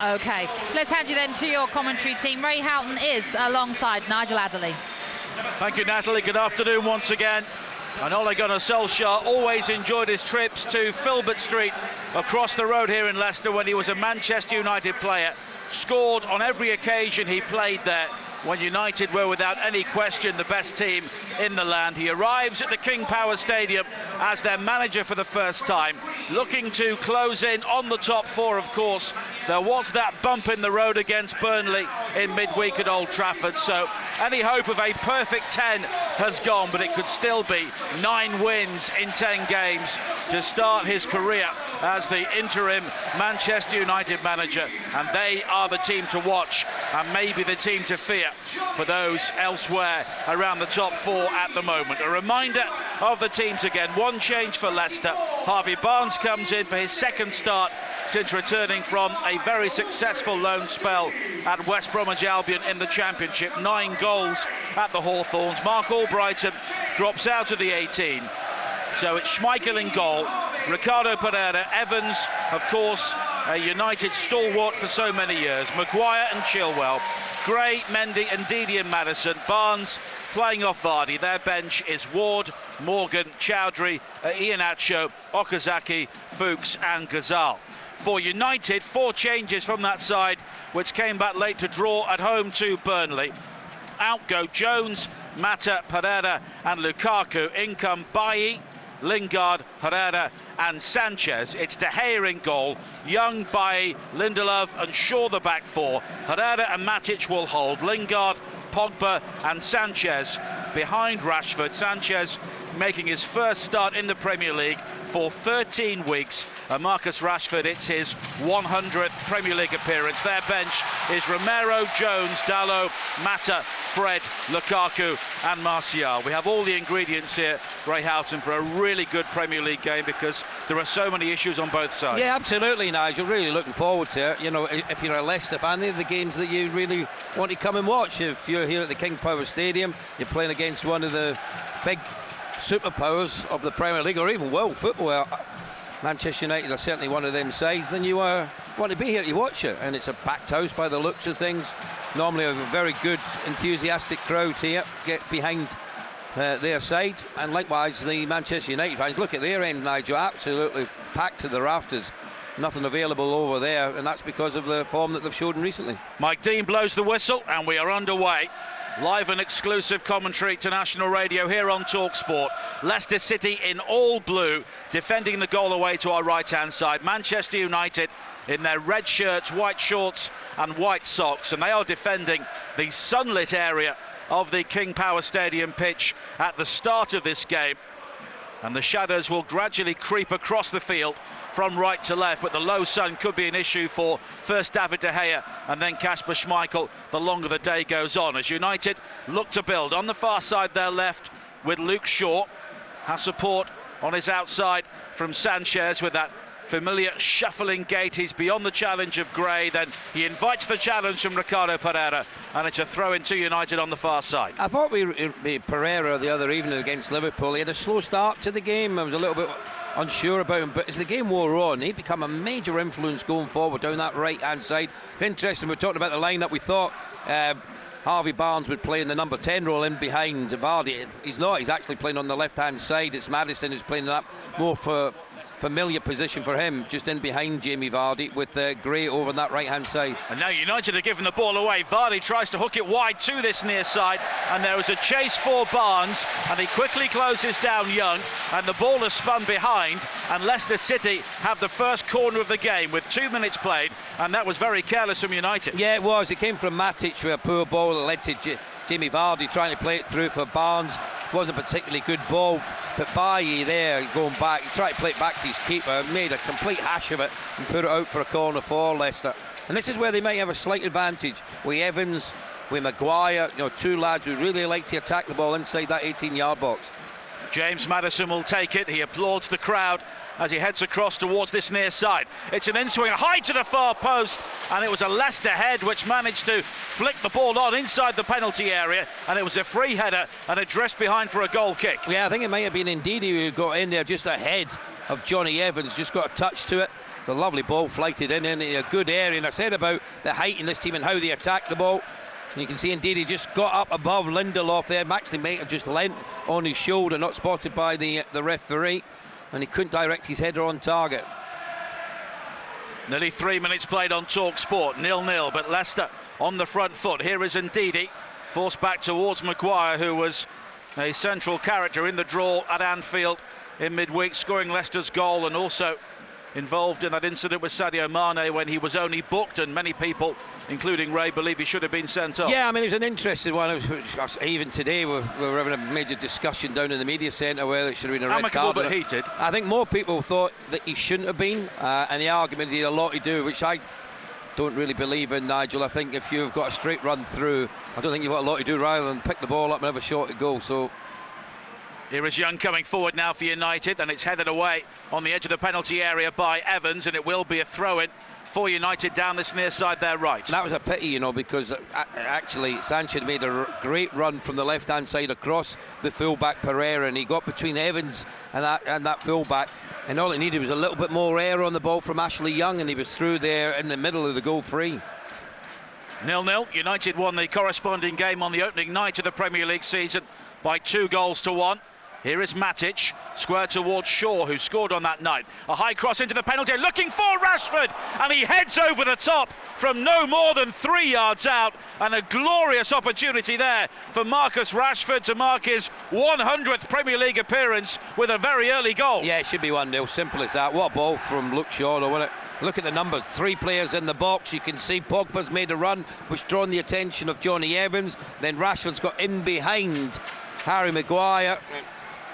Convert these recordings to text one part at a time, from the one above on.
Okay, let's hand you then to your commentary team. Ray Houghton is alongside Nigel Adderley. Thank you, Natalie. Good afternoon once again. And Ole Gunnar Solskjaer always enjoyed his trips to Filbert Street across the road here in Leicester when he was a Manchester United player. Scored on every occasion he played there when United were without any question the best team in the land. He arrives at the King Power Stadium as their manager for the first time, looking to close in on the top four. Of course, there was that bump in the road against Burnley in midweek at Old Trafford, so any hope of a perfect 10 has gone, but it could still be 9 wins in 10 games to start his career as the interim Manchester United manager, and they are the team to watch and maybe the team to fear for those elsewhere around the top four at the moment. A reminder of the teams again: one change for Leicester. Harvey Barnes comes in for his second start since returning from a very successful loan spell at West Bromwich Albion in the Championship. 9 goals at the Hawthorns. Mark Albrighton drops out of the 18. So it's Schmeichel in goal, Ricardo Pereira, Evans, of course, a United stalwart for so many years, Maguire and Chilwell, Gray, Mendy and Ndidi and Maddison, Barnes playing off Vardy. Their bench is Ward, Morgan, Chowdhury, Iheanacho, Okazaki, Fuchs and Ghazal. For United, 4 changes from that side, which came back late to draw at home to Burnley. Out go Jones, Mata, Pereira and Lukaku. In come Bailly, Lingard, Herrera and Sanchez. It's De Gea in goal, Young, Bailly, Lindelof and Shaw the back four. Herrera and Matic will hold. Lingard, Pogba and Sanchez behind Rashford. Sanchez making his first start in the Premier League for 13 weeks. Marcus Rashford, it's his 100th Premier League appearance. Their bench is Romero, Jones, Dalot, Mata, Fred, Lukaku and Martial. We have all the ingredients here, Ray Houghton, for a really good Premier League game because there are so many issues on both sides. Yeah, absolutely, Nigel. Really looking forward to it. You know, if you're a Leicester fan, they're the games that you really want to come and watch. If you're here at the King Power Stadium, you're playing against one of the big superpowers of the Premier League or even world football. Manchester United are certainly one of them sides, then you want to be here to watch it, and it's a packed house by the looks of things. Normally a very good enthusiastic crowd here get behind their side, and likewise the Manchester United fans. Look at their end, Nigel, absolutely packed to the rafters. Nothing available over there, and that's because of the form that they've shown recently. Mike Dean blows the whistle and we are underway. Live and exclusive commentary to national radio here on Talksport. Leicester City in all blue, defending the goal away to our right-hand side. Manchester United in their red shirts, white shorts and white socks, and they are defending the sunlit area of the King Power Stadium pitch at the start of this game. And the shadows will gradually creep across the field from right to left, but the low sun could be an issue for first David De Gea and then Kasper Schmeichel the longer the day goes on, as United look to build. On the far side there left with Luke Shaw, has support on his outside from Sanchez with that familiar shuffling gait. He's beyond the challenge of Gray, then he invites the challenge from Ricardo Pereira, and it's a throw in to United on the far side. I thought Pereira the other evening against Liverpool, he had a slow start to the game. I was a little bit unsure about him, but as the game wore on, he'd become a major influence going forward down that right hand side. It's interesting, we're talking about the lineup. We thought Harvey Barnes would play in the number 10 role in behind Vardy. He's not, he's actually playing on the left hand side. It's Maddison who's playing that more for familiar position for him, just in behind Jamie Vardy, with Gray over on that right hand side. And now United are giving the ball away. Vardy tries to hook it wide to this near side, and there was a chase for Barnes, and he quickly closes down Young, and the ball is spun behind, and Leicester City have the first corner of the game with 2 minutes played, and that was very careless from United. Yeah, it was. It came from Matic for a poor ball that led to Jamie Vardy trying to play it through for Barnes. It wasn't a particularly good ball, but Bailly there going back, he tried to play it back to his keeper, made a complete hash of it and put it out for a corner for Leicester. And this is where they might have a slight advantage with Evans, with Maguire, you know, 2 lads who really like to attack the ball inside that 18-yard box. James Maddison will take it. He applauds the crowd as he heads across towards this near side. It's an in-swing high to the far post, and it was a Leicester head which managed to flick the ball on inside the penalty area, and it was a free header and a dressed behind for a goal kick. Yeah, I think it might have been Ndidi who got in there just ahead of Johnny Evans, just got a touch to it. The lovely ball flighted in a good area. And I said about the height in this team and how they attack the ball. And you can see indeed he just got up above Lindelof there. Maxley might have just leant on his shoulder, not spotted by the referee, and he couldn't direct his header on target. Nearly 3 minutes played on Talksport, 0-0, but Leicester on the front foot. Here is Ndidi, forced back towards Maguire, who was a central character in the draw at Anfield in midweek, scoring Leicester's goal and also involved in that incident with Sadio Mane when he was only booked, and many people, including Ray, believe he should have been sent off. Yeah, I mean, it was an interesting one. Even today we're having a major discussion down in the media centre whether it should have been a red amicable card. but heated. I think more people thought that he shouldn't have been, and the argument he had a lot to do, which I don't really believe in, Nigel. I think if you've got a straight run through, I don't think you've got a lot to do rather than pick the ball up and have a shot to goal. So here is Young coming forward now for United, and it's headed away on the edge of the penalty area by Evans, and it will be a throw-in for United down this near side there right. That was a pity, you know, because actually Sanchez made a great run from the left-hand side across the full-back Pereira, and he got between Evans and that full-back, and all it needed was a little bit more air on the ball from Ashley Young, and he was through there in the middle of the goal free. 0-0. United won the corresponding game on the opening night of the Premier League season by 2-1. Here is Matic, squared towards Shaw, who scored on that night. A high cross into the penalty, looking for Rashford, and he heads over the top from no more than 3 yards out, and a glorious opportunity there for Marcus Rashford to mark his 100th Premier League appearance with a very early goal. Yeah, it should be 1-0, simple as that. What a ball from Luke Shaw, though, wasn't it? Look at the numbers, 3 players in the box. You can see Pogba's made a run, which drawn the attention of Johnny Evans. Then Rashford's got in behind Harry Maguire.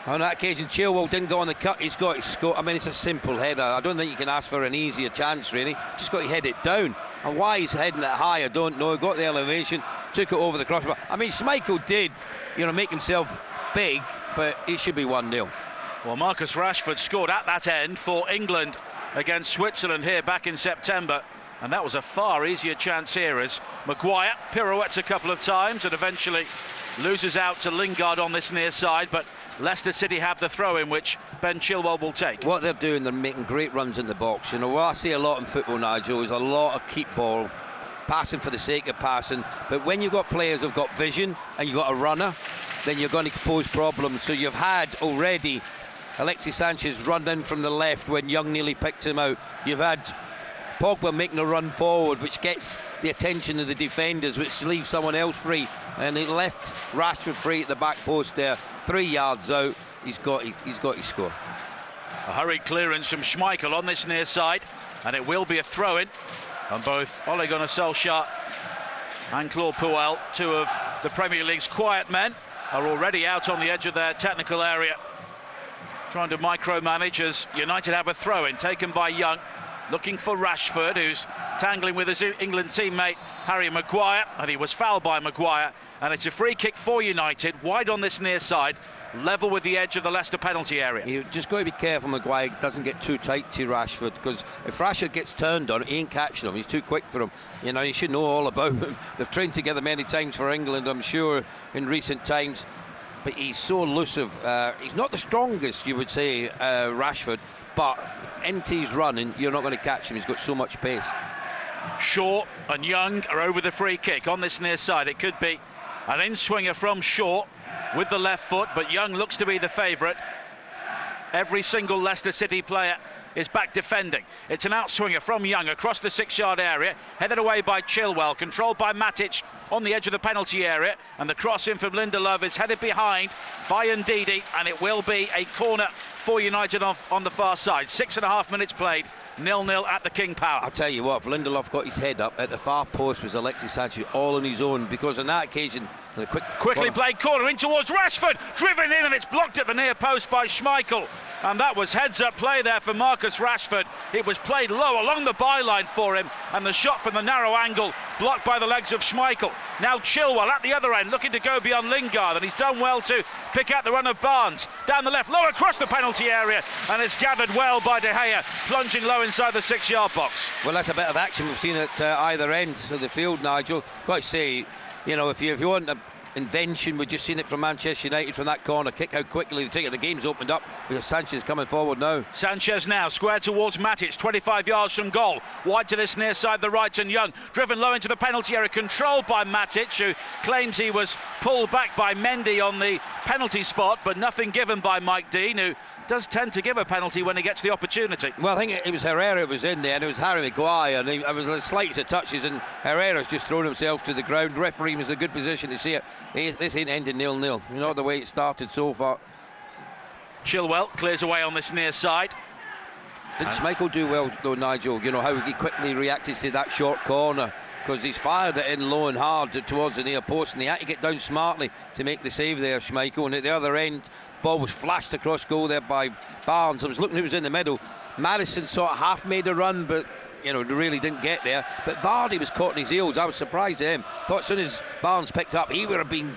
On that occasion, Chilwell didn't go on the cut. He's got his score. I mean, it's a simple header. I don't think you can ask for an easier chance, really. Just got to head it down. And why he's heading it high, I don't know. He got the elevation, took it over the crossbar. I mean, Schmeichel did, you know, make himself big, but it should be 1-0. Well, Marcus Rashford scored at that end for England against Switzerland here back in September, and that was a far easier chance here as Maguire pirouettes a couple of times and eventually loses out to Lingard on this near side, but Leicester City have the throw-in, which Ben Chilwell will take. What they're doing, they're making great runs in the box. You know, what I see a lot in football, Nigel, is a lot of keep ball, passing for the sake of passing. But when you've got players who've got vision and you've got a runner, then you're going to pose problems. So you've had already Alexis Sanchez run in from the left when Young nearly picked him out. You've had Pogba making a run forward, which gets the attention of the defenders, which leaves someone else free, and he left Rashford free at the back post there, 3 yards out. He's got his score. A hurried clearance from Schmeichel on this near side, and it will be a throw-in on both Ole Gunnar Solskjaer and Claude Puel. 2 of the Premier League's quiet men are already out on the edge of their technical area, trying to micromanage as United have a throw-in taken by Young, looking for Rashford, who's tangling with his England teammate Harry Maguire, and he was fouled by Maguire, and it's a free kick for United, wide on this near side, level with the edge of the Leicester penalty area. You just got to be careful Maguire doesn't get too tight to Rashford, because if Rashford gets turned on, he ain't catching him. He's too quick for him. You know, you should know all about him. They've trained together many times for England, I'm sure, in recent times, but he's so elusive. He's not the strongest, you would say, Rashford, but into his running, you're not going to catch him. He's got so much pace. Shaw and Young are over the free kick on this near side. It could be an in-swinger from Shaw with the left foot, but Young looks to be the favourite. Every single Leicester City player is back defending. It's an outswinger from Young across the 6-yard area, headed away by Chilwell, controlled by Matic on the edge of the penalty area, and the cross in from Lindelof is headed behind by Ndidi, and it will be a corner for United on the far side. 6.5 minutes played, 0-0 at the King Power. I'll tell you what, if Lindelof got his head up, at the far post was Alexis Sanchez all on his own, because on that occasion the quickly played corner in towards Rashford, driven in, and it's blocked at the near post by Schmeichel, and that was heads-up play there for Marcus Rashford. It was played low along the byline for him, and the shot from the narrow angle blocked by the legs of Schmeichel. Now Chilwell at the other end looking to go beyond Lingard, and he's done well to pick out the run of Barnes down the left, low across the penalty area, and it's gathered well by De Gea, plunging low inside the 6-yard box. Well, that's a bit of action we've seen at either end of the field, Nigel. Got to say, you know, if you want invention. We've just seen it from Manchester United from that corner kick, how quickly they take it. The game's opened up because Sanchez coming forward now. Sanchez now square towards Matic, 25 yards from goal, wide to this near side, the right, and Young driven low into the penalty area, controlled by Matic, who claims he was pulled back by Mendy on the penalty spot, but nothing given by Mike Dean, who does tend to give a penalty when he gets the opportunity. Well, I think it was Herrera who was in there, and it was Harry Maguire, and it was the slightest of touches, and Herrera's just thrown himself to the ground. The referee was in a good position to see it. This ain't ending 0-0. You know the way it started so far. Chilwell clears away on this near side. Did Schmeichel do well though, Nigel? You know how he quickly reacted to that short corner, because he's fired it in low and hard towards the near post, and he had to get down smartly to make the save there, Schmeichel. And at the other end, ball was flashed across goal there by Barnes. I was looking who was in the middle. Madison sort of half made a run, but really didn't get there. But Vardy was caught in his heels. I was surprised at him. Thought as soon as Barnes picked up, he would have been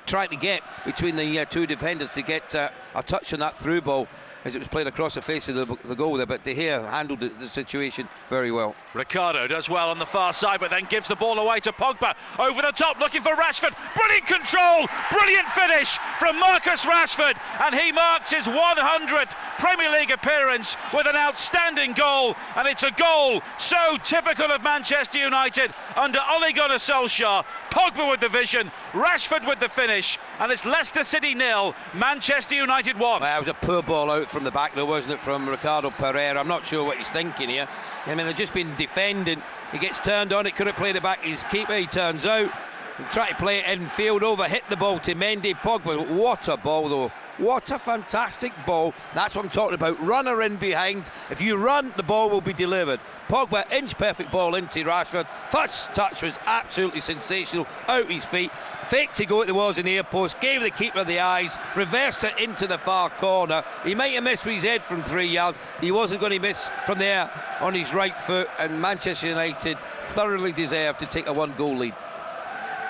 trying to get between the two defenders to get a touch on that through ball as it was played across the face of the goal there. But De Gea handled the situation very well. Ricardo does well on the far side, but then gives the ball away to Pogba. Over the top, looking for Rashford. Brilliant control, brilliant finish from Marcus Rashford. And he marks his 100th Premier League appearance with an outstanding goal. And it's a goal so typical of Manchester United under Ole Gunnar Solskjaer. Pogba with the vision, Rashford with the finish. And it's Leicester City 0, Manchester United 1. Well, it was a poor ball out from the back though, wasn't it, from Ricardo Pereira. I'm not sure what he's thinking here. I mean, they've just been defending. He gets turned on, it could have played it back. His keeper, he turns out and try to play it in field over, hit the ball to Mendy. Pogba, what a ball though. What a fantastic ball. That's what I'm talking about. Runner in behind. If you run, the ball will be delivered. Pogba, inch perfect ball into Rashford. First touch was absolutely sensational. Out his feet. Fake to go at the walls in the near post. Gave the keeper the eyes. Reversed it into the far corner. He might have missed with his head from 3 yards. He wasn't going to miss from there on his right foot. And Manchester United thoroughly deserved to take a 1-goal lead.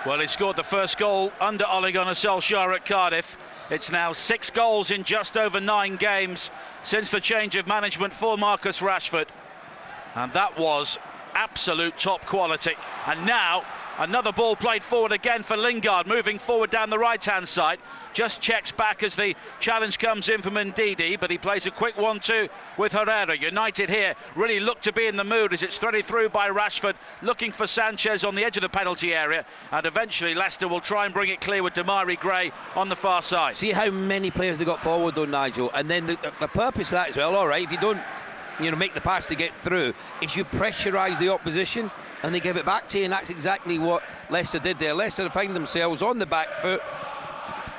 Well, he scored the first goal under Ole Gunnar Solskjaer at Cardiff. It's now 6 goals in just over 9 games since the change of management for Marcus Rashford. And that was absolute top quality. And now another ball played forward again for Lingard, moving forward down the right-hand side. Just checks back as the challenge comes in from Ndidi, but he plays a quick 1-2 with Herrera. United here really look to be in the mood as it's threaded through by Rashford, looking for Sanchez on the edge of the penalty area, and eventually Leicester will try and bring it clear with Demarai Gray on the far side. See how many players they got forward though, Nigel, and then the purpose of that as well. All right, if you don't make the pass to get through, if you pressurise the opposition and they give it back to you, and that's exactly what Leicester did there. Leicester find themselves on the back foot.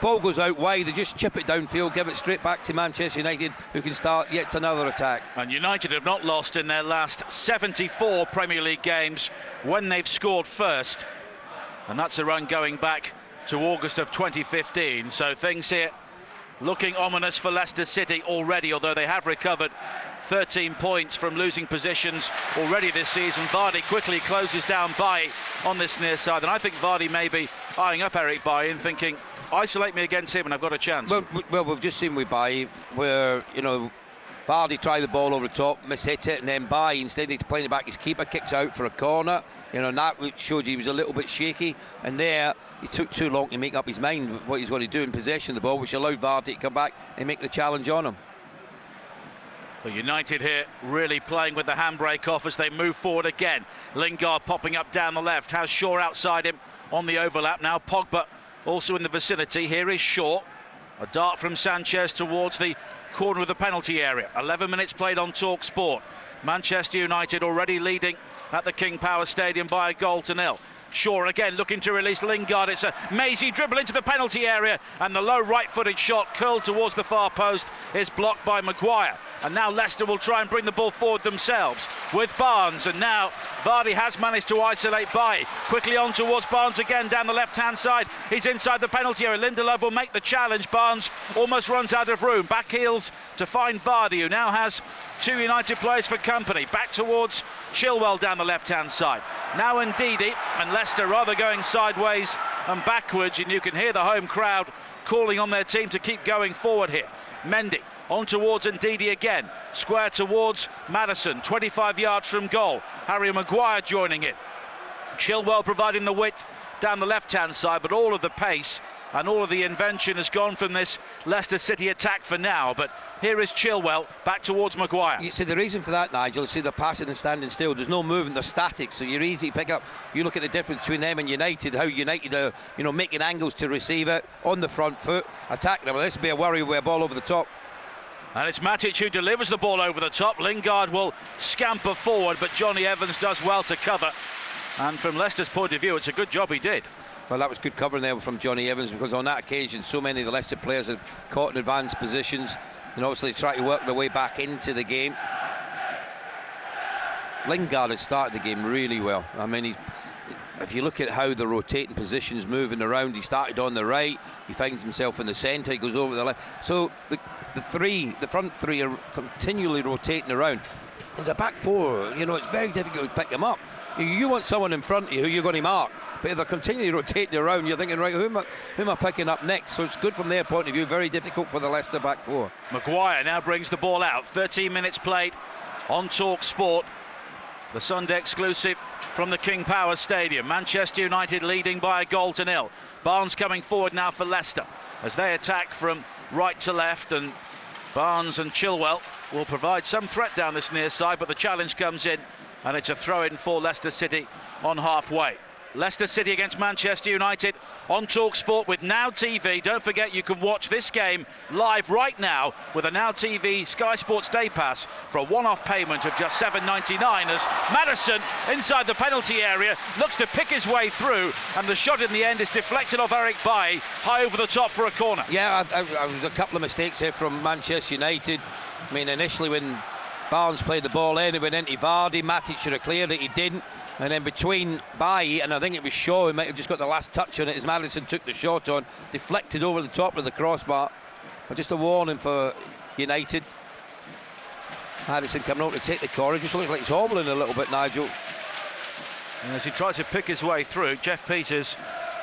Ball goes out wide, they just chip it downfield, give it straight back to Manchester United, who can start yet another attack. And United have not lost in their last 74 Premier League games when they've scored first, and that's a run going back to August of 2015. So things here looking ominous for Leicester City already, although they have recovered 13 points from losing positions already this season. Vardy quickly closes down Bailly on this near side, and I think Vardy may be eyeing up Eric Bailly and thinking, isolate me against him and I've got a chance. Well, we've just seen with Bailly where, Vardy tried the ball over the top, mishit it, and then Bailly, instead of playing it back, his keeper kicks out for a corner. And that showed you he was a little bit shaky, and there he took too long to make up his mind what he's going to do in possession of the ball, which allowed Vardy to come back and make the challenge on him. Well, United here really playing with the handbrake off as they move forward again. Lingard popping up down the left, has Shaw outside him on the overlap. Now Pogba also in the vicinity. Here is Shaw. A dart from Sanchez towards the corner of the penalty area. 11 minutes played on Talksport. Manchester United already leading at the King Power Stadium by 1-0. Shaw again looking to release Lingard. It's a mazy dribble into the penalty area, and the low right-footed shot curled towards the far post is blocked by Maguire. And now Leicester will try and bring the ball forward themselves with Barnes, and now Vardy has managed to isolate Bailly. Quickly on towards Barnes again down the left-hand side. He's inside the penalty area. Lindelof will make the challenge. Barnes almost runs out of room. Back heels to find Vardy, who now has 2 United players for company. Back towards Chilwell down the left-hand side. Now Ndidi, and Leicester rather going sideways and backwards, and you can hear the home crowd calling on their team to keep going forward here. Mendy on towards Ndidi again, square towards Maddison, 25 yards from goal. Harry Maguire joining it. Chilwell providing the width down the left-hand side, but all of the pace and all of the invention has gone from this Leicester City attack for now. But here is Chilwell back towards Maguire. You see the reason for that, Nigel, you see they're passing and standing still. There's no movement, they're static, so you're easy to pick up. You look at the difference between them and United, how United are, you know, making angles to receive it on the front foot, attacking them. Well, this would be a worry with a ball over the top. And it's Matic who delivers the ball over the top. Lingard will scamper forward, but Johnny Evans does well to cover. And from Leicester's point of view, it's a good job he did. Well, that was good covering there from Johnny Evans, because on that occasion so many of the Leicester players have caught in advanced positions and obviously try to work their way back into the game. Lingard has started the game really well. I mean, if you look at how the rotating positions moving around, he started on the right, he finds himself in the centre, he goes over the left. So the front three are continually rotating around. As a back four, you know, it's very difficult to pick them up. You want someone in front of you who you're going to mark, but if they're continually rotating around, you're thinking, right, who am I picking up next? So it's good from their point of view, very difficult for the Leicester back four. Maguire now brings the ball out. 13 minutes played on Talksport, the Sunday exclusive from the King Power Stadium. Manchester United leading by a goal to nil. Barnes coming forward now for Leicester as they attack from right to left, and Barnes and Chilwell will provide some threat down this near side, but the challenge comes in and it's a throw-in for Leicester City on halfway. Leicester City against Manchester United on Talksport with Now TV. Don't forget you can watch this game live right now with a Now TV Sky Sports Day Pass for a one-off payment of just $7.99 as Maddison inside the penalty area looks to pick his way through, and the shot in the end is deflected off Eric Bailly high over the top for a corner. Yeah, I was a couple of mistakes here from Manchester United. I mean, initially when Barnes played the ball in, it went into Vardy. Matic should have cleared it, he didn't. And then between Bailly and I think it was Shaw, he might have just got the last touch on it as Maddison took the shot on, deflected over the top of the crossbar. But just a warning for United. Maddison coming out to take the corner, just looks like he's hobbling a little bit, Nigel. And as he tries to pick his way through, Jeff Peters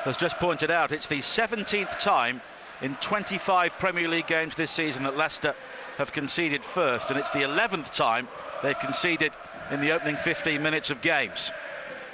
has just pointed out it's the 17th time in 25 Premier League games this season that Leicester have conceded first, and it's the 11th time they've conceded in the opening 15 minutes of games.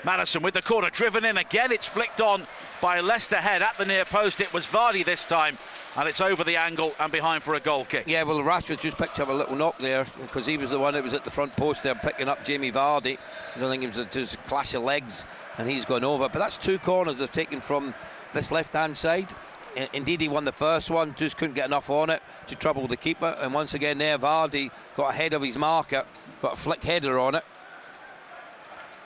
Maddison with the corner driven in again. It's flicked on by a Leicester head at the near post. It was Vardy this time, and it's over the angle and behind for a goal kick. Yeah, well, Rashford just picked up a little knock there because he was the one that was at the front post there picking up Jamie Vardy. I don't think it was just a clash of legs and he's gone over. But that's two corners they've taken from this left-hand side. Indeed, he won the first one, just couldn't get enough on it to trouble the keeper. And once again there, Vardy got ahead of his marker, got a flick header on it.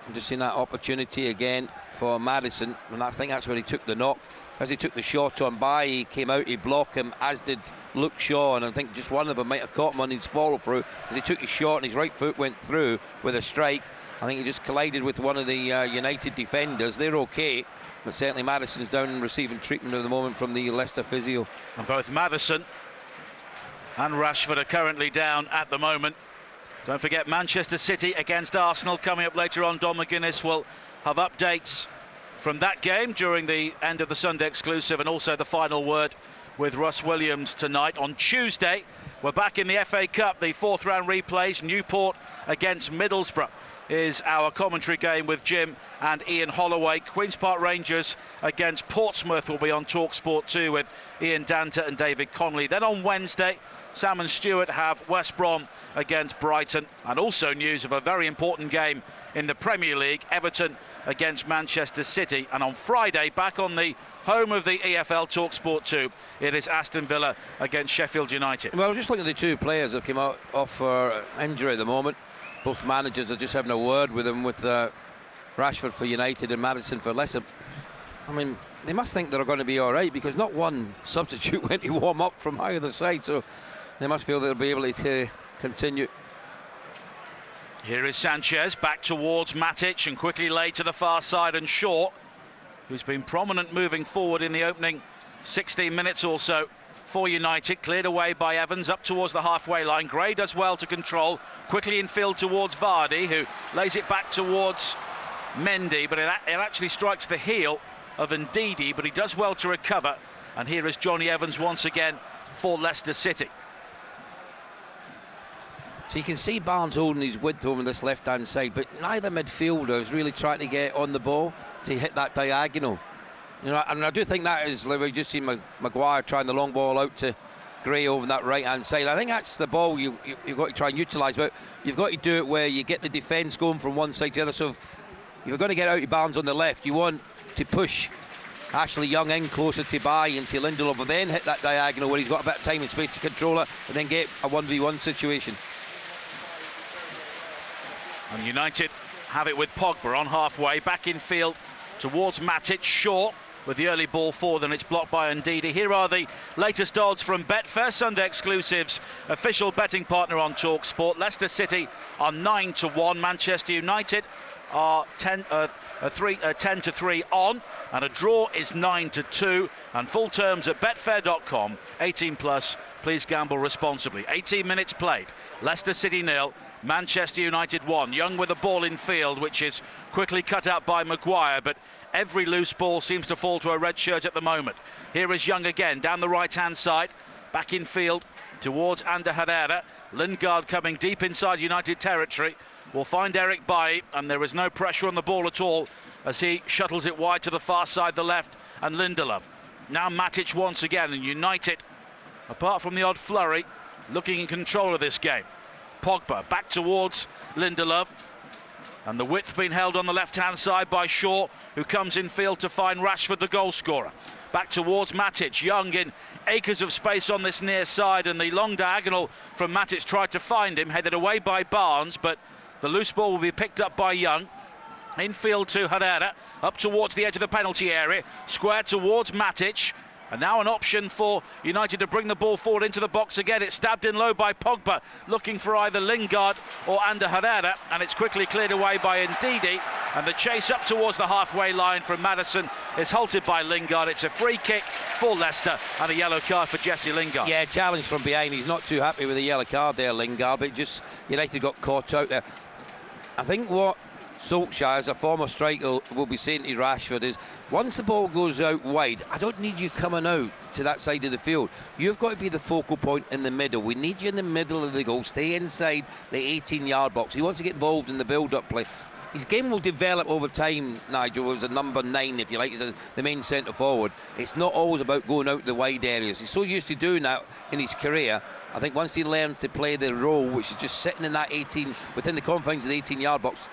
I'm just seeing that opportunity again for Maddison, and I think that's where he took the knock. As he took the shot on by, he came out, he blocked him, as did Luke Shaw, and I think just one of them might have caught him on his follow through as he took his shot and his right foot went through with a strike. I think he just collided with one of the United defenders. They're okay, but certainly Maddison's down and receiving treatment at the moment from the Leicester physio. And both Maddison and Rashford are currently down at the moment. Don't forget Manchester City against Arsenal coming up later on. Don McGuinness will have updates from that game during the end of the Sunday exclusive, and also the final word with Russ Williams tonight. On Tuesday, we're back in the FA Cup, the fourth round replays. Newport against Middlesbrough is our commentary game with Jim and Ian Holloway. Queen's Park Rangers against Portsmouth will be on Talksport 2 with Ian Danta and David Connolly. Then on Wednesday, Sam and Stewart have West Brom against Brighton, and also news of a very important game in the Premier League, Everton against Manchester City. And on Friday, back on the home of the EFL, Talksport 2, it is Aston Villa against Sheffield United. Well, just looking at the two players that came out off injury at the moment. Both managers are just having a word with them, with Rashford for United and Maddison for Leicester. I mean, they must think they're going to be all right, because not one substitute went to warm up from either side, so they must feel they'll be able to continue. Here is Sanchez back towards Matic and quickly laid to the far side, and Shaw, who's been prominent moving forward in the opening 16 minutes or so for United, cleared away by Evans up towards the halfway line. Gray does well to control, quickly infield towards Vardy, who lays it back towards Mendy, but it actually strikes the heel of Ndidi, but he does well to recover. And here is Johnny Evans once again for Leicester City. So you can see Barnes holding his width over this left-hand side, but neither midfielder is really trying to get on the ball to hit that diagonal. You know, and I do think that is, like, we just seen Maguire trying the long ball out to Gray over that right-hand side. I think that's the ball you've got to try and utilise, but you've got to do it where you get the defence going from one side to the other. So if you're going to get out of bounds on the left, you want to push Ashley Young in closer to Bai into Lindelof, and then hit that diagonal where he's got a bit of time and space to control it, and then get a 1v1 situation. And United have it with Pogba on halfway, back in field towards Matic. Shaw with the early ball forward, and it's blocked by Ndidi. Here are the latest odds from Betfair, Sunday Exclusives, official betting partner on Talksport. Leicester City are 9-1. Manchester United are 10-3 on, and a draw is 9-2. And full terms at betfair.com. 18 plus. Please gamble responsibly. 18 minutes played. Leicester City 0. Manchester United 1. Young with the ball in field, which is quickly cut out by Maguire, but every loose ball seems to fall to a red shirt at the moment. Here is Young again, down the right-hand side, back in field towards Ander Herrera. Lingard coming deep inside United territory. Will find Eric Bailly, and there is no pressure on the ball at all as he shuttles it wide to the far side, the left, and Lindelof. Now Matic once again, and United, apart from the odd flurry, looking in control of this game. Pogba back towards Lindelof, and the width being held on the left-hand side by Shaw, who comes in field to find Rashford, the goal scorer. Back towards Matic. Young in acres of space on this near side, and the long diagonal from Matic tried to find him, headed away by Barnes, but the loose ball will be picked up by Young. Infield to Herrera, up towards the edge of the penalty area, square towards Matic. And now an option for United to bring the ball forward into the box again. It's stabbed in low by Pogba, looking for either Lingard or Ander Herrera, and it's quickly cleared away by Ndidi. And the chase up towards the halfway line from Maddison is halted by Lingard. It's a free kick for Leicester and a yellow card for Jesse Lingard. Yeah, challenge from behind. He's not too happy with the yellow card there, Lingard, but just United got caught out there. I think what Solskjaer, as a former striker, will be saying to Rashford is, once the ball goes out wide, I don't need you coming out to that side of the field. You've got to be the focal point in the middle. We need you in the middle of the goal. Stay inside the 18-yard box. He wants to get involved in the build-up play. His game will develop over time, Nigel, as a number 9, if you like, as the main centre forward. It's not always about going out the wide areas. He's so used to doing that in his career. I think once he learns to play the role, which is just sitting in that 18, within the confines of the 18-yard box.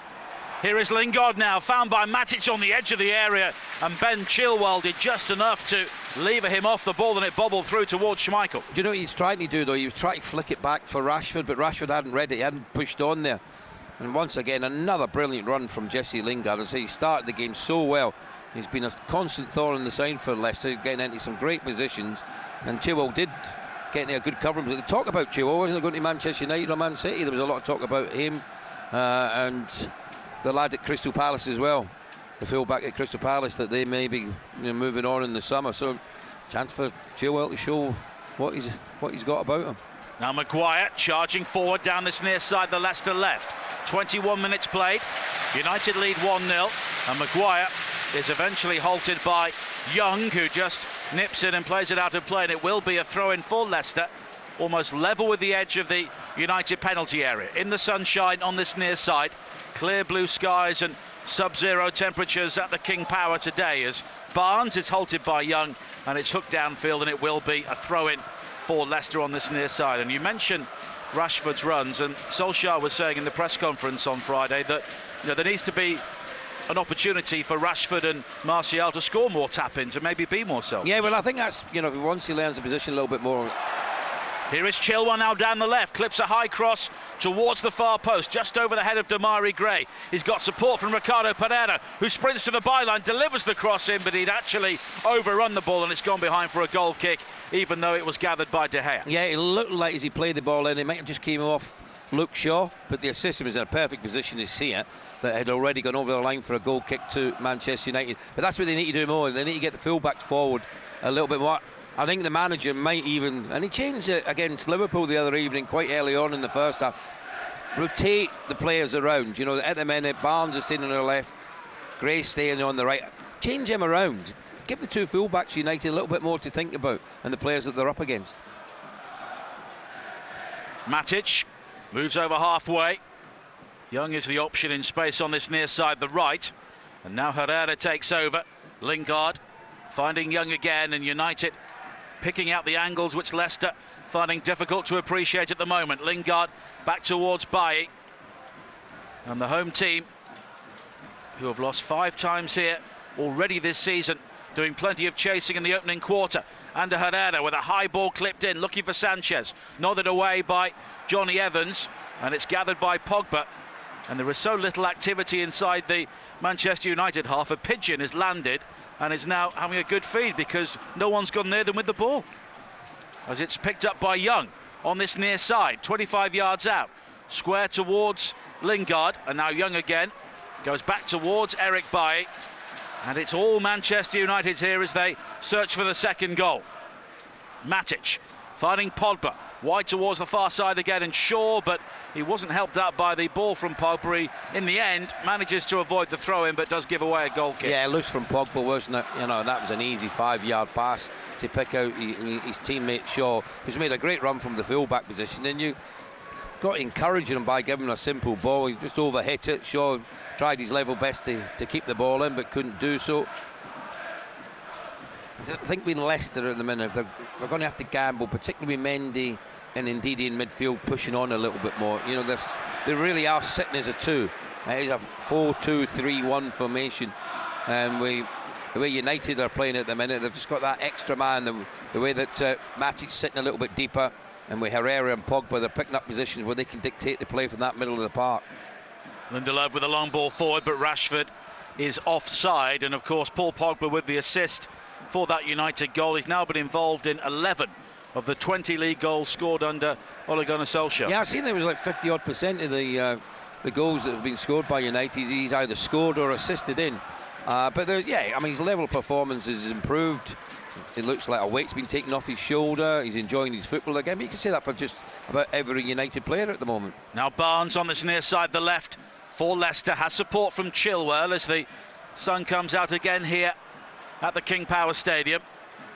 Here is Lingard now, found by Matic on the edge of the area, and Ben Chilwell did just enough to lever him off the ball, and it bobbled through towards Schmeichel. Do you know what he's trying to do, though? He was trying to flick it back for Rashford, but Rashford hadn't read it, he hadn't pushed on there. And once again, another brilliant run from Jesse Lingard. As he started the game so well, he's been a constant thorn in the side for Leicester, getting into some great positions, and Chilwell did get into a good cover. But the talk about Chilwell wasn't going to Manchester United or Man City. There was a lot of talk about him and the lad at Crystal Palace as well, the full-back at Crystal Palace, that they may be moving on in the summer. So chance for Chilwell to show what he's got about him. Now Maguire charging forward down this near side, the Leicester left. 21 minutes played. United lead 1-0, and Maguire is eventually halted by Young, who just nips in and plays it out of play, and it will be a throw-in for Leicester, almost level with the edge of the United penalty area. In the sunshine on this near side, clear blue skies and sub-zero temperatures at the King Power today, as Barnes is halted by Young, and it's hooked downfield, and it will be a throw-in for Leicester on this near side. And you mentioned Rashford's runs, and Solskjaer was saying in the press conference on Friday that there needs to be an opportunity for Rashford and Martial to score more tap-ins and maybe be more selfish. Yeah, well, I think that's, once he learns the position a little bit more. Here is Chilwell now down the left, clips a high cross towards the far post, just over the head of Damari Gray. He's got support from Ricardo Pereira, who sprints to the byline, delivers the cross in, but he'd actually overrun the ball, and it's gone behind for a goal kick, even though it was gathered by De Gea. Yeah, it looked like as he played the ball in, it might have just came off Luke Shaw, but the assistant was in a perfect position to see it, that had already gone over the line for a goal kick to Manchester United. But that's what they need to do more. They need to get the full-backs forward a little bit more. I think the manager might even, and he changed it against Liverpool the other evening quite early on in the first half, rotate the players around. At the minute, Barnes is staying on the left, Gray staying on the right. Change them around. Give the two full-backs United a little bit more to think about, and the players that they're up against. Matic moves over halfway. Young is the option in space on this near side, the right. And now Herrera takes over. Lingard finding Young again, and United picking out the angles which Leicester finding difficult to appreciate at the moment. Lingard back towards Bailly, and the home team, who have lost 5 times here already this season, doing plenty of chasing in the opening quarter. Under Herrera with a high ball clipped in, looking for Sanchez, nodded away by Johnny Evans, and it's gathered by Pogba. And there is so little activity inside the Manchester United half. A pigeon has landed and is now having a good feed because no one's gone near them with the ball, as it's picked up by Young on this near side, 25 yards out, square towards Lingard, and now Young again goes back towards Eric Bailly, and it's all Manchester United here as they search for the second goal. Matic finding Pogba wide towards the far side again, and Shaw, but he wasn't helped out by the ball from Pogba. He, in the end, manages to avoid the throw-in, but does give away a goal kick. Yeah, loose from Pogba, wasn't it? You know, that was an easy 5-yard pass to pick out his teammate Shaw, who's made a great run from the full-back position, and you got to encourage him by giving him a simple ball. He just overhit it. Shaw tried his level best to keep the ball in, but couldn't do so. I think with Leicester at the minute, they're going to have to gamble, particularly with Mendy and Ndidi in midfield pushing on a little bit more. You know, they really are sitting as a 2. It's a 4-2-3-1 formation, and the way United are playing at the minute, they've just got that extra man. The way that Matic's sitting a little bit deeper, and with Herrera and Pogba, they're picking up positions where they can dictate the play from that middle of the park. Lindelof with a long ball forward, but Rashford is offside, and of course Paul Pogba with the assist for that United goal. He's now been involved in 11 of the 20 league goals scored under Ole Gunnar Solskjaer. Yeah, I've seen there was like 50-odd% of the goals that have been scored by United he's either scored or assisted in. But yeah, I mean, his level of performance has improved. It looks like a weight's been taken off his shoulder. He's enjoying his football again. But you can say that for just about every United player at the moment. Now Barnes on this near side, the left for Leicester, has support from Chilwell as the sun comes out again here at the King Power Stadium.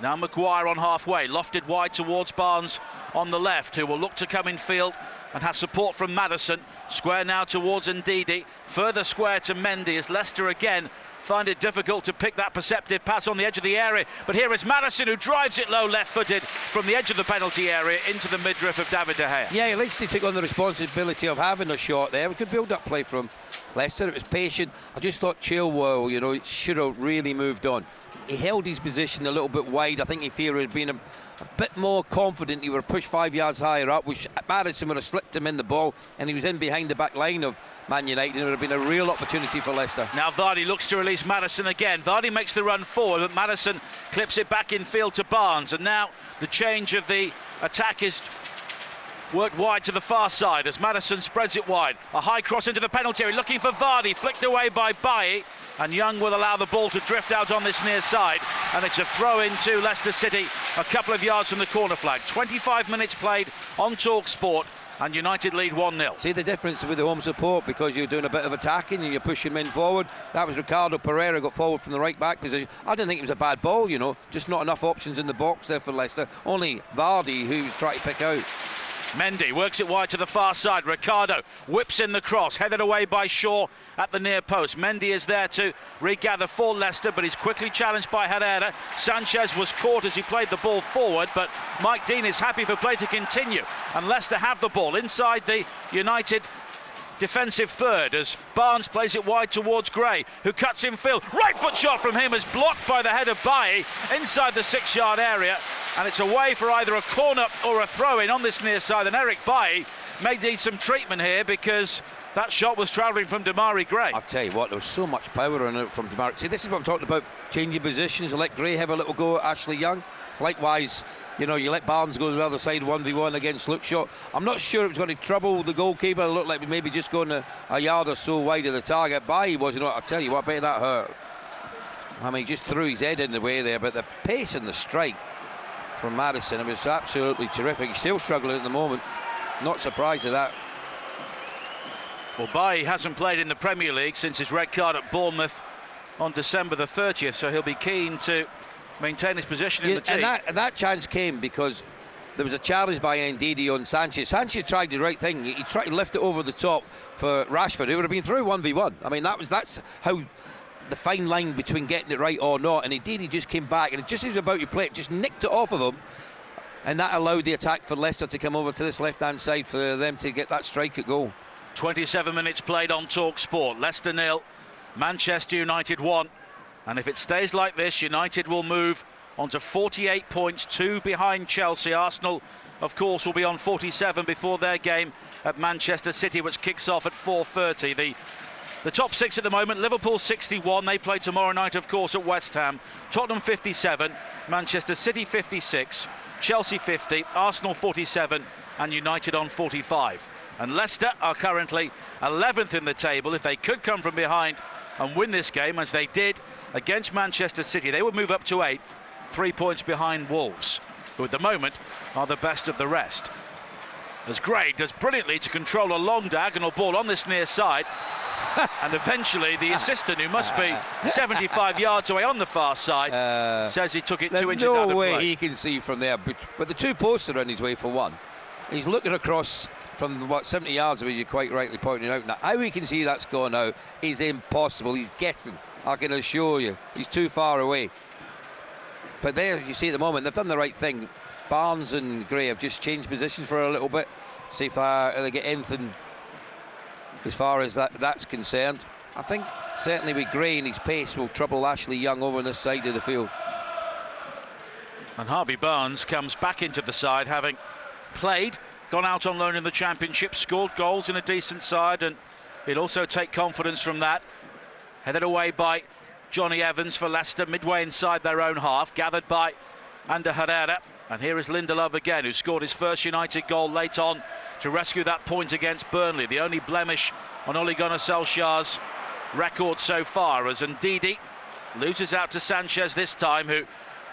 Now Maguire on halfway, lofted wide towards Barnes on the left, who will look to come in field and has support from Maddison. Square now towards Ndidi, further square to Mendy as Leicester again find it difficult to pick that perceptive pass on the edge of the area. But here is Maddison, who drives it low left-footed from the edge of the penalty area into the midriff of David De Gea. Yeah, at least he took on the responsibility of having a shot there. We could build up play from Leicester. It was patient. I just thought Chilwell, you know, should have really moved on. He held his position a little bit wide. I think if he had been a bit more confident, he would have pushed 5 yards higher up, which Maddison would have slipped him in the ball, and he was in behind the back line of Man United, and it would have been a real opportunity for Leicester. Now Vardy looks to release Maddison again. Vardy makes the run forward, but Maddison clips it back in field to Barnes, and now the change of the attack is worked wide to the far side as Maddison spreads it wide. A high cross into the penalty area, looking for Vardy, flicked away by Bailly, and Young will allow the ball to drift out on this near side, and it's a throw into Leicester City a couple of yards from the corner flag. 25 minutes played on Talksport, and United lead 1-0. See the difference with the home support, because you're doing a bit of attacking and you're pushing men forward. That was Ricardo Pereira, got forward from the right back position. I didn't think it was a bad ball, you know, just not enough options in the box there for Leicester. Only Vardy who was trying to pick out. Mendy works it wide to the far side. Ricardo whips in the cross, headed away by Shaw at the near post. Mendy is there to regather for Leicester, but he's quickly challenged by Herrera. Sanchez was caught as he played the ball forward, but Mike Dean is happy for play to continue, and Leicester have the ball inside the United defensive third as Barnes plays it wide towards Gray, who cuts in field. Right foot shot from him is blocked by the head of Bailly inside the 6-yard area, and it's away for either a corner or a throw-in on this near side, and Eric Bailly may need some treatment here because that shot was travelling from Demarai Gray. I'll tell you what, there was so much power in it from Demarai. See, this is what I'm talking about, changing positions. Let Gray have a little go at Ashley Young. It's likewise, you know, you let Barnes go to the other side 1v1 against Luke Shaw. I'm not sure it was going to trouble the goalkeeper. It looked like maybe just going a yard or so wide of the target. Bailly was, you know, I'll tell you what, I bet that hurt. I mean, he just threw his head in the way there, but the pace and the strike from Maddison, it was absolutely terrific. He's still struggling at the moment. Not surprised at that. Well, Bailly hasn't played in the Premier League since his red card at Bournemouth on December the 30th, so he'll be keen to maintain his position in the team. And that chance came because there was a challenge by Ndidi on Sanchez. Sanchez tried the right thing. He tried to lift it over the top for Rashford. It would have been through 1v1. I mean, that's how the fine line between getting it right or not, and indeed he just came back, and just as he was about to play it, just nicked it off of him, and that allowed the attack for Leicester to come over to this left-hand side for them to get that strike at goal. 27 minutes played on Talksport. Leicester 0, Manchester United 1, and if it stays like this, United will move on to 48 points, 2 behind Chelsea. Arsenal, of course, will be on 47 before their game at Manchester City, which kicks off at 4:30. The top 6 at the moment: Liverpool 61, they play tomorrow night, of course, at West Ham. Tottenham 57, Manchester City 56, Chelsea 50, Arsenal 47, and United on 45. And Leicester are currently 11th in the table. If they could come from behind and win this game, as they did against Manchester City, they would move up to 8th, 3 points behind Wolves, who at the moment are the best of the rest. As Gray does brilliantly to control a long diagonal ball on this near side, and eventually the assistant, who must be 75 yards away on the far side, says he took it 2 inches out of play. No way he can see from there, but the 2 posts are on his way for one. He's looking across from, what, 70 yards away, you're quite rightly pointing out. Now, how he can see that's gone out is impossible. He's guessing, I can assure you. He's too far away. But there, you see at the moment, they've done the right thing. Barnes and Gray have just changed positions for a little bit. See if they get anything as far as that's concerned. I think certainly with Gray and his pace will trouble Ashley Young over on this side of the field. And Harvey Barnes comes back into the side, having played, gone out on loan in the Championship, scored goals in a decent side, and he'll also take confidence from that. Headed away by Johnny Evans for Leicester, midway inside their own half, gathered by Ander Herrera. And here is Lindelof again, who scored his first United goal late on to rescue that point against Burnley. The only blemish on Ole Gunnar Solskjaer's record so far, as Ndidi loses out to Sanchez this time, who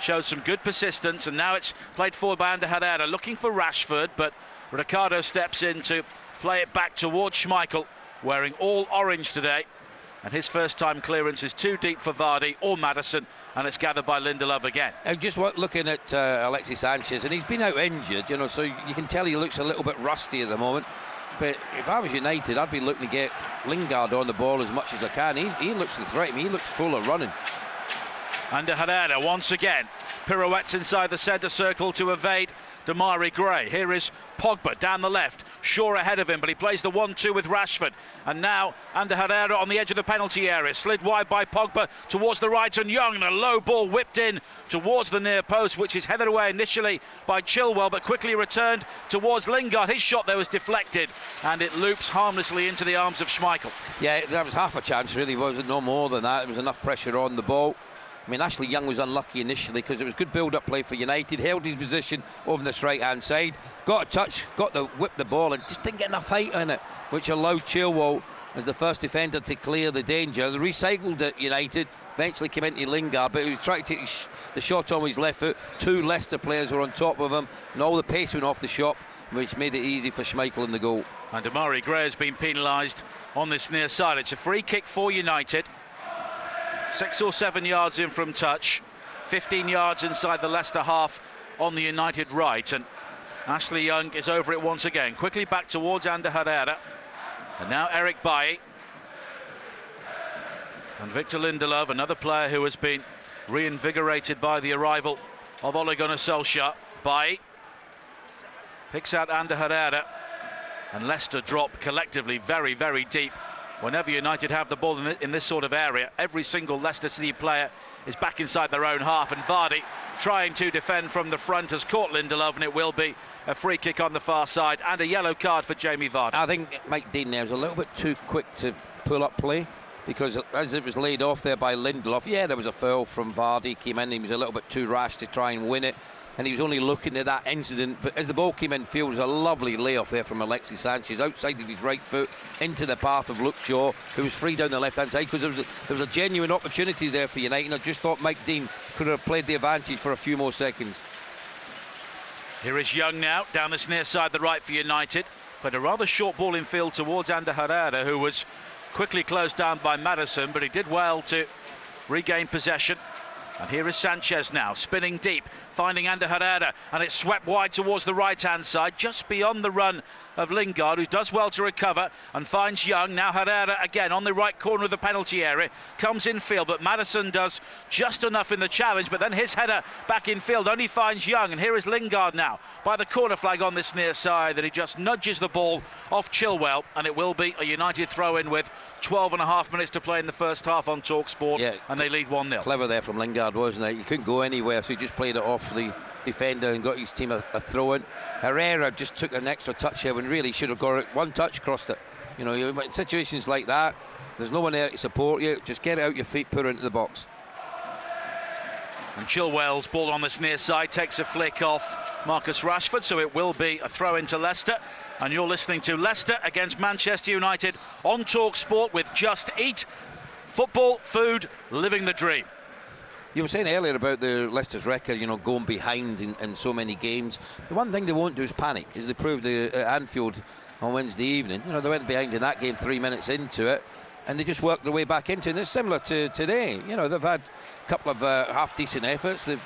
showed some good persistence. And now it's played forward by Ander Herrera, looking for Rashford, but Ricardo steps in to play it back towards Schmeichel, wearing all orange today. And his first time clearance is too deep for Vardy or Maddison, and it's gathered by Lindelof again. And just looking at Alexis Sanchez, and he's been out injured, you know, so you can tell he looks a little bit rusty at the moment. But if I was United, I'd be looking to get Lingard on the ball as much as I can. He looks the threat. I mean, he looks full of running. Ander Herrera once again pirouettes inside the centre circle to evade Demarai Gray. Here is Pogba down the left, Shaw ahead of him, but he plays the 1-2 with Rashford. And now Ander Herrera on the edge of the penalty area, slid wide by Pogba towards the right, and Young, and a low ball whipped in towards the near post, which is headed away initially by Chilwell, but quickly returned towards Lingard. His shot there was deflected, and it loops harmlessly into the arms of Schmeichel. Yeah, that was half a chance, really, wasn't? No more than that. There was enough pressure on the ball. I mean, Ashley Young was unlucky initially because it was good build-up play for United, held his position over this right-hand side, got a touch, got to whip the ball, and just didn't get enough height on it, which allowed Chilwell as the first defender to clear the danger. They recycled it, United, eventually came into Lingard, but he was trying to take the shot on his left foot. 2 Leicester players were on top of him, and all the pace went off the shot, which made it easy for Schmeichel in the goal. And Demarai Gray has been penalised on this near side. It's a free kick for United. 6 or 7 yards in from touch, 15 yards inside the Leicester half on the United right, and Ashley Young is over it once again, quickly back towards Ander Herrera, and now Eric Bailly and Victor Lindelof, another player who has been reinvigorated by the arrival of Ole Gunnar Solskjaer. Bailly picks out Ander Herrera, and Leicester drop collectively very, very deep. Whenever United have the ball in this sort of area, every single Leicester City player is back inside their own half, and Vardy, trying to defend from the front, has caught Lindelof, and it will be a free kick on the far side and a yellow card for Jamie Vardy. I think Mike Dean there was a little bit too quick to pull up play, because as it was laid off there by Lindelof, yeah, there was a foul from Vardy, came in, he was a little bit too rash to try and win it, and he was only looking at that incident. But as the ball came in field, it was a lovely layoff there from Alexis Sanchez, outside of his right foot, into the path of Luke Shaw, who was free down the left-hand side, because there was a genuine opportunity there for United, and I just thought Mike Dean could have played the advantage for a few more seconds. Here is Young now, down this near side, the right for United, but a rather short ball in field towards Ander Herrera, who was quickly closed down by Maddison, but he did well to regain possession. And here is Sanchez now, spinning deep, finding Ander Herrera, and it's swept wide towards the right-hand side, just beyond the run of Lingard, who does well to recover and finds Young. Now Herrera again on the right corner of the penalty area, comes in field, but Maddison does just enough in the challenge, but then his header back in field only finds Young, and here is Lingard now by the corner flag on this near side, and he just nudges the ball off Chilwell, and it will be a United throw-in with 12.5 minutes to play in the first half on Talksport, and they lead 1-0. Clever there from Lingard, wasn't it? You couldn't go anywhere, so he just played it off the defender and got his team a throw-in. Herrera just took an extra touch here when really should have got it. One touch, crossed it. You know, in situations like that, there's no one there to support you. Just get it out your feet, put it into the box. And Chilwell's ball on this near side takes a flick off Marcus Rashford, so it will be a throw into Leicester. And you're listening to Leicester against Manchester United on Talksport with Just Eat. Football, food, living the dream. You were saying earlier about the Leicester's record, you know, going behind in so many games. The one thing they won't do is panic, as they proved at Anfield on Wednesday evening. You know, they went behind in that game 3 minutes into it, and they just worked their way back into it. And it's similar to today. You know, they've had a couple of half-decent efforts. They've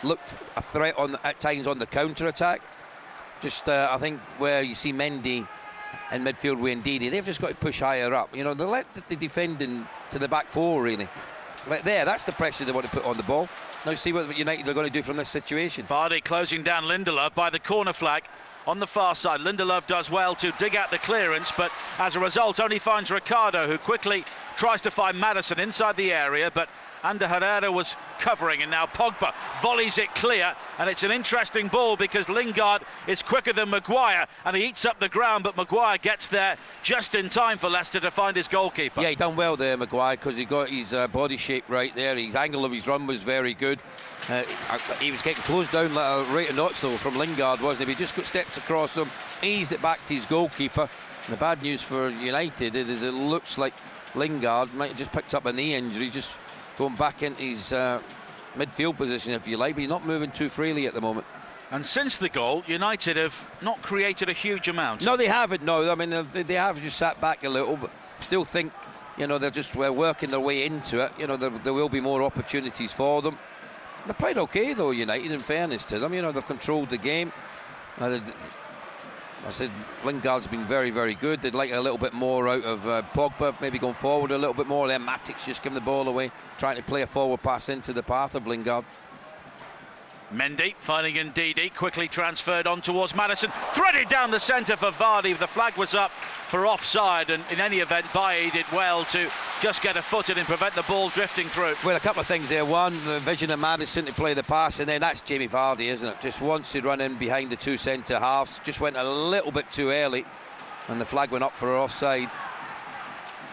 looked a threat at times on the counter-attack. Just, I think, where you see Mendy in midfield with Ndidi, they've just got to push higher up. You know, they let the defending to the back four, really. Like there, that's the pressure they want to put on the ball. Now see what United are going to do from this situation. Vardy closing down Lindelof by the corner flag on the far side. Lindelof does well to dig out the clearance, but as a result only finds Ricardo, who quickly tries to find Maddison inside the area, but Ander Herrera was covering, and now Pogba volleys it clear, and it's an interesting ball because Lingard is quicker than Maguire and he eats up the ground, but Maguire gets there just in time for Leicester to find his goalkeeper. Yeah, he done well there, Maguire, because he got his body shape right there. His angle of his run was very good. He was getting closed down like a rate of knots though from Lingard, wasn't he? He just got stepped across him, eased it back to his goalkeeper. And the bad news for United is it looks like Lingard might have just picked up a knee injury, just going back into his midfield position, if you like, but he's not moving too freely at the moment. And since the goal, United have not created a huge amount. No, they haven't. No, I mean they have just sat back a little, but still think, you know, they're just working their way into it. You know, there will be more opportunities for them. They played okay though, United, in fairness to them. You know, they've controlled the game. I said Lingard's been very, very good. They'd like a little bit more out of Pogba, maybe going forward a little bit more. Then Matic's just giving the ball away, trying to play a forward pass into the path of Lingard. Mendy finding Ndidi, quickly transferred on towards Maddison, threaded down the centre for Vardy. The flag was up for offside, and in any event Bailly did well to just get a foot in and prevent the ball drifting through. Well, a couple of things there. One, the vision of Maddison to play the pass, and then that's Jamie Vardy, isn't it? Just wants to run in behind the two centre halves. Just went a little bit too early, and the flag went up for offside.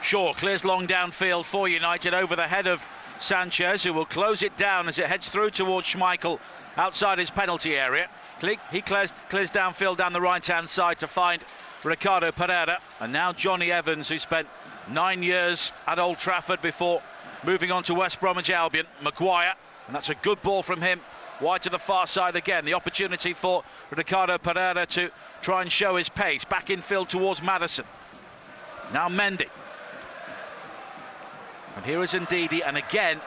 Shaw clears long downfield for United over the head of Sanchez, who will close it down as it heads through towards Schmeichel outside his penalty area. He clears downfield down the right-hand side to find Ricardo Pereira, and now Johnny Evans, who spent 9 years at Old Trafford before moving on to West Bromwich Albion. Maguire, and that's a good ball from him, wide to the far side again. The opportunity for Ricardo Pereira to try and show his pace. Back in field towards Maddison. Now Mendy. And here is Ndidi, and again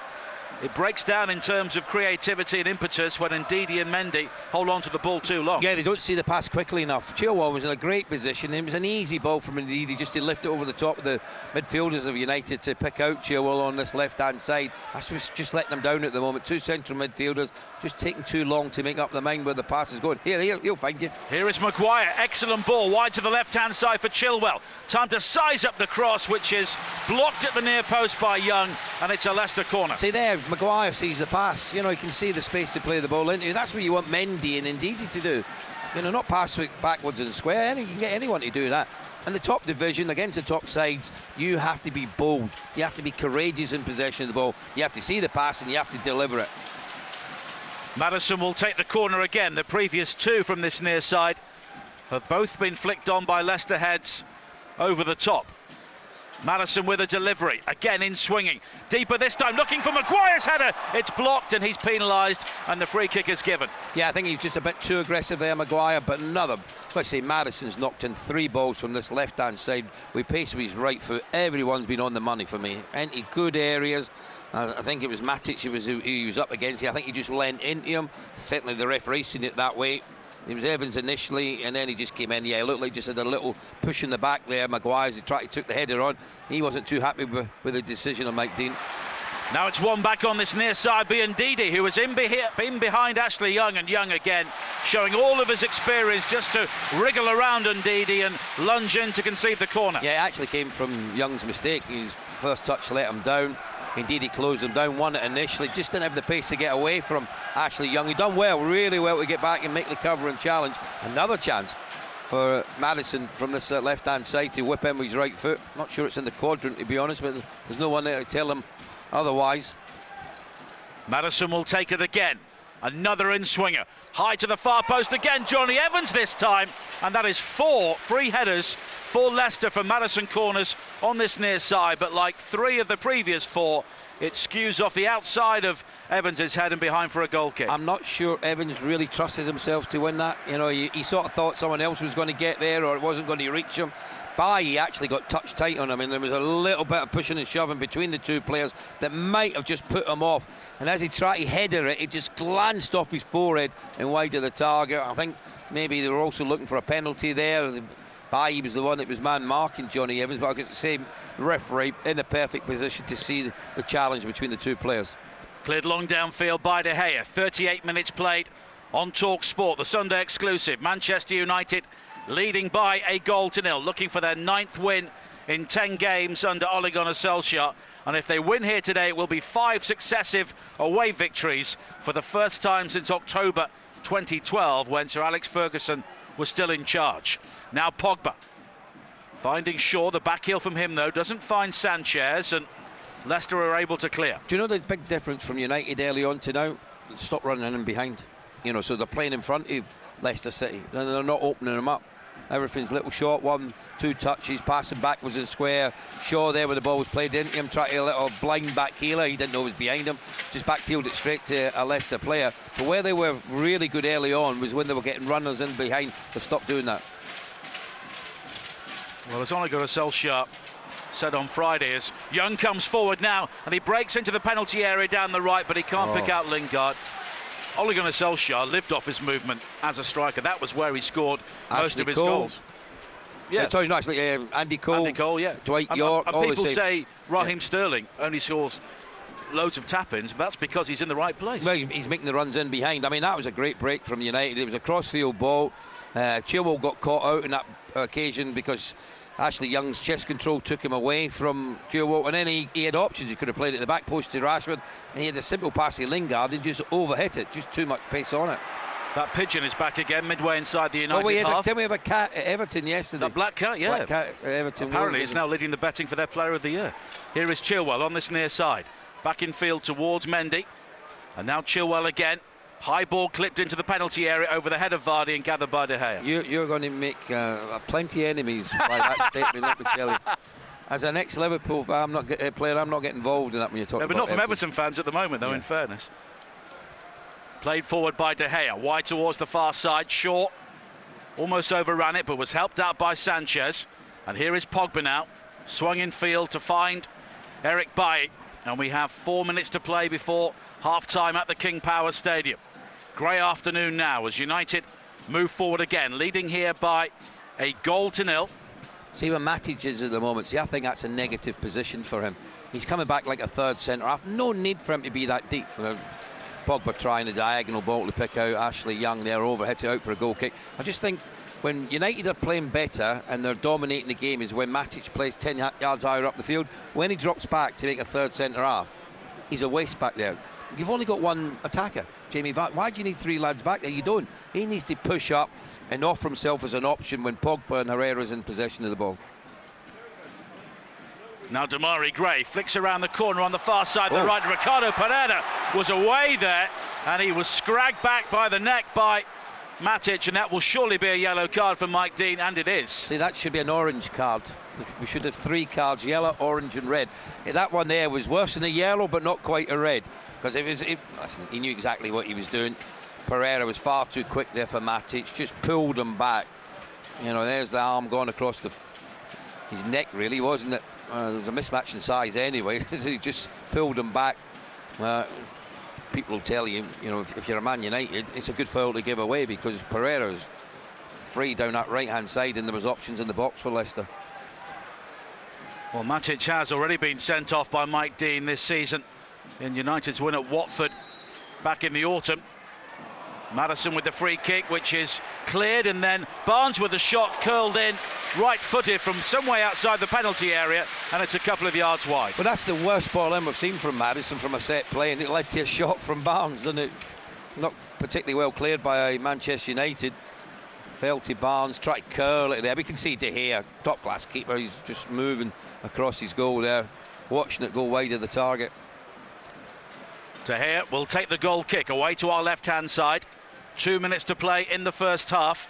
it breaks down in terms of creativity and impetus when Ndidi and Mendy hold on to the ball too long. Yeah, they don't see the pass quickly enough. Chilwell was in a great position. It was an easy ball from Ndidi just to lift it over the top of the midfielders of United to pick out Chilwell on this left-hand side. That's what's just letting them down at the moment. Two central midfielders just taking too long to make up their mind where the pass is going. Here, he'll find you. Here is Maguire, excellent ball, wide to the left-hand side for Chilwell. Time to size up the cross, which is blocked at the near post by Young, and it's a Leicester corner. See there, Maguire sees the pass. You know, he can see the space to play the ball into. That's what you want Mendy and Ndidi to do. You know, not pass it backwards and square. You can get anyone to do that. In the top division, against the top sides, you have to be bold. You have to be courageous in possession of the ball. You have to see the pass and you have to deliver it. Maddison will take the corner again. The previous two from this near side have both been flicked on by Leicester heads over the top. Maddison with a delivery, again in swinging. Deeper this time, looking for Maguire's header. It's blocked and he's penalised and the free kick is given. Yeah, I think he's just a bit too aggressive there, Maguire, but let's say Maddison's knocked in 3 balls from this left-hand side with pace with his right foot. Everyone's been on the money for me. Into good areas. I think it was Matic he was up against. I think he just leant into him. Certainly the referee seen it that way. It was Evans initially, and then he just came in. Yeah, it looked like just had a little push in the back there. Maguire's he took the header on. He wasn't too happy with the decision of Mike Dean. Now it's one back on this near side, Ndidi, who was in behind Ashley Young, and Young again showing all of his experience just to wriggle around Ndidi and lunge in to concede the corner. Yeah, it actually came from Young's mistake. His first touch let him down. Indeed, he closed him down, won it initially, just didn't have the pace to get away from Ashley Young. He done well, really well to get back and make the cover and challenge. Another chance for Maddison from this left-hand side to whip in with his right foot. Not sure it's in the quadrant, to be honest, but there's no one there to tell him otherwise. Maddison will take it again. Another in-swinger. High to the far post again, Johnny Evans this time. And that is 4 free headers for Leicester from Maddison corners on this near side. But like 3 of the previous 4, it skews off the outside of Evans' head and behind for a goal kick. I'm not sure Evans really trusted himself to win that. You know, he sort of thought someone else was going to get there or it wasn't going to reach him. He actually got touch tight on him, and there was a little bit of pushing and shoving between the 2 players that might have just put him off. And as he tried to header it, it just glanced off his forehead and wide of the target. I think maybe they were also looking for a penalty there. He was the one that was man marking Johnny Evans, but I could say referee in a perfect position to see the challenge between the 2 players. Cleared long downfield by De Gea. 38 minutes played on Talksport, the Sunday exclusive. Manchester United leading by a 1-0, looking for their 9th win in 10 games under Ole Gunnar Solskjaer. And if they win here today, it will be 5 successive away victories for the first time since October 2012, when Sir Alex Ferguson was still in charge. Now Pogba finding Shaw, the back heel from him though, doesn't find Sanchez, and Leicester are able to clear. Do you know the big difference from United early on to now? Stop running in behind. You know, so they're playing in front of Leicester City and they're not opening them up. Everything's little short, 1-2 touches, passing backwards in square. Shaw there where the ball was played into him, trying a little blind back healer. He didn't know it was behind him. Just back-heeled it straight to a Leicester player. But where they were really good early on was when they were getting runners in behind. They've stopped doing that. Well, as Ole Gunnar Solskjaer said on Friday, as Young comes forward now and he breaks into the penalty area down the right, but he can't pick out Lingard. Ole Gunnar Solskjaer lived off his movement as a striker. That was where he scored most of his goals. Yeah, sorry, no, actually, Andy Cole, yeah. Dwight York. And people say Raheem Sterling only scores loads of tap-ins, but that's because he's in the right place. Well, he's making the runs in behind. I mean, that was a great break from United. It was a cross-field ball. Chilwell got caught out on that occasion because Ashley Young's chest control took him away from Chilwell, and then he had options. He could have played it at the back post to Rashford, and he had a simple pass to Lingard and just overhit it. Just too much pace on it. That pigeon is back again midway inside the United half. Didn't we have a cat at Everton yesterday? That black cat, yeah. Black cat at Everton. Apparently it's now leading the betting for their player of the year. Here is Chilwell on this near side. Back in field towards Mendy. And now Chilwell again. High ball clipped into the penalty area over the head of Vardy and gathered by De Gea. You're going to make plenty of enemies by that statement, let me tell you. As an ex-Liverpool player, I'm not getting involved in that when you're talking about not from Everton fans at the moment, though, in fairness. Played forward by De Gea, wide towards the far side. Shaw almost overran it, but was helped out by Sanchez. And here is Pogba now, swung in field to find Eric Bailly. And we have 4 minutes to play before half-time at the King Power Stadium. Grey afternoon now as United move forward again, leading here by a 1-0. See where Matic is at the moment. I think that's a negative position for him. He's coming back like a third centre-half. No need for him to be that deep. Pogba trying a diagonal ball to pick out Ashley Young there, overhit it out for a goal kick. I just think when United are playing better and they're dominating the game is when Matic plays 10 yards higher up the field. When he drops back to make a third centre-half, he's a waste back there. You've only got one attacker, Jamie Vardy. Why do you need 3 lads back there? You don't. He needs to push up and offer himself as an option when Pogba and Herrera's in possession of the ball. Now Damari Gray flicks around the corner on the far side, the right. Ricardo Pereira was away there, and he was scragged back by the neck by Matic, and that will surely be a yellow card for Mike Dean, and it is. See, that should be an orange card. We should have 3 cards: yellow, orange and red. That one there was worse than a yellow, but not quite a red, because listen, he knew exactly what he was doing. Pereira was far too quick there for Matic, just pulled him back. You know, there's the arm going across his neck, really, wasn't it? There was a mismatch in size anyway. He just pulled him back. People will tell you, you know, if you're a Man United, it's a good foul to give away, because Pereira's free down that right-hand side, and there was options in the box for Leicester. Well, Matic has already been sent off by Mike Dean this season in United's win at Watford back in the autumn. Maddison with the free kick, which is cleared, and then Barnes with a shot curled in, right-footed from some way outside the penalty area, and it's a couple of yards wide. But that's the worst ball in we've seen from Maddison from a set play, and it led to a shot from Barnes, and it not particularly well cleared by Manchester United. Fell to Barnes, tried to curl it there. We can see De Gea, top-class keeper, he's just moving across his goal there, watching it go wide of the target. De Gea will take the goal kick away to our left-hand side. 2 minutes to play in the first half.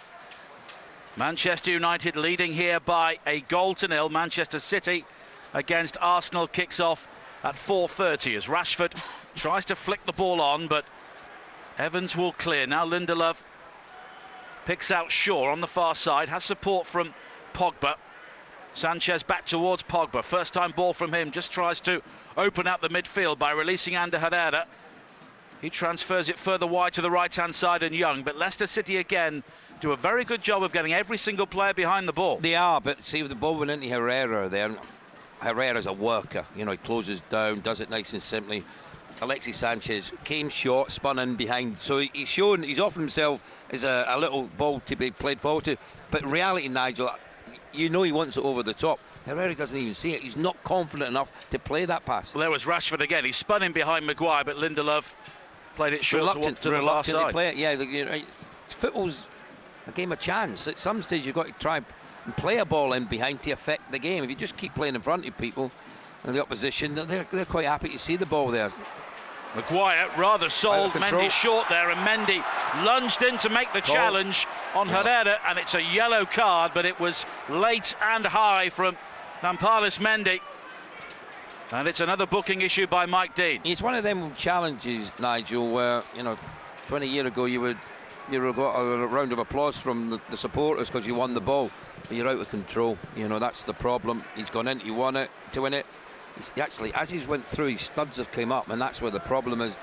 Manchester United leading here by a 1-0. Manchester City against Arsenal kicks off at 4:30 as Rashford tries to flick the ball on, but Evans will clear. Now Lindelof picks out Shaw on the far side, has support from Pogba. Sanchez back towards Pogba. First time ball from him, just tries to open up the midfield by releasing Ander Herrera. He transfers it further wide to the right-hand side and Young, but Leicester City again do a very good job of getting every single player behind the ball. They are, but see, with the ball went into Herrera there, Herrera's a worker. You know, he closes down, does it nice and simply. Alexis Sanchez came short, spun in behind, so he's offered himself as a little ball to be played forward to, but in reality, Nigel, you know he wants it over the top. Herrera doesn't even see it. He's not confident enough to play that pass. Well, there was Rashford again. He spun in behind Maguire, but Lindelof played it short to the far side. To play it. Yeah, you know, football's a game of chance. At some stage, you've got to try and play a ball in behind to affect the game. If you just keep playing in front of people and the opposition, they're quite happy to see the ball there. Maguire rather sold Mendy short there, and Mendy lunged in to make the challenge on Herrera, and it's a yellow card, but it was late and high from Nampalys Mendy, and it's another booking issue by Mike Dean. It's one of them challenges, Nigel, where, you know, 20 years ago you would got a round of applause from the supporters because you won the ball, but you're out of control. You know, that's the problem. He's gone in, he won it to win it. Actually, as he's went through, his studs have come up, and that's where the problem is.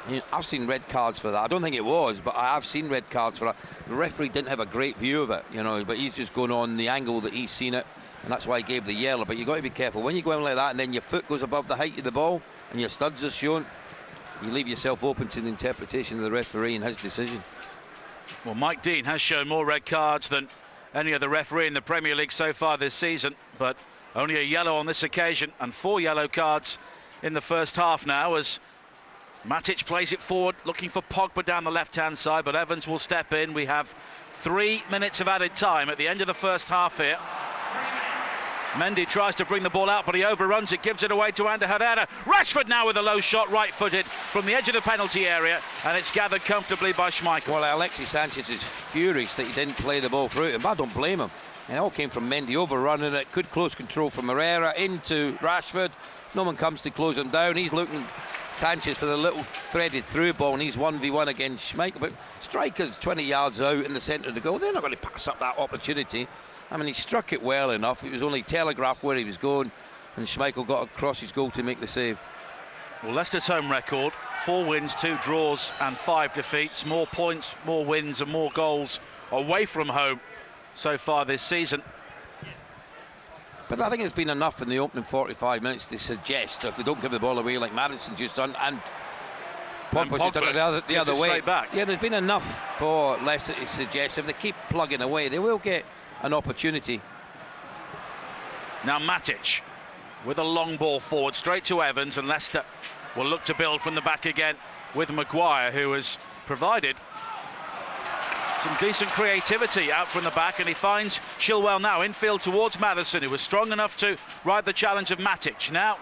You know, I've seen red cards for that. I don't think it was, but I have seen red cards for that. The referee didn't have a great view of it, you know, but he's just going on the angle that he's seen it, and that's why he gave the yellow. But you've got to be careful when you go in like that, and then your foot goes above the height of the ball, and your studs are shown. You leave yourself open to the interpretation of the referee and his decision. Well, Mike Dean has shown more red cards than any other referee in the Premier League so far this season, but only a yellow on this occasion, and 4 yellow cards in the first half now as Matic plays it forward, looking for Pogba down the left-hand side, but Evans will step in. We have 3 minutes of added time at the end of the first half here. Mendy tries to bring the ball out, but he overruns it, gives it away to Ander Herrera. Rashford now with a low shot, right-footed from the edge of the penalty area, and it's gathered comfortably by Schmeichel. Well, Alexis Sanchez is furious that he didn't play the ball through him. I don't blame him. It all came from Mendy overrunning it. Good close control from Herrera into Rashford. No one comes to close him down. He's looking Sanchez for the little threaded through ball, and he's 1v1 against Schmeichel. But strikers 20 yards out in the centre of the goal, they're not going to pass up that opportunity. I mean, he struck it well enough. It was only telegraphed where he was going, and Schmeichel got across his goal to make the save. Well, Leicester's home record: 4 wins, 2 draws and 5 defeats. More points, more wins and more goals away from home so far this season. But I think it's been enough in the opening 45 minutes to suggest, if they don't give the ball away like Maddison's just done, and Pogba's done it the other way. Back. Yeah, there's been enough for Leicester to suggest if they keep plugging away, they will get an opportunity. Now Matic with a long ball forward straight to Evans, and Leicester will look to build from the back again with Maguire, who has provided some decent creativity out from the back, and he finds Chilwell now infield towards Maddison, who was strong enough to ride the challenge of Matic. Now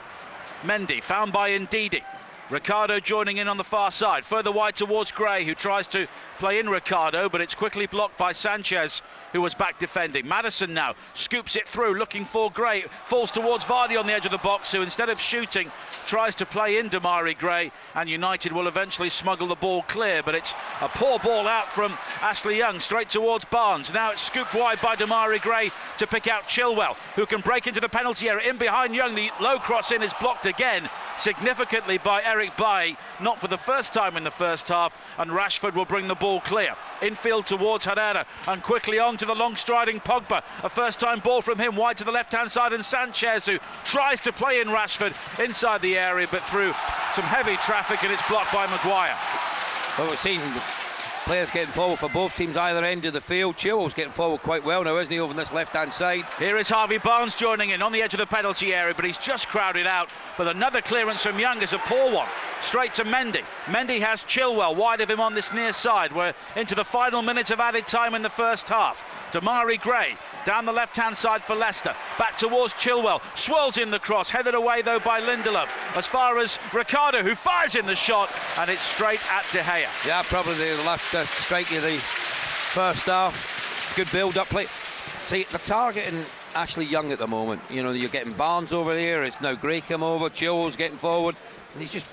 Mendy found by Ndidi. Ricardo joining in on the far side, further wide towards Gray, who tries to play in Ricardo, but it's quickly blocked by Sanchez, who was back defending. Maddison now scoops it through, looking for Gray, falls towards Vardy on the edge of the box, who instead of shooting tries to play in Demarai Gray, and United will eventually smuggle the ball clear, but it's a poor ball out from Ashley Young straight towards Barnes. Now it's scooped wide by Demarai Gray to pick out Chilwell, who can break into the penalty area in behind Young. The low cross in is blocked again significantly by Eric Bailly, not for the first time in the first half, and Rashford will bring the ball clear infield towards Herrera, and quickly on to the long striding Pogba. A first time ball from him wide to the left hand side, and Sanchez, who tries to play in Rashford inside the area but through some heavy traffic, and it's blocked by Maguire. Well, we've seen players getting forward for both teams either end of the field. Chilwell's getting forward quite well now, isn't he, over on this left hand side? Here is Harvey Barnes joining in on the edge of the penalty area, but he's just crowded out. But another clearance from Young is a poor one, straight to Mendy. Mendy has Chilwell wide of him on this near side. We're into the final minutes of added time in the first half. Demarai Gray down the left hand side for Leicester, back towards Chilwell, swirls in the cross, headed away though by Lindelof, as far as Ricardo, who fires in the shot, and it's straight at De Gea. Yeah, probably the last strike of the first half. Good build-up play. See, they're targeting Ashley Young at the moment. You know, you're getting Barnes over here, it's now Gray come over, Chilwell's getting forward, and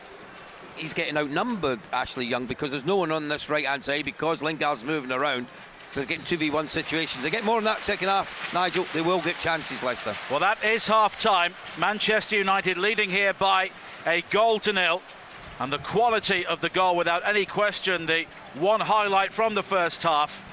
he's getting outnumbered, Ashley Young, because there's no one on this right hand side, because Lingard's moving around. They're getting 2v1 situations. They get more in that second half, Nigel. They will get chances, Leicester. Well, that is half-time. Manchester United leading here by a 1-0. And the quality of the goal, without any question, the one highlight from the first half.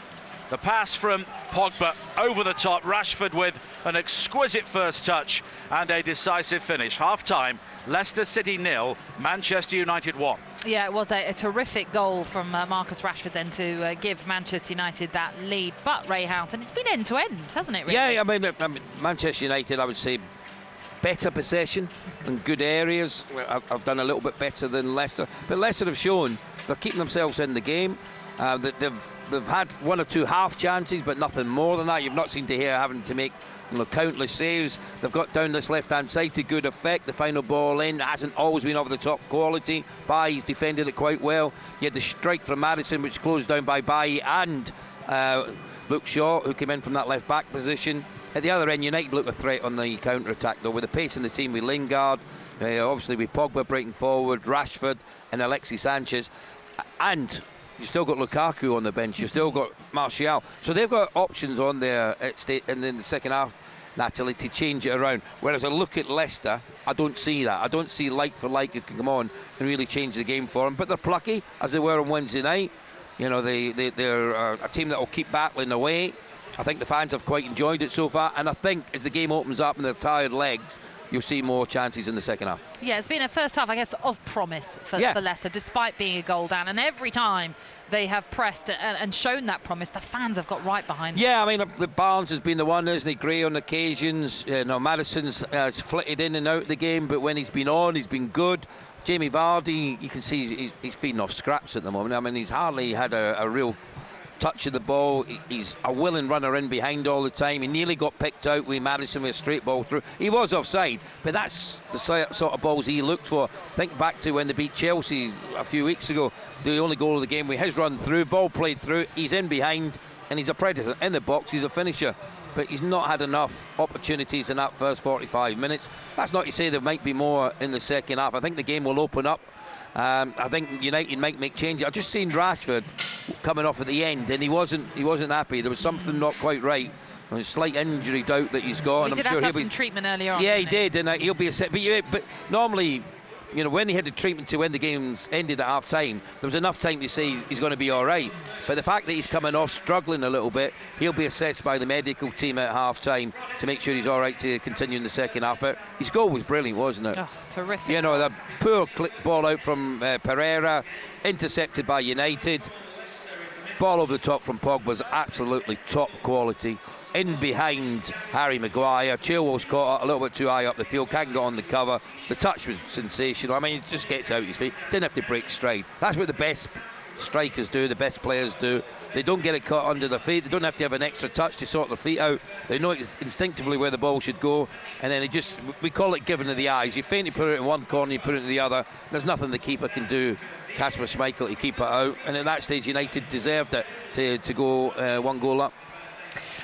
The pass from Pogba over the top, Rashford with an exquisite first touch and a decisive finish. Half-time, Leicester City 0, Manchester United 1. Yeah, it was a terrific goal from Marcus Rashford then to give Manchester United that lead. But Ray Houghton, it's been end-to-end, hasn't it, really? Yeah, I mean, Manchester United, I would say, better possession and good areas. I've done a little bit better than Leicester, but Leicester have shown they're keeping themselves in the game. They've had one or two half chances, but nothing more than that. You've not seen De Gea having to make countless saves. They've got down this left hand side to good effect. The final ball in hasn't always been of the top quality. Bailly's defended it quite well. You had the strike from Maddison, which closed down by Bailly and Luke Shaw, who came in from that left back position. At the other end, United look a threat on the counter attack though, with the pace in the team with Lingard, obviously with Pogba breaking forward, Rashford and Alexis Sanchez, and you've still got Lukaku on the bench, you've still got Martial, so they've got options on there and in the second half, Natalie, to change it around. Whereas I look at Leicester, I don't see that. I don't see like for like who can come on and really change the game for them. But they're plucky, as they were on Wednesday night. You know, they're a team that will keep battling away. I think the fans have quite enjoyed it so far, and I think as the game opens up and they're tired legs, you'll see more chances in the second half. Yeah, it's been a first half, I guess, of promise for Leicester, despite being a goal down. And every time they have pressed and shown that promise, the fans have got right behind them. Yeah, I mean, the Barnes has been the one, isn't he? Gray on occasions. Maddison's flitted in and out of the game, but when he's been on, he's been good. Jamie Vardy, you can see he's feeding off scraps at the moment. I mean, he's hardly had a real touch of the ball. He's a willing runner in behind all the time. He nearly got picked out with Maddison with a straight ball through. He was offside, but that's the sort of balls he looked for. Think back to when they beat Chelsea a few weeks ago, the only goal of the game with his run through, ball played through, he's in behind and he's a predator in the box, he's a finisher, but he's not had enough opportunities in that first 45 minutes. That's not to say there might be more in the second half. I think the game will open up. I think United might make changes. I've just seen Rashford coming off at the end, and he wasn't happy. There was something not quite right. There's a slight injury doubt that he's got. He did have to have some treatment earlier on. Yeah, he did, and he'll be a set. But normally, you know, when he had the treatment to when the game's ended at half time, there was enough time to say he's going to be all right. But the fact that he's coming off struggling a little bit, he'll be assessed by the medical team at half time to make sure he's all right to continue in the second half. But his goal was brilliant, wasn't it? Oh, terrific. You know, the poor clip ball out from Pereira, intercepted by United. Ball over the top from Pogba was absolutely top quality. In behind Harry Maguire, Chilwell's caught a little bit too high up the field, can't get on the cover. The touch was sensational. I mean, he just gets out his feet, didn't have to break stride. That's what the best strikers do, the best players do. They don't get it caught under their feet. They don't have to have an extra touch to sort their feet out. They know instinctively where the ball should go, and then we call it giving to the eyes. You feint, you put it in one corner, you put it in the other. There's nothing the keeper can do, Kasper Schmeichel, to keep it out. And at that stage, United deserved it to go 1 goal up.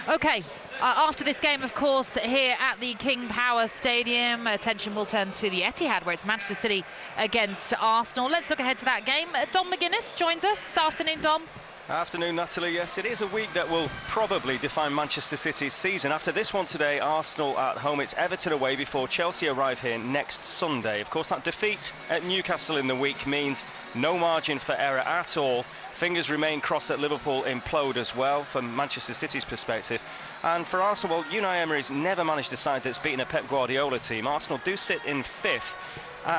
Okay. After this game, of course, here at the King Power Stadium, attention will turn to the Etihad, where it's Manchester City against Arsenal. Let's look ahead to that game. Dom McGuinness joins us this afternoon. Dom. Afternoon, Natalie. Yes, it is a week that will probably define Manchester City's season. After this one today, Arsenal at home, it's Everton away before Chelsea arrive here next Sunday. Of course, that defeat at Newcastle in the week means no margin for error at all. Fingers remain crossed that Liverpool implode as well, from Manchester City's perspective. And for Arsenal, well, Unai Emery's never managed a side that's beaten a Pep Guardiola team. Arsenal do sit in 5th.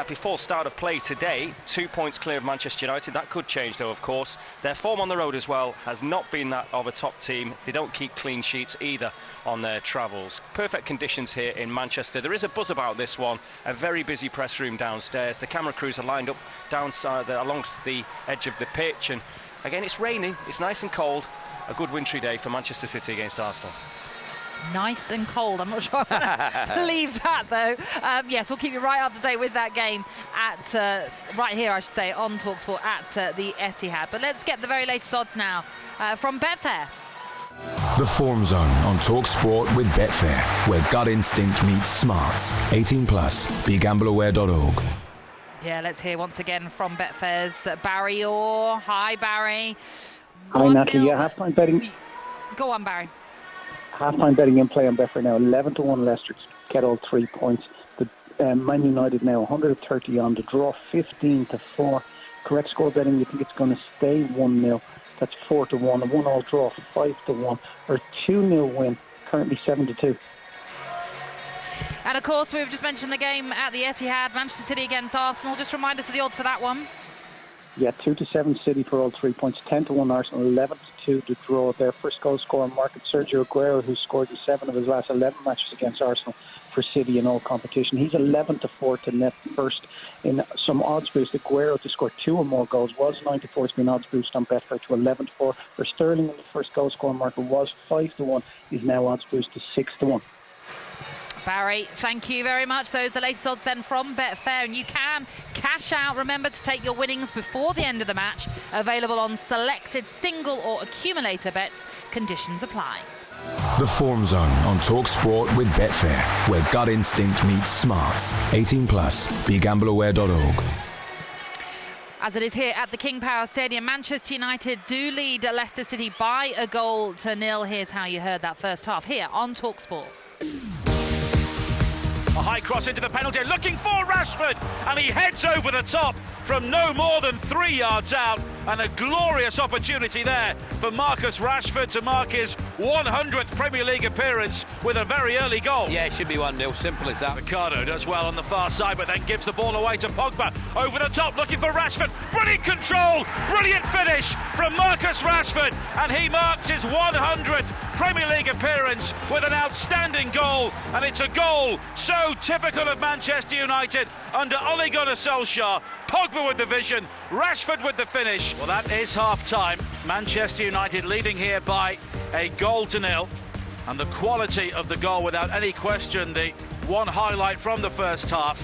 Before start of play today, 2 points clear of Manchester United. That could change, though, of course. Their form on the road as well has not been that of a top team. They don't keep clean sheets either on their travels. Perfect conditions here in Manchester. There is a buzz about this one. A very busy press room downstairs. The camera crews are lined up downside along the edge of the pitch. And again, it's raining. It's nice and cold. A good wintry day for Manchester City against Arsenal. Nice and cold. I'm not sure I want to believe that, though. Yes, we'll keep you right up to date with that game at right here, I should say, on Talksport at the Etihad. But let's get the very latest odds now from Betfair. The Form Zone on Talksport with Betfair, where gut instinct meets smarts. 18 plus. BeGambleAware.org. Yeah, let's hear once again from Betfair's Barry Orr. Hi, Barry. Hi, Natalie. Yeah, half-time betting. Go on, Barry. Half-time betting in play on Betfair now. 11-1 Leicester to get all 3 points. The Man United now 130 on the draw, 15-4. Correct score betting, you think it's going to stay 1-0. That's 4-1. A 1-all draw, 5-1. Or 2-0 win, currently 7-2. And of course, we've just mentioned the game at the Etihad, Manchester City against Arsenal. Just remind us of the odds for that one. Yeah, 2-7 City for all 3 points, 10-1 Arsenal, 11-2 to draw. Their first goal scorer market, Sergio Aguero, who scored in 7 of his last 11 matches against Arsenal for City in all competition. He's 11-4 to net first in some odds boost. Aguero to score 2 or more goals was 9-4. It's been odds boost on Betfair to 11-4. For Sterling, in the first goal scorer market was 5-1. He's now odds boost to 6-1. Barry, thank you very much. Those are the latest odds then from Betfair, and you can cash out. Remember to take your winnings before the end of the match. Available on selected single or accumulator bets. Conditions apply. The Form Zone on Talksport with Betfair, where gut instinct meets smarts. 18 plus. BeGambleAware.org. As it is here at the King Power Stadium, Manchester United do lead Leicester City by 1-0. Here's how you heard that first half here on Talksport. A high cross into the penalty, looking for Rashford, and he heads over the top from no more than 3 yards out, and a glorious opportunity there for Marcus Rashford to mark his 100th Premier League appearance with a very early goal. Yeah, it should be 1-0, simple as that. Ricardo does well on the far side, but then gives the ball away to Pogba, over the top looking for Rashford. Brilliant control, brilliant finish from Marcus Rashford, and he marks his 100th Premier League appearance with an outstanding goal, and it's a goal so typical of Manchester United under Ole Gunnar Solskjaer. Pogba with the vision, Rashford with the finish. Well, that is half-time. Manchester United leading here by 1-0, and the quality of the goal, without any question, the one highlight from the first half.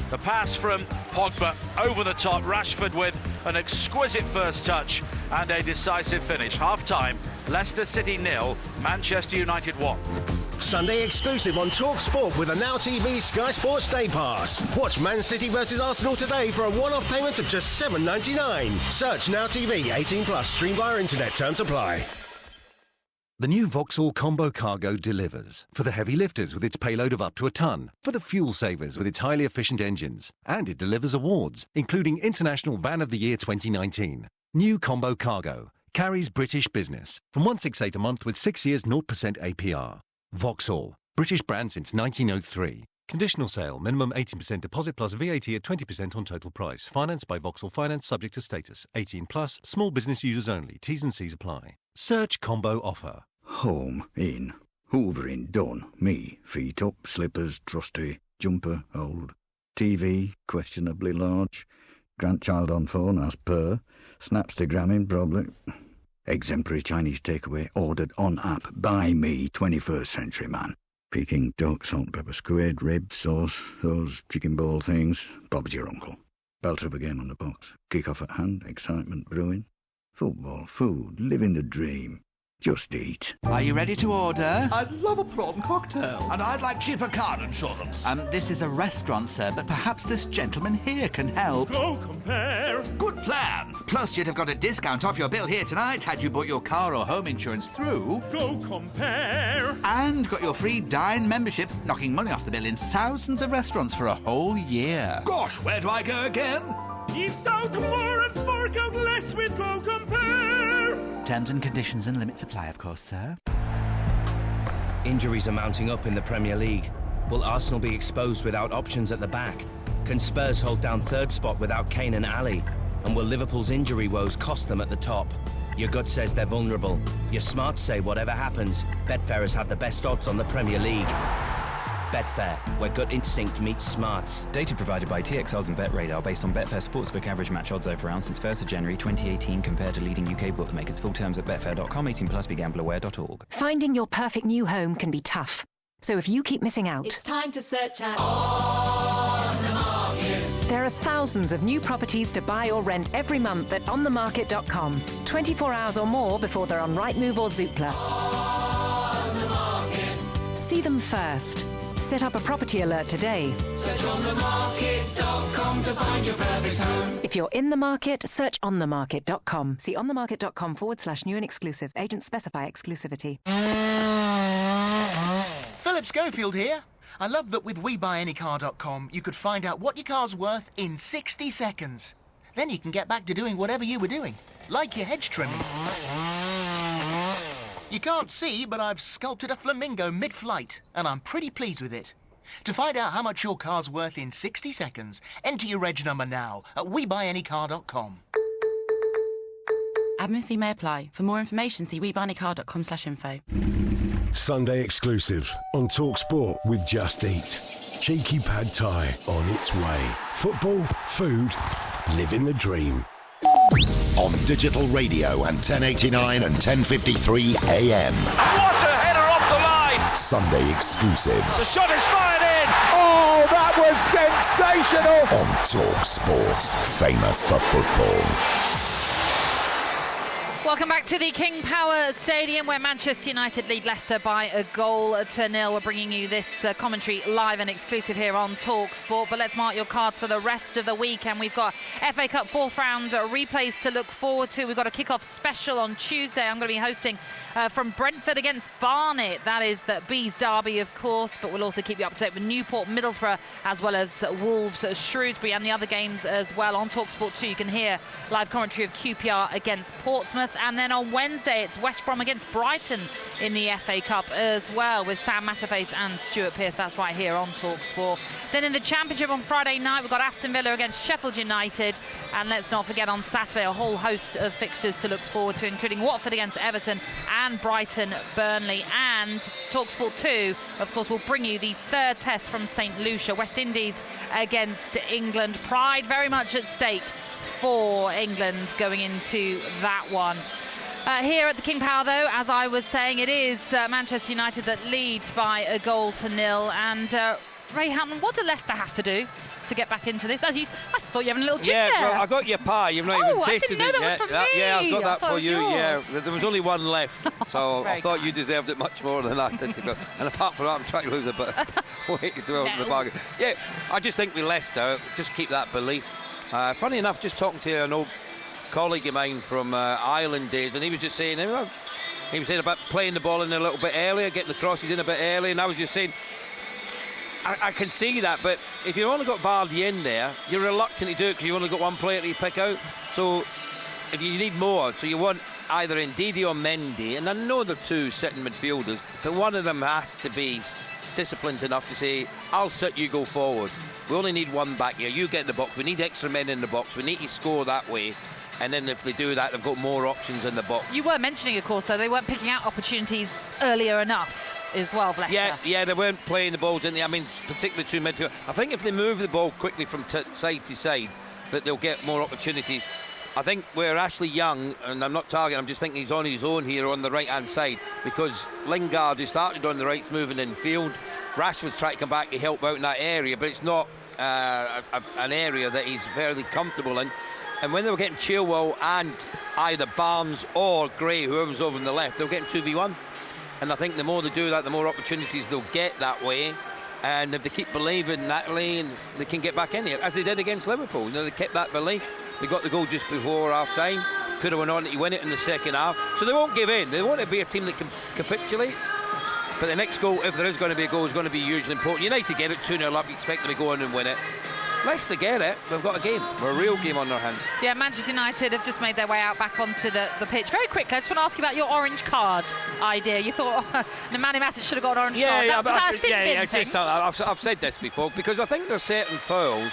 The pass from Pogba over the top, Rashford with an exquisite first touch and a decisive finish. Half-time, Leicester City 0, Manchester United 1. Sunday exclusive on Talksport with a Now TV Sky Sports Day Pass. Watch Man City versus Arsenal today for a one-off payment of just $7.99. Search Now TV 18 plus. Stream via internet. Terms apply. The new Vauxhall Combo Cargo delivers. For the heavy lifters with its payload of up to a tonne. For the fuel savers with its highly efficient engines. And it delivers awards, including International Van of the Year 2019. New Combo Cargo. Carries British business. From 168 a month with 6 years 0% APR. Vauxhall. British brand since 1903. Conditional sale. Minimum 18% deposit plus VAT at 20% on total price. Financed by Vauxhall Finance subject to status. 18 plus. Small business users only. T's and C's apply. Search combo offer. Home, in, hoovering, done. Me, feet up, slippers, trusty, jumper, old. TV, questionably large. Grandchild on phone, as per. Snapstagramming, probably. Exemplary Chinese takeaway ordered on app by me, 21st century man. Peking duck, salt and pepper squid, rib, sauce, those chicken ball things. Bob's your uncle. Belter of a game on the box. Kick-off at hand, excitement brewing. Football, food, living the dream. Just eat. Are you ready to order? I'd love a prawn cocktail. And I'd like cheaper car insurance. This is a restaurant, sir, but perhaps this gentleman here can help. Go compare. Good plan. Plus, you'd have got a discount off your bill here tonight had you bought your car or home insurance through. Go compare. And got your free Dine membership, knocking money off the bill in thousands of restaurants for a whole year. Gosh, where do I go again? Eat out more and fork out less with Go Compare. Terms and conditions and limits apply, of course, sir. Injuries are mounting up in the Premier League. Will Arsenal be exposed without options at the back? Can Spurs hold down third spot without Kane and Ali? And will Liverpool's injury woes cost them at the top? Your gut says they're vulnerable. Your smarts say whatever happens, Betfair has had the best odds on the Premier League. Betfair, where gut instinct meets smarts. Data provided by TXLs and BetRadar based on Betfair Sportsbook average match odds over round since 1st of January 2018 compared to leading UK bookmakers. Full terms at betfair.com, 18 plus, begambleaware.org. Finding your perfect new home can be tough. So if you keep missing out... It's time to search out On the Market. There are thousands of new properties to buy or rent every month at onthemarket.com. 24 hours or more before they're on Rightmove or Zoopla. On the Market. See them first. Set up a property alert today. Search onthemarket.com to find your perfect home. If you're in the market, search onthemarket.com. See onthemarket.com/new and exclusive. Agents specify exclusivity. Philip Schofield here. I love that with WeBuyAnyCar.com you could find out what your car's worth in 60 seconds. Then you can get back to doing whatever you were doing, like your hedge trimming. You can't see, but I've sculpted a flamingo mid-flight, and I'm pretty pleased with it. To find out how much your car's worth in 60 seconds, enter your reg number now at WeBuyAnyCar.com. Admin fee may apply. For more information, see WeBuyAnyCar.com/info. Sunday exclusive on Talksport with Just Eat. Cheeky pad thai on its way. Football, food, living the dream. On digital radio and 1089 and 1053 AM. What a header off the line! Sunday exclusive. The shot is fired in! Oh, that was sensational! On Talksport, famous for football. Welcome back to the King Power Stadium, where Manchester United lead Leicester by a goal to nil. We're bringing you this commentary live and exclusive here on Talksport. But let's mark your cards for the rest of the week. And we've got FA Cup fourth round replays to look forward to. We've got a kick-off special on Tuesday. I'm going to be hosting from Brentford against Barnet. That is the Bees derby, of course. But we'll also keep you up to date with Newport, Middlesbrough, as well as Wolves, Shrewsbury, and the other games as well. On Talksport 2, you can hear live commentary of QPR against Portsmouth. And then on Wednesday, it's West Brom against Brighton in the FA Cup as well, with Sam Matterface and Stuart Pearce. That's right here on Talksport. Then in the Championship on Friday night, we've got Aston Villa against Sheffield United. And let's not forget on Saturday, a whole host of fixtures to look forward to, including Watford against Everton and Brighton, Burnley. And Talksport 2, of course, will bring you the third test from St. Lucia. West Indies against England. Pride very much at stake for England going into that one. Here at the King Power, though, as I was saying, it is Manchester United that lead by a goal to nil. And Ray Hampton, what do Leicester have to do to get back into this? I thought you were having a little gin there. Well, I got your pie. You've not even tasted it yet. I didn't know that was from me. Yeah, I've got that for you. Yours. Yeah, there was only one left, so I thought you deserved it much more than I did. And apart from that, I'm trying to lose a bit of weight as well in the bargain. Yeah, I just think with Leicester, just keep that belief. Funny enough, just talking to an old colleague of mine from Ireland days, and he was just saying, he was saying about playing the ball in a little bit earlier, getting the crosses in a bit early, and I was just saying, I can see that, but if you've only got Vardy in there, you're reluctant to do it because you've only got one player to pick out. So if you need more, so you want either Ndidi or Mendy, and I know they're two sitting midfielders, but one of them has to be disciplined enough to say, I'll sit, you go forward. We only need one back here. You get in the box. We need extra men in the box. We need to score that way. And then if they do that, they've got more options in the box. You were mentioning, of course, though, they weren't picking out opportunities earlier enough as well, Leicester. Yeah, they weren't playing the balls in there. I mean, particularly two midfield. I think if they move the ball quickly from side to side, that they'll get more opportunities. I think where Ashley Young, and I'm not targeting, I'm just thinking he's on his own here on the right-hand side, because Lingard, who started on the right, moving in field. Rashford's trying to come back to help out in that area, but it's not an area that he's fairly comfortable in. And when they were getting Chilwell and either Barnes or Gray, whoever's over on the left, they were getting 2v1. And I think the more they do that, the more opportunities they'll get that way. And if they keep believing Natalie, and they can get back in here, as they did against Liverpool. You know, they kept that belief. They got the goal just before half-time. Could have went on to win it in the second half. So they won't give in. They want to be a team that capitulates. But the next goal, if there is going to be a goal, is going to be hugely important. United get it 2-0 up. You expect them to go on and win it. Leicester get it. We've got a game. A real game on their hands. Yeah, Manchester United have just made their way out back onto the pitch. Very quickly, I just want to ask you about your orange card idea. You thought Nemanja Matic should have got an orange card. I've said this before, because I think there's certain fouls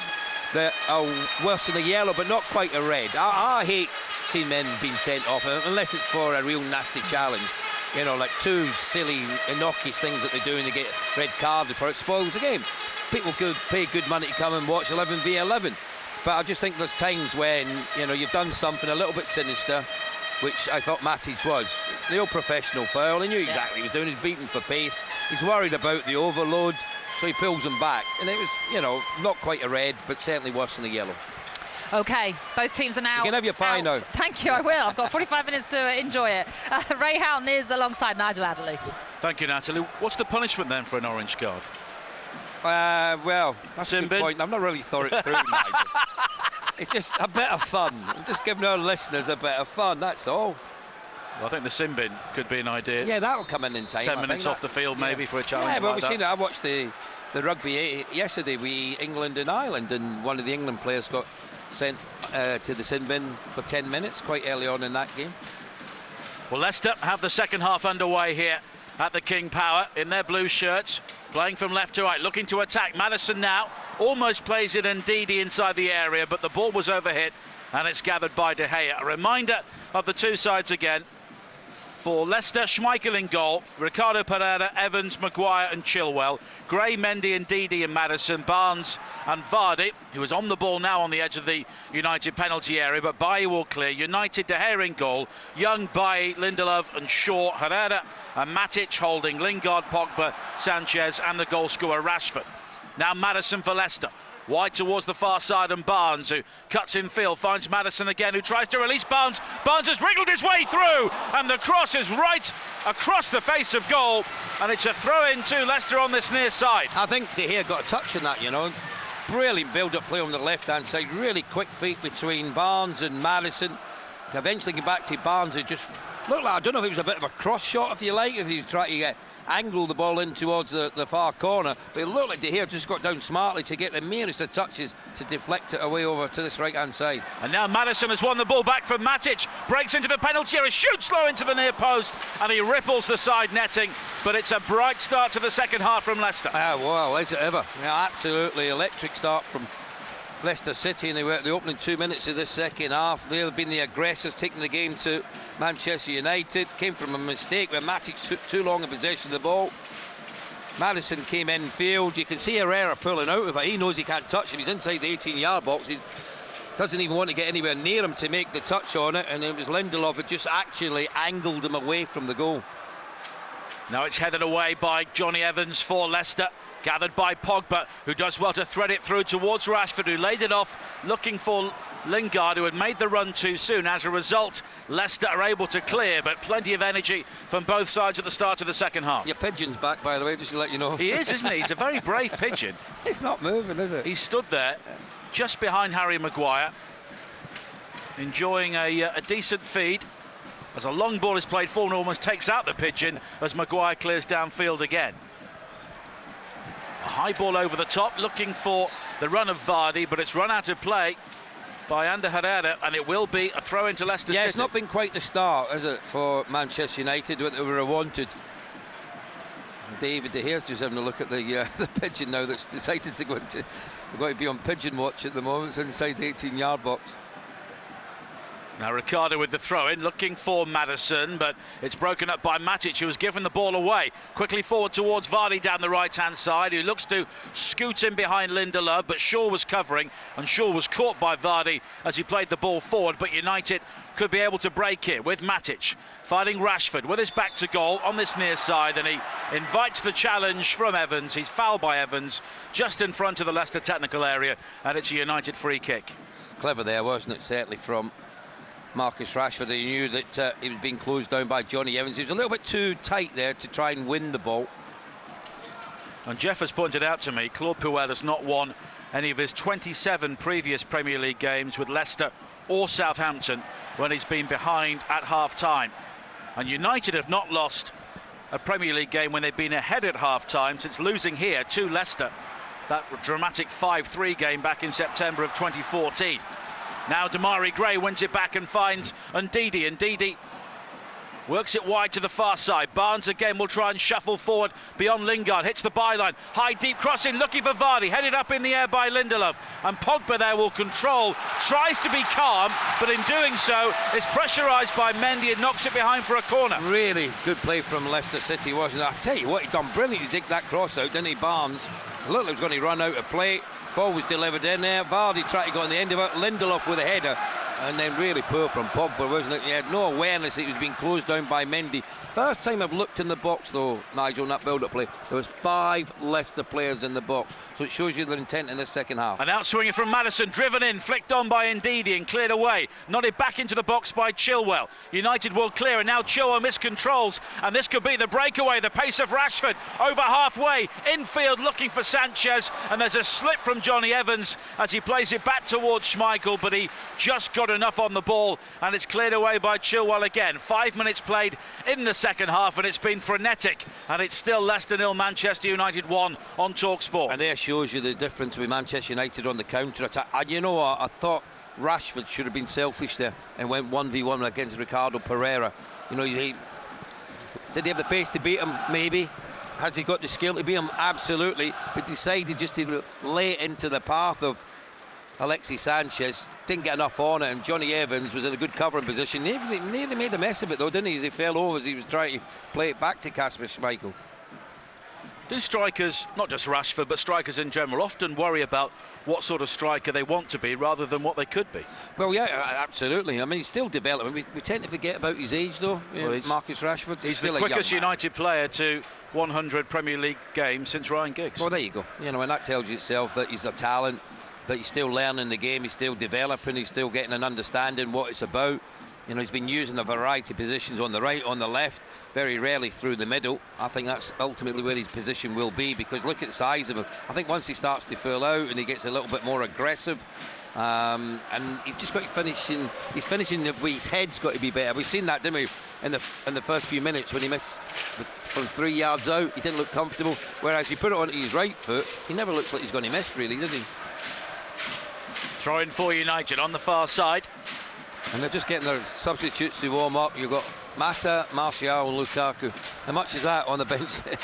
that are worse than a yellow, but not quite a red. I hate seeing men being sent off, unless it's for a real nasty challenge. You know, like two silly, innocuous things that they do and they get red carded for it, spoils the game. People could pay good money to come and watch 11 v 11, but I just think there's times when, you know, you've done something a little bit sinister, which I thought Matic was. The old professional foul. He knew exactly what he was doing. He's beaten for pace. He's worried about the overload, so he pulls him back. And it was, you know, not quite a red, but certainly worse than a yellow. OK, both teams are now. You can have your pie now. Thank you, I will. I've got 45 minutes to enjoy it. Ray Houghton is alongside Nigel Adderley. Thank you, Natalie. What's the punishment then for an orange card? Well, that's a good point. I've not really thought it through, Nigel. It's just a bit of fun. I'm just giving our listeners a bit of fun, that's all. Well, I think the sin bin could be an idea. Yeah, that'll come in time. 10 minutes off the field, maybe, for a challenge. Yeah, but like we've seen it. I watched the rugby yesterday with England and Ireland, and one of the England players got sent to the sin bin for 10 minutes quite early on in that game. Well, Leicester have the second half underway here at the King Power in their blue shirts, playing from left to right, looking to attack. Maddison now almost plays it Ndidi inside the area, but the ball was overhit and it's gathered by De Gea. A reminder of the two sides again. For Leicester, Schmeichel in goal, Ricardo Pereira, Evans, Maguire and Chilwell, Gray, Mendy and Ndidi and Maddison, Barnes and Vardy, who is on the ball now on the edge of the United penalty area, but Bailly will clear. United, De Gea in goal, Young, Bailly, Lindelof and Shaw, Herrera and Matic holding, Lingard, Pogba, Sanchez and the goal scorer Rashford. Now Maddison for Leicester. Wide towards the far side, and Barnes, who cuts in field, finds Maddison again, who tries to release Barnes. Barnes has wriggled his way through, and the cross is right across the face of goal, and it's a throw-in to Leicester on this near side. I think De Gea got a touch on that, you know. Brilliant build-up play on the left-hand side, really quick feet between Barnes and Maddison. To eventually get back to Barnes, who just looked like, I don't know if it was a bit of a cross shot, if you like, if he was trying to angle the ball in towards the far corner, but it looked like De Gea just got down smartly to get the merest of touches to deflect it away over to this right-hand side. And now Maddison has won the ball back from Matic, breaks into the penalty area, shoots low into the near post, and he ripples the side netting, but it's a bright start to the second half from Leicester. Well, is it ever? Yeah, absolutely electric start from Leicester City, and they were at the opening 2 minutes of this second half. They've been the aggressors, taking the game to Manchester United. Came from a mistake where Matic took too long a possession of the ball. Maddison came in field. You can see Herrera pulling out of it. He knows he can't touch him. He's inside the 18-yard box. He doesn't even want to get anywhere near him to make the touch on it, and it was Lindelof who just actually angled him away from the goal. Now it's headed away by Johnny Evans for Leicester. Gathered by Pogba, who does well to thread it through towards Rashford, who laid it off looking for Lingard, who had made the run too soon. As a result, Leicester are able to clear, but plenty of energy from both sides at the start of the second half. Your pigeon's back, by the way, just to let you know. He is, isn't he? He's a very brave pigeon. It's not moving, is it? He stood there just behind Harry Maguire, enjoying a decent feed. As a long ball is played forward, almost takes out the pigeon as Maguire clears downfield again. A high ball over the top, looking for the run of Vardy, but it's run out of play by Ander Herrera, and it will be a throw into Leicester City. Yeah, it's not been quite the start, is it, for Manchester United, what they were wanted. David De Gea's just having a look at the pigeon now that's decided to go into. We're going to be on pigeon watch at the moment. It's inside the 18-yard box. Now Ricardo with the throw-in, looking for Maddison, but it's broken up by Matic, who was given the ball away. Quickly forward towards Vardy down the right-hand side, who looks to scoot in behind Lindelof, but Shaw was covering, and Shaw was caught by Vardy as he played the ball forward, but United could be able to break here with Matic fighting Rashford with his back to goal on this near side, and he invites the challenge from Evans. He's fouled by Evans just in front of the Leicester technical area, and it's a United free kick. Clever there, wasn't it, certainly from Marcus Rashford. He knew that he was being closed down by Johnny Evans. He was a little bit too tight there to try and win the ball. And Jeff has pointed out to me, Claude Puel has not won any of his 27 previous Premier League games with Leicester or Southampton when he's been behind at half-time. And United have not lost a Premier League game when they've been ahead at half-time since losing here to Leicester. That dramatic 5-3 game back in September of 2014. Now Damari Gray wins it back and finds Ndidi. Ndidi works it wide to the far side. Barnes again will try and shuffle forward beyond Lingard. Hits the byline. High deep crossing, looking for Vardy. Headed up in the air by Lindelof. And Pogba there will control. Tries to be calm, but in doing so is pressurised by Mendy and knocks it behind for a corner. Really good play from Leicester City, wasn't it? I tell you what, he done brilliant to dig that cross out, didn't he, Barnes? It looked like he was going to run out of play. Ball was delivered in there. Vardy tried to go on the end of it. Lindelof with a header. And then really poor from Pogba, wasn't it? He had no awareness that he was being closed down by Mendy. First time I've looked in the box, though, Nigel, in that build-up play, there was 5 Leicester players in the box. So it shows you their intent in this second half. An outswinger from Maddison, driven in, flicked on by Ndidi and cleared away. Nodded back into the box by Chilwell. United will clear, and now Chilwell miscontrols. And this could be the breakaway, the pace of Rashford. Over halfway, infield looking for Sanchez. And there's a slip from Johnny Evans as he plays it back towards Schmeichel, but he just got enough on the ball, and it's cleared away by Chilwell again. 5 minutes played in the second half, and it's been frenetic, and it's still Leicester 0, Manchester United 1 on Talksport. And there shows you the difference with Manchester United on the counter-attack. And you know what, I thought Rashford should have been selfish there and went 1v1 against Ricardo Pereira. You know, did he have the pace to beat him? Maybe. Has he got the skill to beat him? Absolutely. But decided just to lay it into the path of Alexis Sanchez. Didn't get enough on it, and Johnny Evans was in a good covering position. Nearly made a mess of it, though, didn't he, as he fell over as he was trying to play it back to Kasper Schmeichel. Do strikers, not just Rashford, but strikers in general, often worry about what sort of striker they want to be rather than what they could be? Well, yeah, absolutely. I mean, he's still developing. We tend to forget about his age, though. Well, Marcus Rashford. He's still the quickest United player to 100 Premier League games since Ryan Giggs. Well, there you go. You know, and that tells you itself that he's a talent, that he's still learning the game, he's still developing, he's still getting an understanding what it's about. You know, he's been using a variety of positions on the right, on the left, very rarely through the middle. I think that's ultimately where his position will be, because look at the size of him. I think once he starts to fill out and he gets a little bit more aggressive, and he's just got to finish in, his finishing with his head's got to be better. We've seen that, didn't we, in the first few minutes when he missed from 3 yards out. He didn't look comfortable, whereas you put it onto his right foot, he never looks like he's going to miss, really, does he? Throw in for United on the far side. And they're just getting their substitutes to warm up. You've got Mata, Martial and Lukaku. How much is that on the bench there?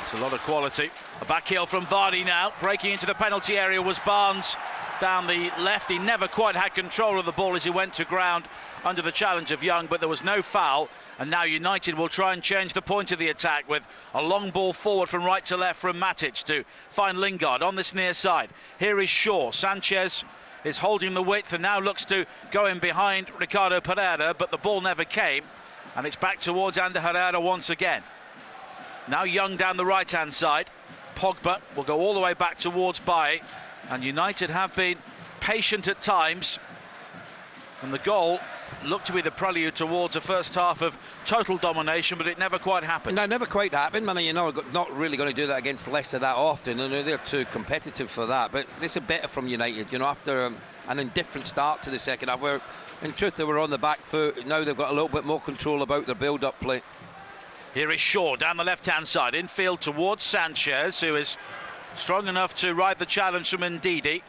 It's a lot of quality. A back heel from Vardy now. Breaking into the penalty area was Barnes down the left. He never quite had control of the ball as he went to ground under the challenge of Young, but there was no foul. And now United will try and change the point of the attack with a long ball forward from right to left from Matic to find Lingard on this near side. Here is Shaw. Sanchez is holding the width and now looks to go in behind Ricardo Pereira, but the ball never came, and it's back towards Ander Herrera once again. Now Young down the right-hand side. Pogba will go all the way back towards Baye, and United have been patient at times, and the goal looked to be the prelude towards a first half of total domination, but it never quite happened. No, never quite happened. I mean, you know, not really going to do that against Leicester that often, and they're too competitive for that. But this is better from United, you know, after an indifferent start to the second half, where in truth they were on the back foot. Now they've got a little bit more control about their build-up play. Here is Shaw down the left-hand side, infield towards Sanchez, who is strong enough to ride the challenge from Ndidi.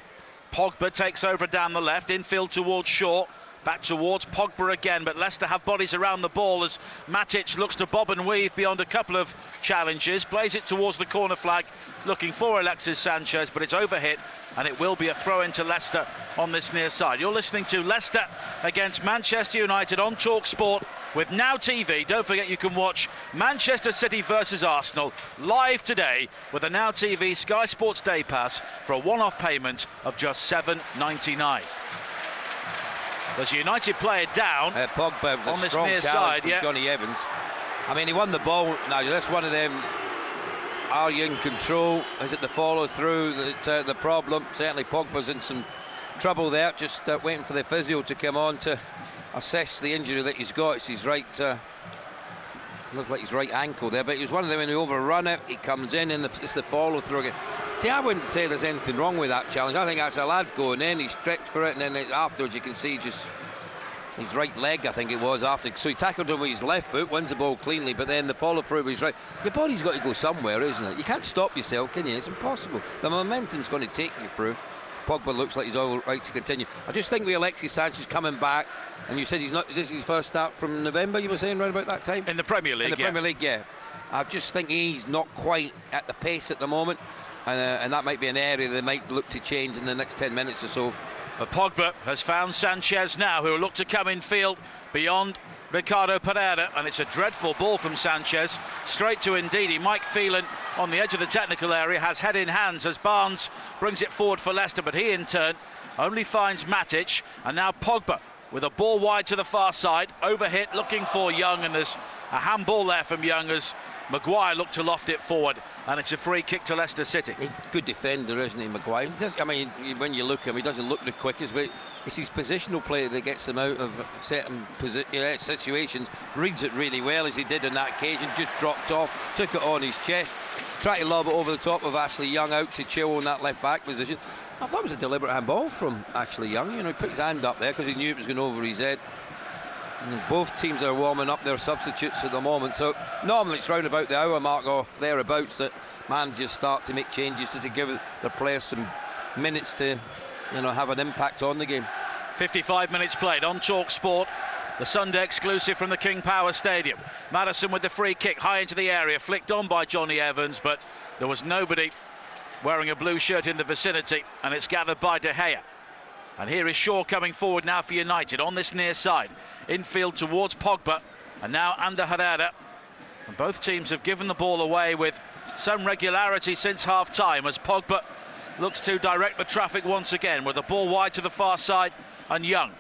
Pogba takes over down the left, infield towards Shaw. Back towards Pogba again, but Leicester have bodies around the ball as Matic looks to bob and weave beyond a couple of challenges. Plays it towards the corner flag, looking for Alexis Sanchez, but it's overhit, and it will be a throw into Leicester on this near side. You're listening to Leicester against Manchester United on Talksport with Now TV. Don't forget you can watch Manchester City versus Arsenal live today with a Now TV Sky Sports Day Pass for a one-off payment of just $7.99. There's a United player down Pogba on this strong near challenge side. Yeah, Johnny Evans. I mean, he won the ball. Now that's one of them. Are you in control? Is it the follow through that's the problem? Certainly Pogba's in some trouble there. Just waiting for the physio to come on to assess the injury that he's got. It's his right. Looks like his right ankle there, but he was one of them when he overrun it. He comes in and it's the follow through again. See, I wouldn't say there's anything wrong with that challenge. I think that's a lad going in. He stretched for it, and then afterwards you can see just his right leg, I think it was, after. So he tackled him with his left foot, wins the ball cleanly, but then the follow through with his right. Your body's got to go somewhere, isn't it? You can't stop yourself, can you? It's impossible. The momentum's going to take you through. Pogba looks like he's all right to continue. I just think with Alexis Sanchez coming back, and you said he's not. Is this his first start from November? You were saying right about that time in the Premier League. In the Premier League, yeah. I just think he's not quite at the pace at the moment, and that might be an area they might look to change in the next 10 minutes or so. But Pogba has found Sanchez now, who will look to come in field beyond Ricardo Pereira, and it's a dreadful ball from Sanchez straight to Ndidi. Mike Phelan on the edge of the technical area has head in hands as Barnes brings it forward for Leicester, but he in turn only finds Matic, and now Pogba with a ball wide to the far side, overhit looking for Young, and there's a handball there from Young as Maguire looked to loft it forward, and it's a free kick to Leicester City. Good defender, isn't he, Maguire? I mean, when you look at him, he doesn't look the quickest, but it's his positional play that gets him out of certain situations. Reads it really well, as he did on that occasion. Just dropped off, took it on his chest, tried to lob it over the top of Ashley Young out to Chill in that left back position. I thought it was a deliberate handball from Ashley Young. You know, he put his hand up there because he knew it was going over his head. And both teams are warming up their substitutes at the moment, so normally it's round about the hour mark or thereabouts that managers start to make changes to give their players some minutes to, have an impact on the game. 55 minutes played on Talksport, the Sunday exclusive from the King Power Stadium. Maddison with the free kick high into the area, flicked on by Johnny Evans, but there was nobody wearing a blue shirt in the vicinity, and it's gathered by De Gea. And here is Shaw coming forward now for United on this near side. Infield towards Pogba, and now Ander Herrera. And both teams have given the ball away with some regularity since half-time, as Pogba looks to direct the traffic once again with the ball wide to the far side, and Young.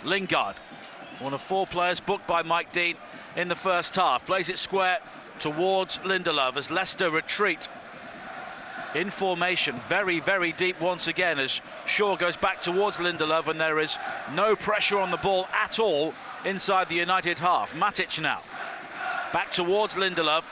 Lingard, one of 4 players booked by Mike Dean in the first half, plays it square towards Lindelof as Leicester retreat in formation, very, very deep once again, as Shaw goes back towards Lindelof, and there is no pressure on the ball at all inside the United half. Matic now back towards Lindelof,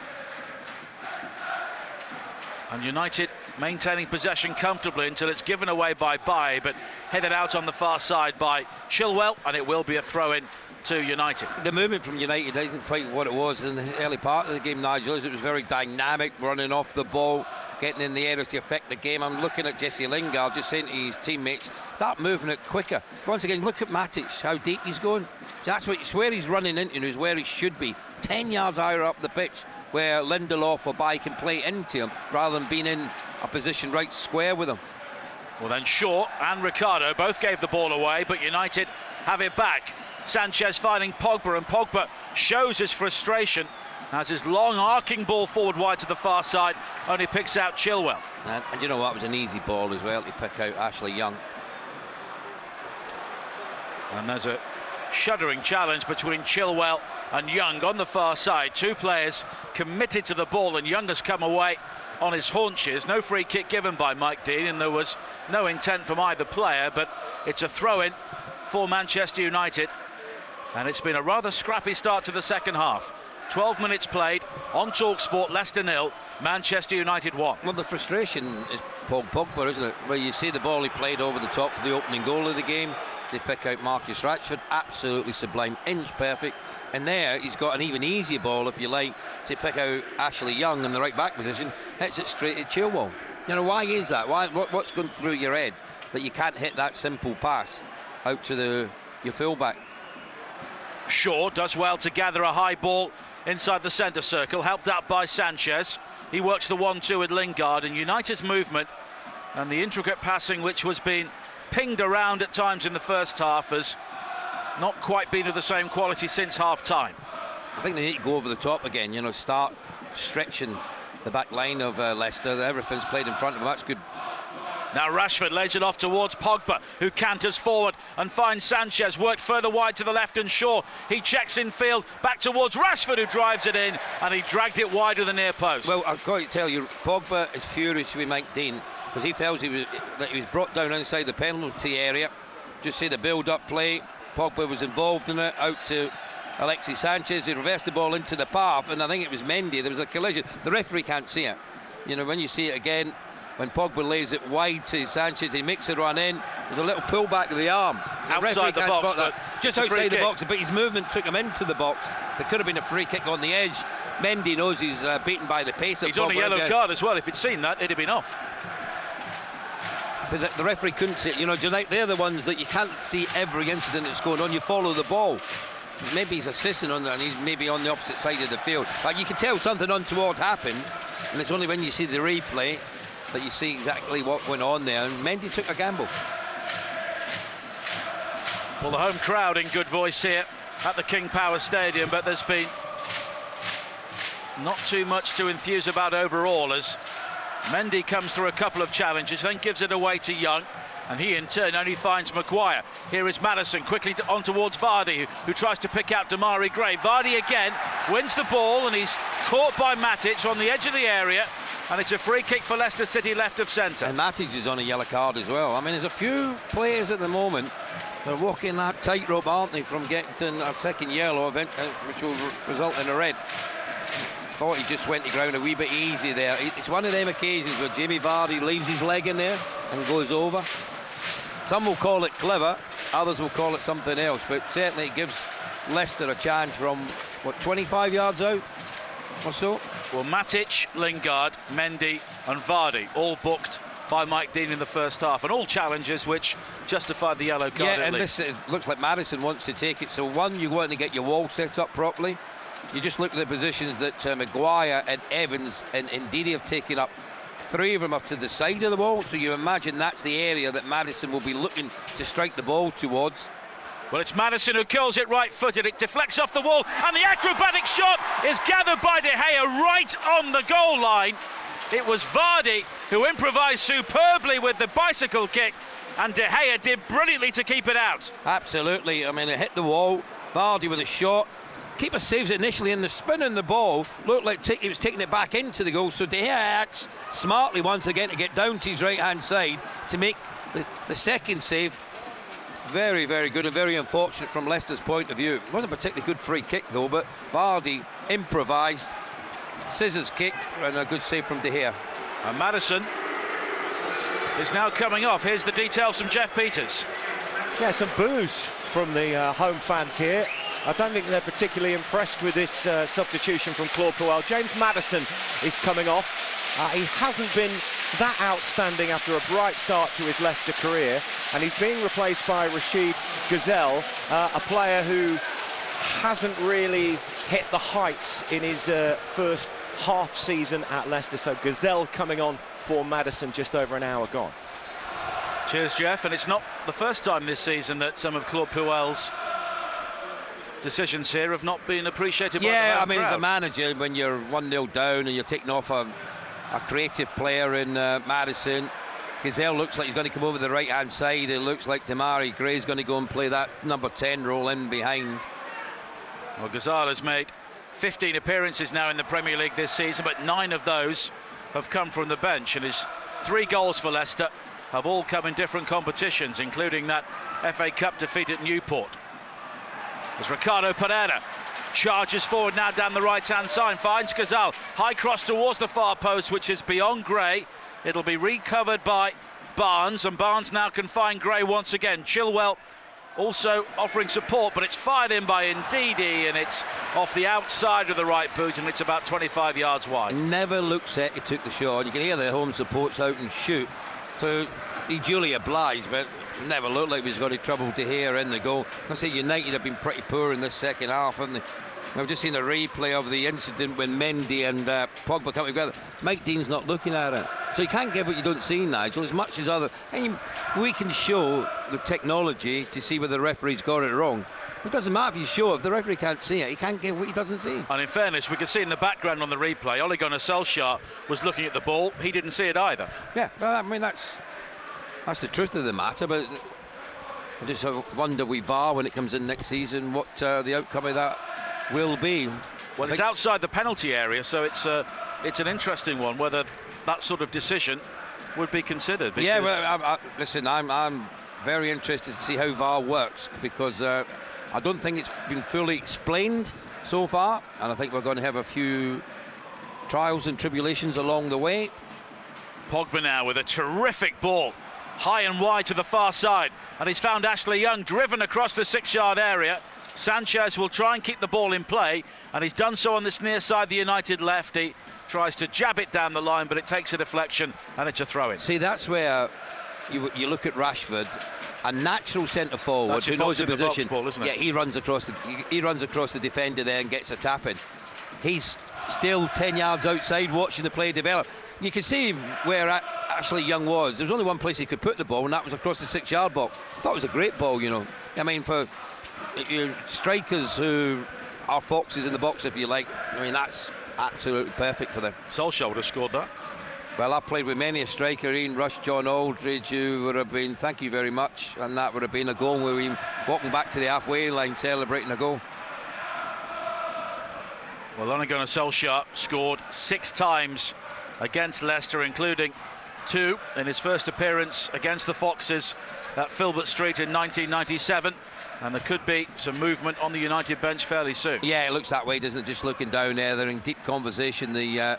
and United maintaining possession comfortably until it's given away by Baye, but headed out on the far side by Chilwell, and it will be a throw-in to United. The movement from United isn't quite what it was in the early part of the game, Nigel. It was very dynamic, running off the ball, getting in the areas to affect the game. I'm looking at Jesse Lingard, just saying to his teammates, start moving it quicker. Once again, look at Matic, how deep he's going. That's where he's running into, is where he should be. 10 yards higher up the pitch, where Lindelof or Baye can play into him, rather than being in a position right square with him. Well, then Shaw and Ricardo both gave the ball away, but United have it back. Sanchez finding Pogba, and Pogba shows his frustration as his long arcing ball forward wide to the far side only picks out Chilwell. And you know what, it was an easy ball as well to pick out Ashley Young. And there's a shuddering challenge between Chilwell and Young on the far side. 2 players committed to the ball, and Young has come away on his haunches. No free kick given by Mike Dean, and there was no intent from either player, but it's a throw-in for Manchester United, and it's been a rather scrappy start to the second half. 12 minutes played on Talksport. Leicester 0, Manchester United 1. Well, the frustration is Paul Pogba, isn't it? Where you see the ball he played over the top for the opening goal of the game to pick out Marcus Rashford, absolutely sublime, inch perfect. And there he's got an even easier ball, if you like, to pick out Ashley Young in the right back position. Hits it straight at Chilwell. You know, why is that? What's going through your head that you can't hit that simple pass out to your fullback. Shaw does well to gather a high ball inside the centre circle, helped out by Sanchez. He works the 1-2 with Lingard, and United's movement and the intricate passing which was being pinged around at times in the first half has not quite been of the same quality since half-time. I think they need to go over the top again, you know, start stretching the back line of Leicester. Everything's played in front of them. That's good. Now Rashford lays it off towards Pogba, who canters forward and finds Sanchez, worked further wide to the left, and Shaw, he checks in field, back towards Rashford, who drives it in, and he dragged it wide of the near post. Well, I've got to tell you, Pogba is furious with Mike Dean, because he feels that he was brought down inside the penalty area. Just see the build-up play. Pogba was involved in it, out to Alexis Sanchez, who reversed the ball into the path, and I think it was Mendy. There was a collision. The referee can't see it. You know, when you see it again, when Pogba lays it wide to Sanchez, he makes it run in. There's a little pullback of the arm. Outside the box, but just outside the box, but his movement took him into the box. There could have been a free kick on the edge. Mendy knows he's beaten by the pace of Pogba. He's on a yellow card as well. If he'd seen that, it'd have been off. But the referee couldn't see it. You know, they're the ones that you can't see every incident that's going on. You follow the ball. Maybe he's assisting on there, and he's maybe on the opposite side of the field. But you can tell something untoward happened, and it's only when you see the replay that you see exactly what went on there. And Mendy took a gamble. Well, the home crowd in good voice here at the King Power Stadium, but there's been not too much to enthuse about overall, as Mendy comes through a couple of challenges, then gives it away to Young, and he in turn only finds Maguire. Here is Maddison quickly on towards Vardy, who tries to pick out Damari Gray. Vardy again wins the ball, and he's caught by Matic on the edge of the area, and it's a free kick for Leicester City left of centre. And Matic is on a yellow card as well. I mean, there's a few players at the moment that are walking that tightrope, aren't they, from getting a second yellow event, which will result in a red. Thought he just went to ground a wee bit easy there. It's one of them occasions where Jamie Vardy leaves his leg in there and goes over. Some will call it clever, others will call it something else, but certainly it gives Leicester a chance from, what, 25 yards out or so? Well, Matic, Lingard, Mendy and Vardy all booked by Mike Dean in the first half, and all challenges which justified the yellow card. Yeah, and this looks like Maddison wants to take it. So one, you want to get your wall set up properly. You just look at the positions that Maguire and Evans and Ndidi have taken up. Three of them are to the side of the wall, so you imagine that's the area that Maddison will be looking to strike the ball towards. Well, it's Maddison who kills it right-footed. It deflects off the wall, and the acrobatic shot is gathered by De Gea right on the goal line. It was Vardy who improvised superbly with the bicycle kick, and De Gea did brilliantly to keep it out. Absolutely. I mean, it hit the wall. Vardy with a shot. Keeper saves it initially, and the spin in the ball looked like he was taking it back into the goal. So De Gea acts smartly once again to get down to his right-hand side to make the second save. Very, very good and very unfortunate from Leicester's point of view. It wasn't a particularly good free kick though, but Vardy improvised, scissors kick, and a good save from De Gea. And Maddison is now coming off. Here's the details from Jeff Peters. Yeah, some boos from the home fans here. I don't think they're particularly impressed with this substitution from Claude Puel. James Maddison is coming off. He hasn't been that outstanding after a bright start to his Leicester career, and he's being replaced by Rashid Gazelle, a player who hasn't really hit the heights in his first half season at Leicester. So Gazelle coming on for Maddison just over an hour gone. Cheers, Jeff. And it's not the first time this season that some of Claude Puel's decisions here have not been appreciated by the home I mean, crowd. as a manager, when you're 1-0 down and you're taking off a creative player in Maddison, Gazelle looks like he's going to come over the right-hand side. It looks like Damari Gray's going to go and play that number 10 role in behind. Well, Gazelle has made 15 appearances now in the Premier League this season, but 9 of those have come from the bench, and his 3 goals for Leicester have all come in different competitions, including that FA Cup defeat at Newport. As Ricardo Pereira charges forward now down the right-hand side, finds Gazelle. High cross towards the far post, which is beyond Gray. It'll be recovered by Barnes, and Barnes now can find Gray once again. Chilwell also offering support, but it's fired in by Ndidi, and it's off the outside of the right boot, and it's about 25 yards wide. Never looked set, he took the shot. You can hear the home supports out and shoot. So he duly obliged, but never looked like he was going to trouble De Gea in the goal. I say United have been pretty poor in this second half, haven't they? I've just seen a replay of the incident when Mendy and Pogba come together. Mike Dean's not looking at it. So you can't give what you don't see, Nigel, as much as other. And we can show the technology to see where the referee's got it wrong. It doesn't matter if you show. If the referee can't see it, he can't give what he doesn't see. And in fairness, we could see in the background on the replay, Ole Gunnar Solskjaer was looking at the ball. He didn't see it either. Yeah, well, I mean, that's the truth of the matter. But I just wonder with VAR when it comes in next season what the outcome of that will be. Well, it's outside the penalty area, so it's an interesting one whether that sort of decision would be considered. Yeah, well, listen, I'm very interested to see how VAR works, because I don't think it's been fully explained so far, and I think we're going to have a few trials and tribulations along the way. Pogba now with a terrific ball, high and wide to the far side, and he's found Ashley Young driven across the 6-yard area. Sanchez will try and keep the ball in play, and he's done so on this near side, the United lefty. Tries to jab it down the line, but it takes a deflection, and it's a throw-in. See, that's where you look at Rashford, a natural centre forward who knows the position. Ball, isn't it? Yeah, he runs across the defender there and gets a tap in. He's still 10 yards outside watching the play develop. You can see where Ashley Young was. There was only one place he could put the ball, and that was across the 6-yard box. I thought it was a great ball, you know. I mean, for strikers who are foxes in the box, if you like, I mean, that's absolutely perfect for them. Solskjaer would have scored that. Well, I've played with many a striker, Ian Rush, John Aldridge, who would have been, thank you very much, and that would have been a goal where we walking back to the halfway line celebrating a goal. Well, Ole Gunnar Solskjaer scored 6 times against Leicester, including 2 in his first appearance against the Foxes at Filbert Street in 1997. And there could be some movement on the United bench fairly soon. Yeah, it looks that way, doesn't it? Just looking down there, they're in deep conversation, the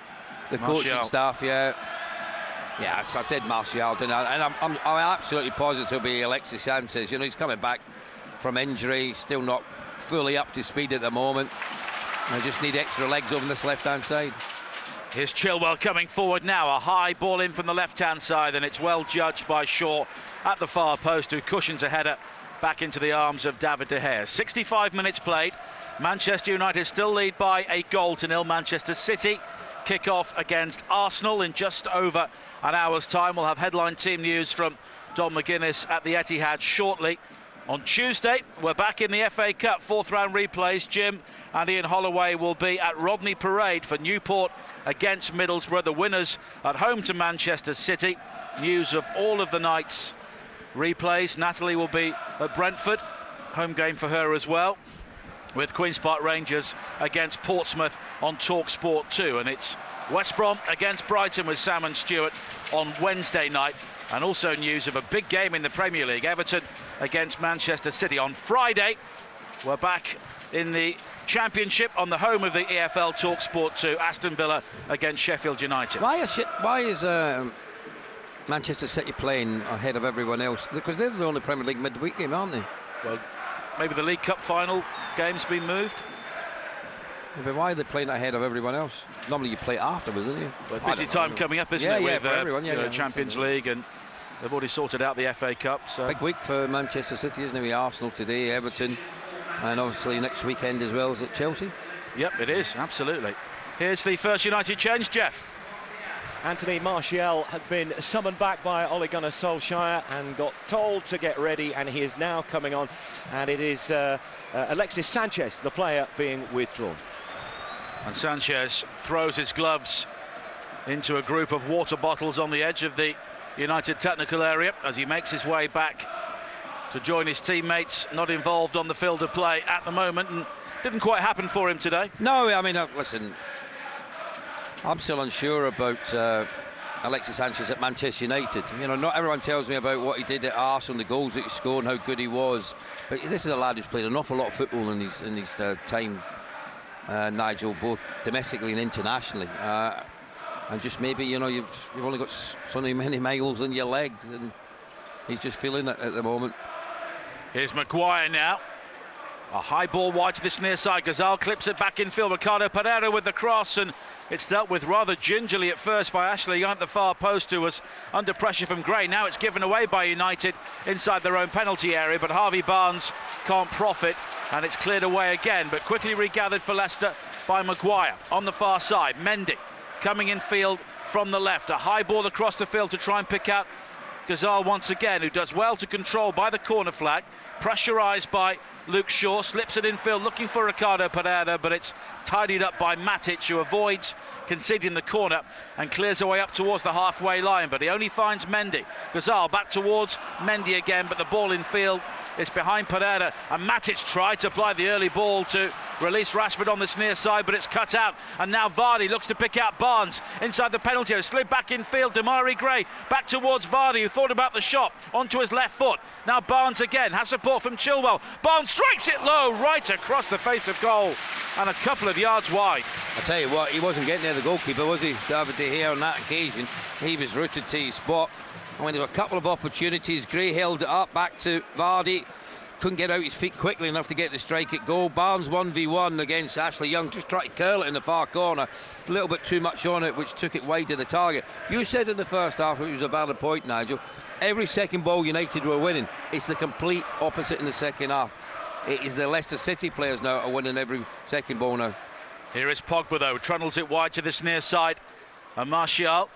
coaching staff. Yeah, as I said, Martial, didn't I? And I'm absolutely positive it'll be Alexis Sanchez. You know, he's coming back from injury, still not fully up to speed at the moment. I just need extra legs over this left-hand side. Here's Chilwell coming forward now, a high ball in from the left-hand side, and it's well judged by Shaw at the far post, who cushions a header back into the arms of David De Gea. 65 minutes played. Manchester United still lead by a goal to 0. Manchester City kick off against Arsenal in just over an hour's time. We'll have headline team news from Don McGuinness at the Etihad shortly. On Tuesday, we're back in the FA Cup 4th round replays. Jim and Ian Holloway will be at Rodney Parade for Newport against Middlesbrough, the winners at home to Manchester City. News of all of the night's replays. Natalie will be at Brentford, home game for her as well, with Queen's Park Rangers against Portsmouth on Talksport 2, and it's West Brom against Brighton with Sam and Stewart on Wednesday night. And also news of a big game in the Premier League, Everton against Manchester City on Friday. We're back in the Championship on the home of the EFL, Talksport 2, Aston Villa against Sheffield United. Why is Manchester City playing ahead of everyone else? Because they're the only Premier League midweek game, aren't they? Well, maybe the League Cup final game's been moved. Yeah, but why are they playing ahead of everyone else? Normally you play afterwards, isn't you? Well, busy time coming up, isn't it? Yeah, with for everyone. Champions League, and they've already sorted out the FA Cup. So. Big week for Manchester City, isn't it? With Arsenal today, Everton, and obviously next weekend as well as at Chelsea. Yep, it is, absolutely. Here's the first United change, Jeff. Anthony Martial had been summoned back by Ole Gunnar Solskjaer and got told to get ready, and he is now coming on, and it is Alexis Sanchez, the player, being withdrawn. And Sanchez throws his gloves into a group of water bottles on the edge of the United technical area as he makes his way back to join his teammates not involved on the field of play at the moment, and didn't quite happen for him today. No, I mean, listen, I'm still unsure about Alexis Sanchez at Manchester United. You know, not everyone tells me about what he did at Arsenal, the goals that he scored and how good he was, but this is a lad who's played an awful lot of football in his time, Nigel, both domestically and internationally, and just maybe, you know, you've only got so many miles in your leg, and he's just feeling it at the moment. Here's Maguire now, A high ball wide to this near side. Ghazal clips it back in field. Ricardo Pereira with the cross, and it's dealt with rather gingerly at first by Ashley Young at the far post, who was under pressure from Gray. Now it's given away by United inside their own penalty area, but Harvey Barnes can't profit, and it's cleared away again, but quickly regathered for Leicester by Maguire. On the far side, Mendy coming in field from the left. A high ball across the field to try and pick out Ghazal once again, who does well to control by the corner flag. Pressurised by Luke Shaw, slips it in field looking for Ricardo Pereira, but it's tidied up by Matic, who avoids conceding the corner and clears away up towards the halfway line, but he only finds Mendy. Ghazal back towards Mendy again, but the ball in field is behind Pereira, and Matic tried to apply the early ball to release Rashford on this near side, but it's cut out, and now Vardy looks to pick out Barnes inside the penalty area. Slid back in field, Damari Gray back towards Vardy, who thought about the shot onto his left foot. Now Barnes again has support from Chilwell. Barnes strikes it low right across the face of goal and a couple of yards wide. I tell you what, he wasn't getting near the goalkeeper, was he, David De Gea, on that occasion? He was rooted to his spot, and when there were a couple of opportunities, Gray held it up back to Vardy, couldn't get out his feet quickly enough to get the strike at goal. Barnes 1v1 against Ashley Young, just tried to curl it in the far corner, a little bit too much on it, which took it wide to the target. You said in the first half, it was a valid point, Nigel, every second ball United were winning. It's the complete opposite in the second half. It is the Leicester City players now are winning every second ball now. Here is Pogba though, trundles it wide to this near side, and Martial,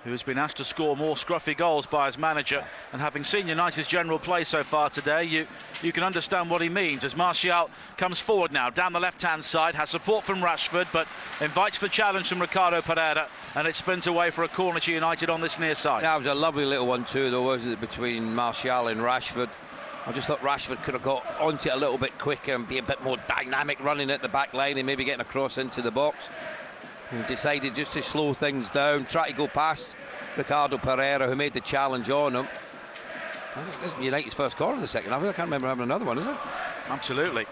who has been asked to score more scruffy goals by his manager, and having seen United's general play so far today, you can understand what he means, as Martial comes forward now down the left-hand side, has support from Rashford, but invites the challenge from Ricardo Pereira, and it spins away for a corner to United on this near side. That was a lovely little one too, though, wasn't it, between Martial and Rashford. I just thought Rashford could have got onto it a little bit quicker and be a bit more dynamic running at the back line and maybe getting across into the box. He decided just to slow things down, try to go past Ricardo Pereira, who made the challenge on him. This is United's first corner in the second half. I can't remember having another one, is it? Absolutely.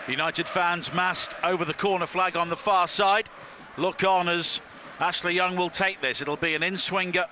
United fans massed over the corner flag on the far side. Look on as Ashley Young will take this. It'll be an in-swinger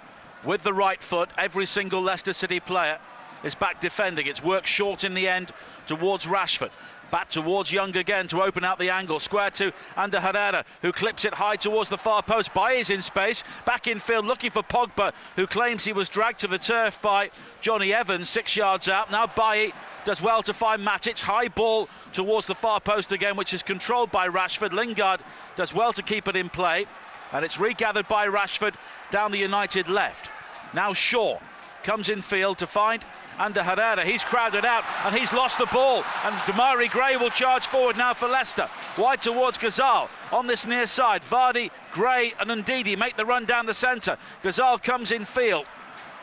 with the right foot. Every single Leicester City player is back defending. It's worked short in the end towards Rashford. Back towards Young again to open out the angle. Square to Ander Herrera, who clips it high towards the far post. Bailly is in space. Back in field looking for Pogba, who claims he was dragged to the turf by Johnny Evans 6 yards out. Now Bailly does well to find Matic. High ball towards the far post again, which is controlled by Rashford. Lingard does well to keep it in play, and it's regathered by Rashford down the United left. Now Shaw comes in field to find Ander Herrera. He's crowded out and he's lost the ball, and Damari Gray will charge forward now for Leicester, wide towards Ghazal on this near side. Vardy, Gray and Ndidi make the run down the centre. Ghazal comes in field,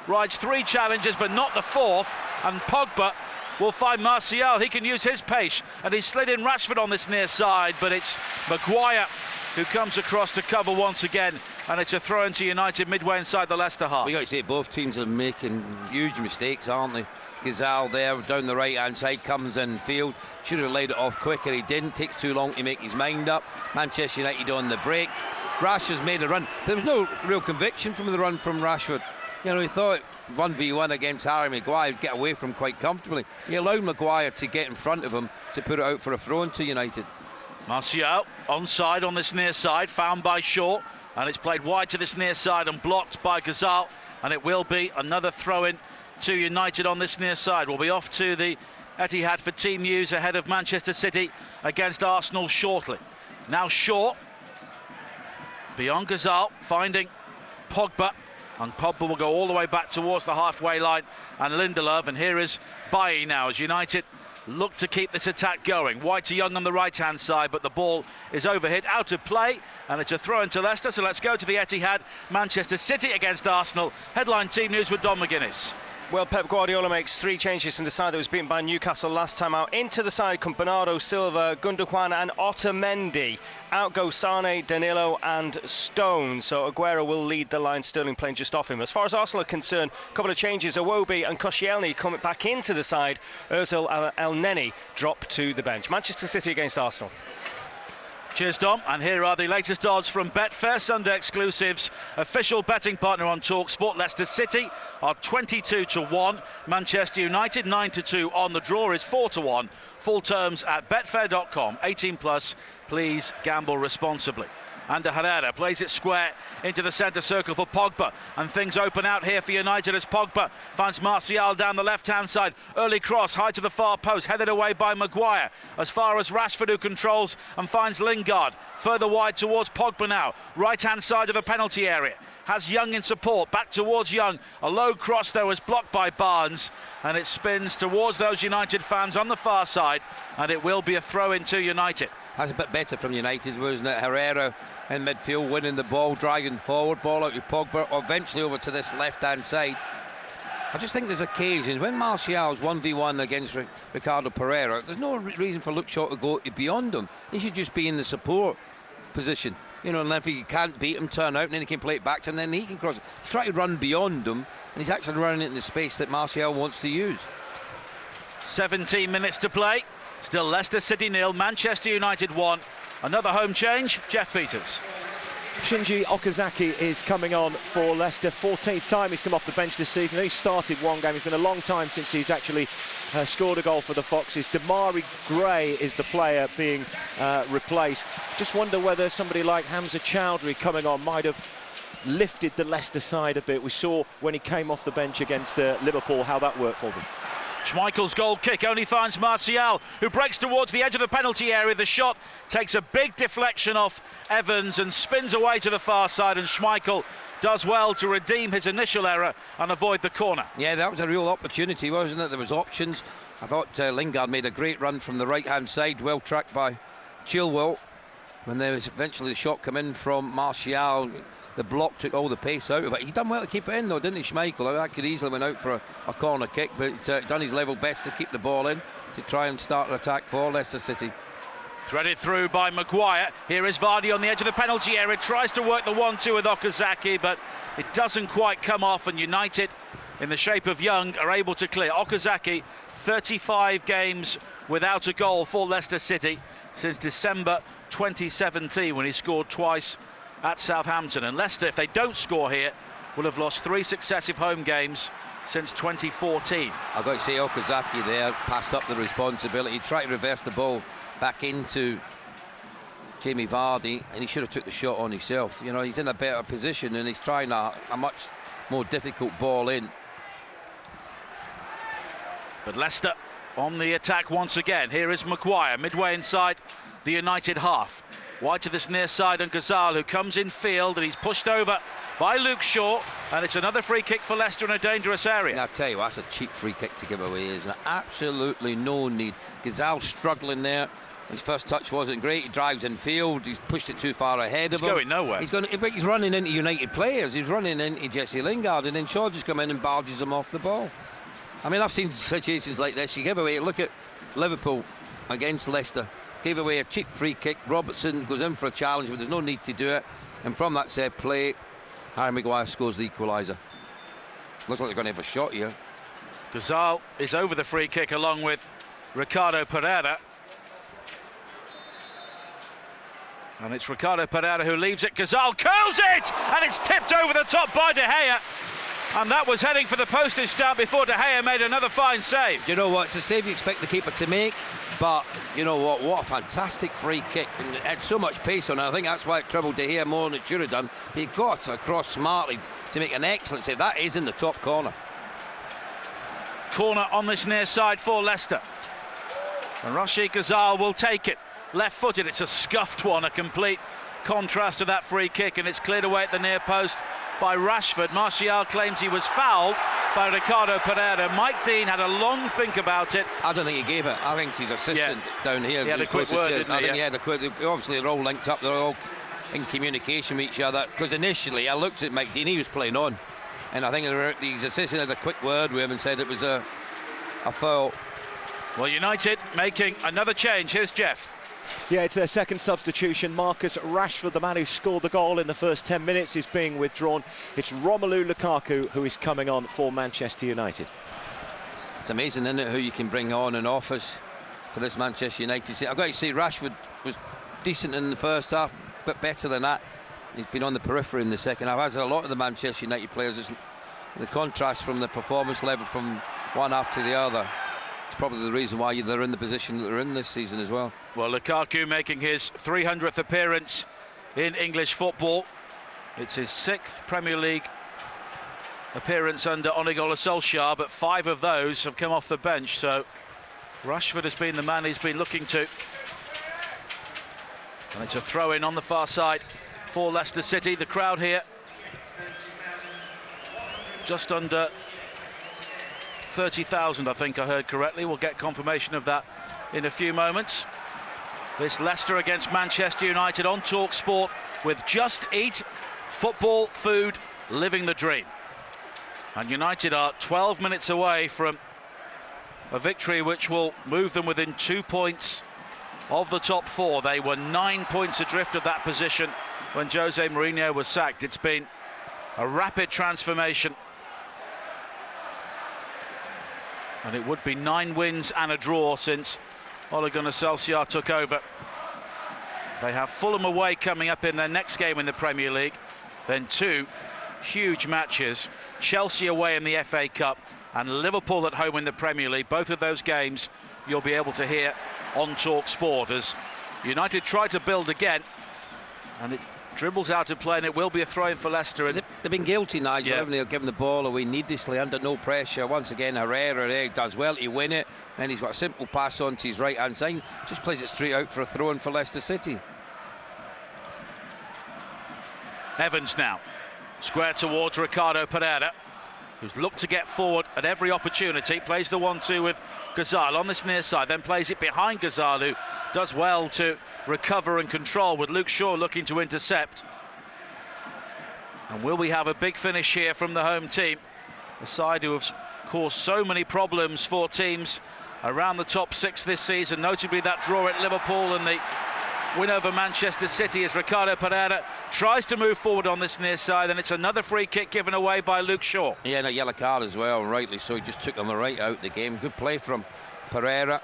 rides 3 challenges but not the 4th, and Pogba will find Martial. He can use his pace, and he's slid in Rashford on this near side, but it's Maguire who comes across to cover once again, and it's a throw into United midway inside the Leicester half. We got to say both teams are making huge mistakes, aren't they? Ghazal there down the right hand side comes in field, should have laid it off quicker, he didn't. Takes too long to make his mind up. Manchester United on the break. Rashford's made a run. There was no real conviction from the run from Rashford. You know, he thought 1v1 against Harry Maguire would get away from him quite comfortably. He allowed Maguire to get in front of him to put it out for a throw into United. Martial onside on this near side, found by Shaw, and it's played wide to this near side and blocked by Ghazal, and it will be another throw-in to United on this near side. We'll be off to the Etihad for team news ahead of Manchester City against Arsenal shortly. Now Shaw beyond Ghazal, finding Pogba, and Pogba will go all the way back towards the halfway line, and Lindelof, and here is Bailly now as United look to keep this attack going. Wide to Young on the right hand side, but the ball is overhit, out of play, and it's a throw into Leicester. So let's go to the Etihad. Manchester City against Arsenal. Headline team news with Don McGuinness. Well, Pep Guardiola makes 3 changes from the side that was beaten by Newcastle last time out. Into the side come Bernardo Silva, Gundogan and Otamendi. Out go Sane, Danilo and Stone. So Aguero will lead the line, Sterling playing just off him. As far as Arsenal are concerned, a couple of changes. Iwobi and Koscielny coming back into the side. Ozil El Neni drop to the bench. Manchester City against Arsenal. Cheers, Dom. And here are the latest odds from Betfair, Sunday exclusives, official betting partner on Talksport. Leicester City are 22-1. Manchester United 9-2 on the draw is 4-1. Full terms at betfair.com. 18 plus. Please gamble responsibly. Ander Herrera plays it square into the centre circle for Pogba, and things open out here for United as Pogba finds Martial down the left-hand side. Early cross, high to the far post, headed away by Maguire, as far as Rashford, who controls and finds Lingard. Further wide towards Pogba now, right-hand side of the penalty area. Has Young in support, back towards Young. A low cross though is blocked by Barnes, and it spins towards those United fans on the far side, and it will be a throw-in to United. That's a bit better from United, wasn't it? Herrera in midfield, winning the ball, dragging forward, ball out to Pogba, eventually over to this left-hand side. I just think there's occasions when Martial's 1v1 against Ricardo Pereira, there's no reason for Luke Shaw to go beyond him. He should just be in the support position. You know, and if he can't beat him, turn out, and then he can play it back to him, and then he can cross it. He's trying to run beyond him, and he's actually running it in the space that Martial wants to use. 17 minutes to play. Still Leicester City 0, Manchester United 1. Another home change, Jeff Peters. Shinji Okazaki is coming on for Leicester. 14th time he's come off the bench this season. He started one game. It's been a long time since he's actually scored a goal for the Foxes. Damari Gray is the player being replaced. Just wonder whether somebody like Hamza Chowdhury coming on might have lifted the Leicester side a bit. We saw when he came off the bench against Liverpool how that worked for them. Schmeichel's goal kick only finds Martial, who breaks towards the edge of the penalty area. The shot takes a big deflection off Evans and spins away to the far side, and Schmeichel does well to redeem his initial error and avoid the corner. Yeah, that was a real opportunity, wasn't it? There was options. I thought Lingard made a great run from the right-hand side, well tracked by Chilwell. When there was eventually the shot come in from Martial, the block took all the pace out of it. He done well to keep it in though, didn't he, Schmeichel? That could easily went out for a corner kick, but done his level best to keep the ball in, to try and start an attack for Leicester City. Threaded through by Maguire. Here is Vardy on the edge of the penalty area, tries to work the 1-2 with Okazaki, but it doesn't quite come off, and United, in the shape of Young, are able to clear. Okazaki, 35 games without a goal for Leicester City since December 2017, when he scored twice at Southampton. And Leicester, if they don't score here, will have lost 3 successive home games since 2014. I've got to say, Okazaki there passed up the responsibility, tried to reverse the ball back into Jamie Vardy, and he should have took the shot on himself. You know, he's in a better position and he's trying a much more difficult ball in. But Leicester on the attack once again. Here is Maguire, midway inside the United half. Wide to this near side, and Ghazal, who comes in field, and he's pushed over by Luke Shaw, and it's another free kick for Leicester in a dangerous area. Now, I'll tell you, that's a cheap free kick to give away, isn't it? Absolutely no need. Ghazal struggling there. His first touch wasn't great. He drives in field. He's pushed it too far ahead of him. He's going nowhere. He's running into United players. He's running into Jesse Lingard, and then Shaw just come in and barges him off the ball. I mean, I've seen situations like this. You give away, look at Liverpool against Leicester. Gave away a cheap free kick. Robertson goes in for a challenge, but there's no need to do it. And from that set play, Harry Maguire scores the equaliser. Looks like they're going to have a shot here. Ghazal is over the free kick along with Ricardo Pereira. And it's Ricardo Pereira who leaves it. Ghazal curls it! And it's tipped over the top by De Gea. And that was heading for the postage stamp before De Gea made another fine save. Do you know what? It's a save you expect the keeper to make. But, you know what a fantastic free kick. And it had so much pace on it. I think that's why it troubled De Gea more than it should have done. He got across smartly to make an excellent save. That is in the top corner. Corner on this near side for Leicester. And Rashid Ghazal will take it. Left-footed, it's a scuffed one, a complete contrast to that free kick, and it's cleared away at the near post by Rashford. Martial claims he was fouled by Ricardo Pereira. Mike Dean had a long think about it. I don't think he gave it. I think his assistant down here. He had a quick word, didn't he? I think he had a quick. Obviously, they're all linked up. They're all in communication with each other. Because initially, I looked at Mike Dean. He was playing on, and I think his assistant had a quick word with him and said it was a foul. Well, United making another change. Here's Jeff. Yeah, it's their second substitution. Marcus Rashford, the man who scored the goal in the first 10 minutes, is being withdrawn. It's Romelu Lukaku who is coming on for Manchester United. It's amazing, isn't it, who you can bring on and off us for this Manchester United. I've got to say, Rashford was decent in the first half, but better than that. He's been on the periphery in the second half, as a lot of the Manchester United players. The contrast from the performance level from one half to the other, it's probably the reason why they're in the position that they're in this season as well. Well, Lukaku making his 300th appearance in English football. It's his 6th Premier League appearance under Ole Gunnar Solskjaer, but 5 of those have come off the bench, so Rashford has been the man he's been looking to. And it's a throw-in on the far side for Leicester City. The crowd here just under 30,000, I think I heard correctly. We'll get confirmation of that in a few moments. This Leicester against Manchester United on Talksport with Just Eat, football, food, living the dream. And United are 12 minutes away from a victory which will move them within 2 points of the top 4. They were 9 points adrift of that position when Jose Mourinho was sacked. It's been a rapid transformation, and it would be 9 wins and a draw since Ole Gunnar Solskjaer took over. They have Fulham away coming up in their next game in the Premier League, then 2 huge matches, Chelsea away in the FA Cup and Liverpool at home in the Premier League. Both of those games you'll be able to hear on Talksport as United try to build again, and it dribbles out of play, and it will be a throw-in for Leicester. And they've been guilty, Nigel, haven't they? Giving the ball away needlessly under no pressure. Once again, Herrera does well to win it, and he's got a simple pass on to his right-hand side, just plays it straight out for a throw-in for Leicester City. Evans now, square towards Ricardo Pereira, who's looked to get forward at every opportunity. Plays the 1-2 with Ghazal on this near side, then plays it behind Ghazal, who does well to recover and control, with Luke Shaw looking to intercept. And will we have a big finish here from the home team? A side who have caused so many problems for teams around the top 6 this season, notably that draw at Liverpool and the win over Manchester City, as Ricardo Pereira tries to move forward on this near side, and it's another free kick given away by Luke Shaw. Yeah, and a yellow card as well, rightly so. He just took them right out of the game. Good play from Pereira.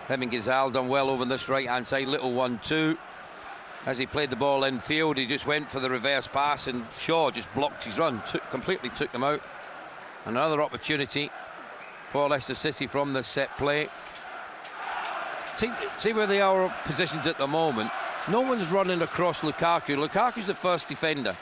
Him and Ghazal done well over this right hand side. Little 1-2. As he played the ball infield, he just went for the reverse pass, and Shaw just blocked his run, completely took them out. Another opportunity for Leicester City from the set play. See where they are positioned at the moment. No one's running across Lukaku. Lukaku's the first defender,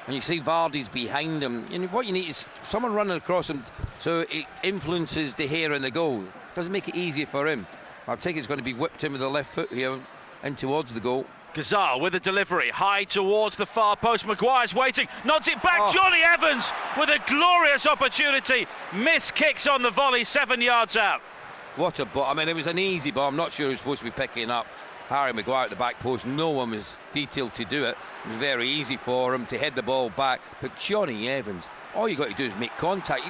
and you see Vardy's behind him. And what you need is someone running across him so it influences De Gea in the goal. Doesn't make it easier for him. I think it's going to be whipped in with the left foot here and towards the goal. Ghazal with a delivery high towards the far post. Maguire's waiting, nods it back. Johnny Evans with a glorious opportunity. Miss kicks on the volley 7 yards out. What a ball. I mean, it was an easy ball. I'm not sure he was supposed to be picking up Harry Maguire at the back post. No one was detailed to do it. It was very easy for him to head the ball back. But Johnny Evans, all you got to do is make contact.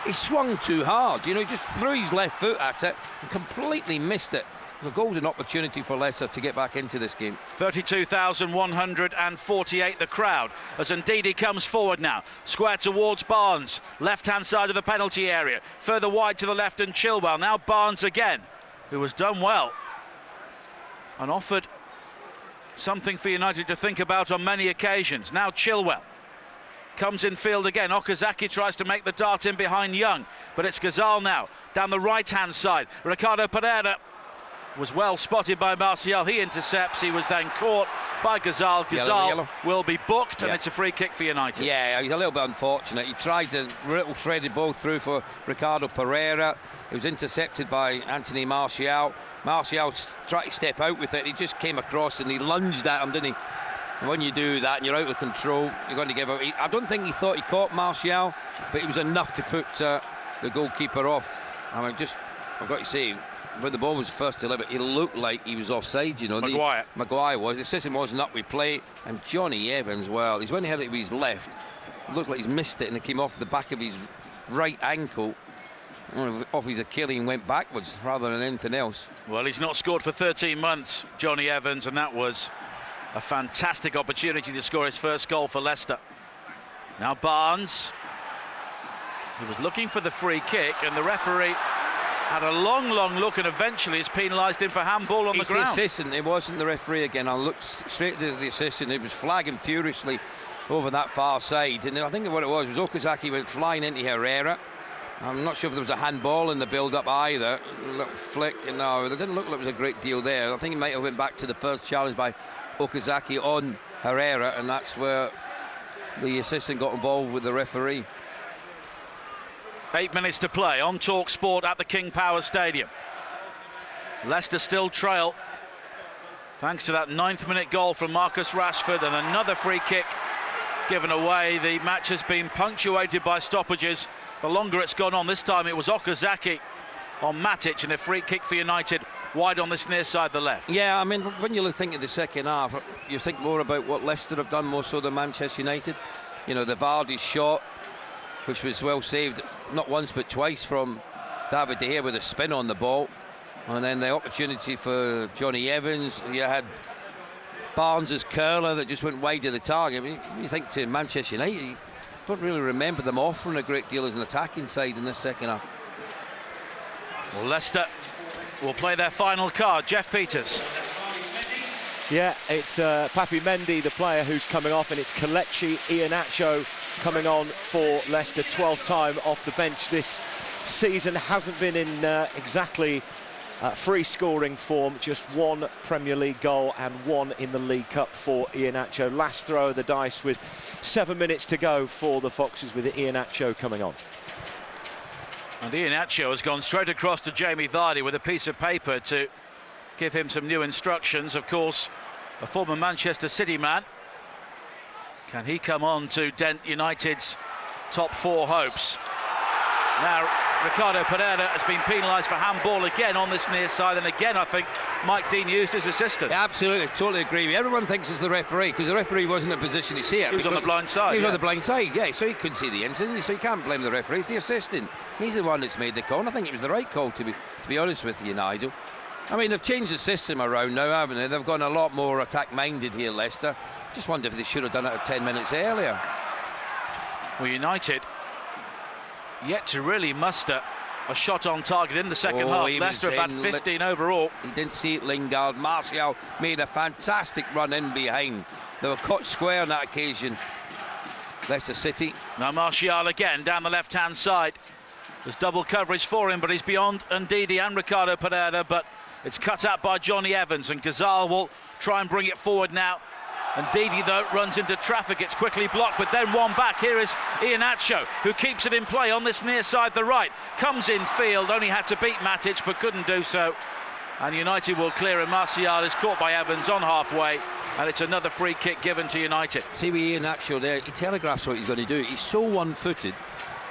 He swung too hard. You know, he just threw his left foot at it and completely missed it. It was a golden opportunity for Leicester to get back into this game. 32,148 the crowd as Ndidi comes forward now, square towards Barnes, left hand side of the penalty area, further wide to the left, and Chilwell. Now Barnes again, who has done well and offered something for United to think about on many occasions. Now Chilwell comes in field again. Okazaki tries to make the dart in behind Young, but it's Ghazal now down the right hand side. Ricardo Pereira was well spotted by Martial. He intercepts. He was then caught by Ghazal. Ghazal will be booked, and it's a free kick for United. Yeah, he's a little bit unfortunate. He tried the little threaded ball through for Ricardo Pereira. It was intercepted by Anthony Martial. Martial tried to step out with it. He just came across and he lunged at him, didn't he? And when you do that and you're out of control, you're going to give out. I don't think he thought he caught Martial, but it was enough to put the goalkeeper off. And I've got to say, when the ball was first delivered, it looked like he was offside, you know. Maguire was. The system wasn't up with play. And Johnny Evans, well, he's when he had it with his left. It looked like he's missed it, and it came off the back of his right ankle, off his Achilles, and went backwards rather than anything else. Well, he's not scored for 13 months, Johnny Evans, and that was a fantastic opportunity to score his first goal for Leicester. Now Barnes, he was looking for the free kick, and the referee had a long look and eventually it's penalised him for handball on the ground. It's the assistant, it wasn't the referee again. I looked straight at the assistant, he was flagging furiously over that far side, and I think what it was Okazaki went flying into Herrera. I'm not sure if there was a handball in the build-up either. A little flick, and no, it didn't look like there was a great deal there. I think he might have went back to the first challenge by Okazaki on Herrera, and that's where the assistant got involved with the referee. 8 minutes to play on Talksport at the King Power Stadium. Leicester still trail thanks to that 9th minute goal from Marcus Rashford and another free kick given away. The match has been punctuated by stoppages. The longer it's gone on, this time it was Okazaki on Matic and a free kick for United wide on this near side, the left. Yeah, I mean, when you think of the second half, you think more about what Leicester have done more so than Manchester United. You know, the Vardy shot, which was well saved, not once but twice from David De Gea with a spin on the ball. And then the opportunity for Johnny Evans. You had Barnes's curler that just went wide of the target. I mean, you think to Manchester United, you don't really remember them offering a great deal as an attacking side in this second half. Well, Leicester will play their final card. Jeff Peters. Yeah, it's Papi Mendy, the player who's coming off, and it's Kelechi Iheanacho coming on for Leicester. 12th time off the bench this season. Hasn't been in exactly free scoring form. Just one Premier League goal and one in the League Cup for Iheanacho. Last throw of the dice with 7 minutes to go for the Foxes, with Iheanacho coming on. And Iheanacho has gone straight across to Jamie Vardy with a piece of paper to give him some new instructions. Of course, a former Manchester City man. Can he come on to dent United's top 4 hopes? Now, Ricardo Pereira has been penalised for handball again on this near side, and again I think Mike Dean used his assistant. Yeah, absolutely, totally agree. Everyone thinks it's the referee because the referee wasn't in a position to see it. He was on the blind side. He was on the blind side, yeah, so he couldn't see the incident, so you can't blame the referee. It's the assistant. He's the one that's made the call, and I think it was the right call, to be honest with you, Nigel. I mean, they've changed the system around now, haven't they? They've gone a lot more attack-minded here, Leicester. Just wonder if they should have done it 10 minutes earlier. Well, United yet to really muster a shot on target in the second half. Leicester have had 15 overall. He didn't see it, Lingard. Martial made a fantastic run in behind. They were caught square on that occasion, Leicester City. Now Martial again down the left-hand side. There's double coverage for him, but he's beyond Ndidi and Ricardo Pereira, but it's cut out by Johnny Evans, and Ghazal will try and bring it forward now. And Ndidi, though, runs into traffic. It's quickly blocked, but then one back. Here is Iheanacho, who keeps it in play on this near side, the right. Comes in field, only had to beat Matic, but couldn't do so. And United will clear, and Martial is caught by Evans on halfway, and it's another free kick given to United. See with Iheanacho there, he telegraphs what he's going to do. He's so one-footed.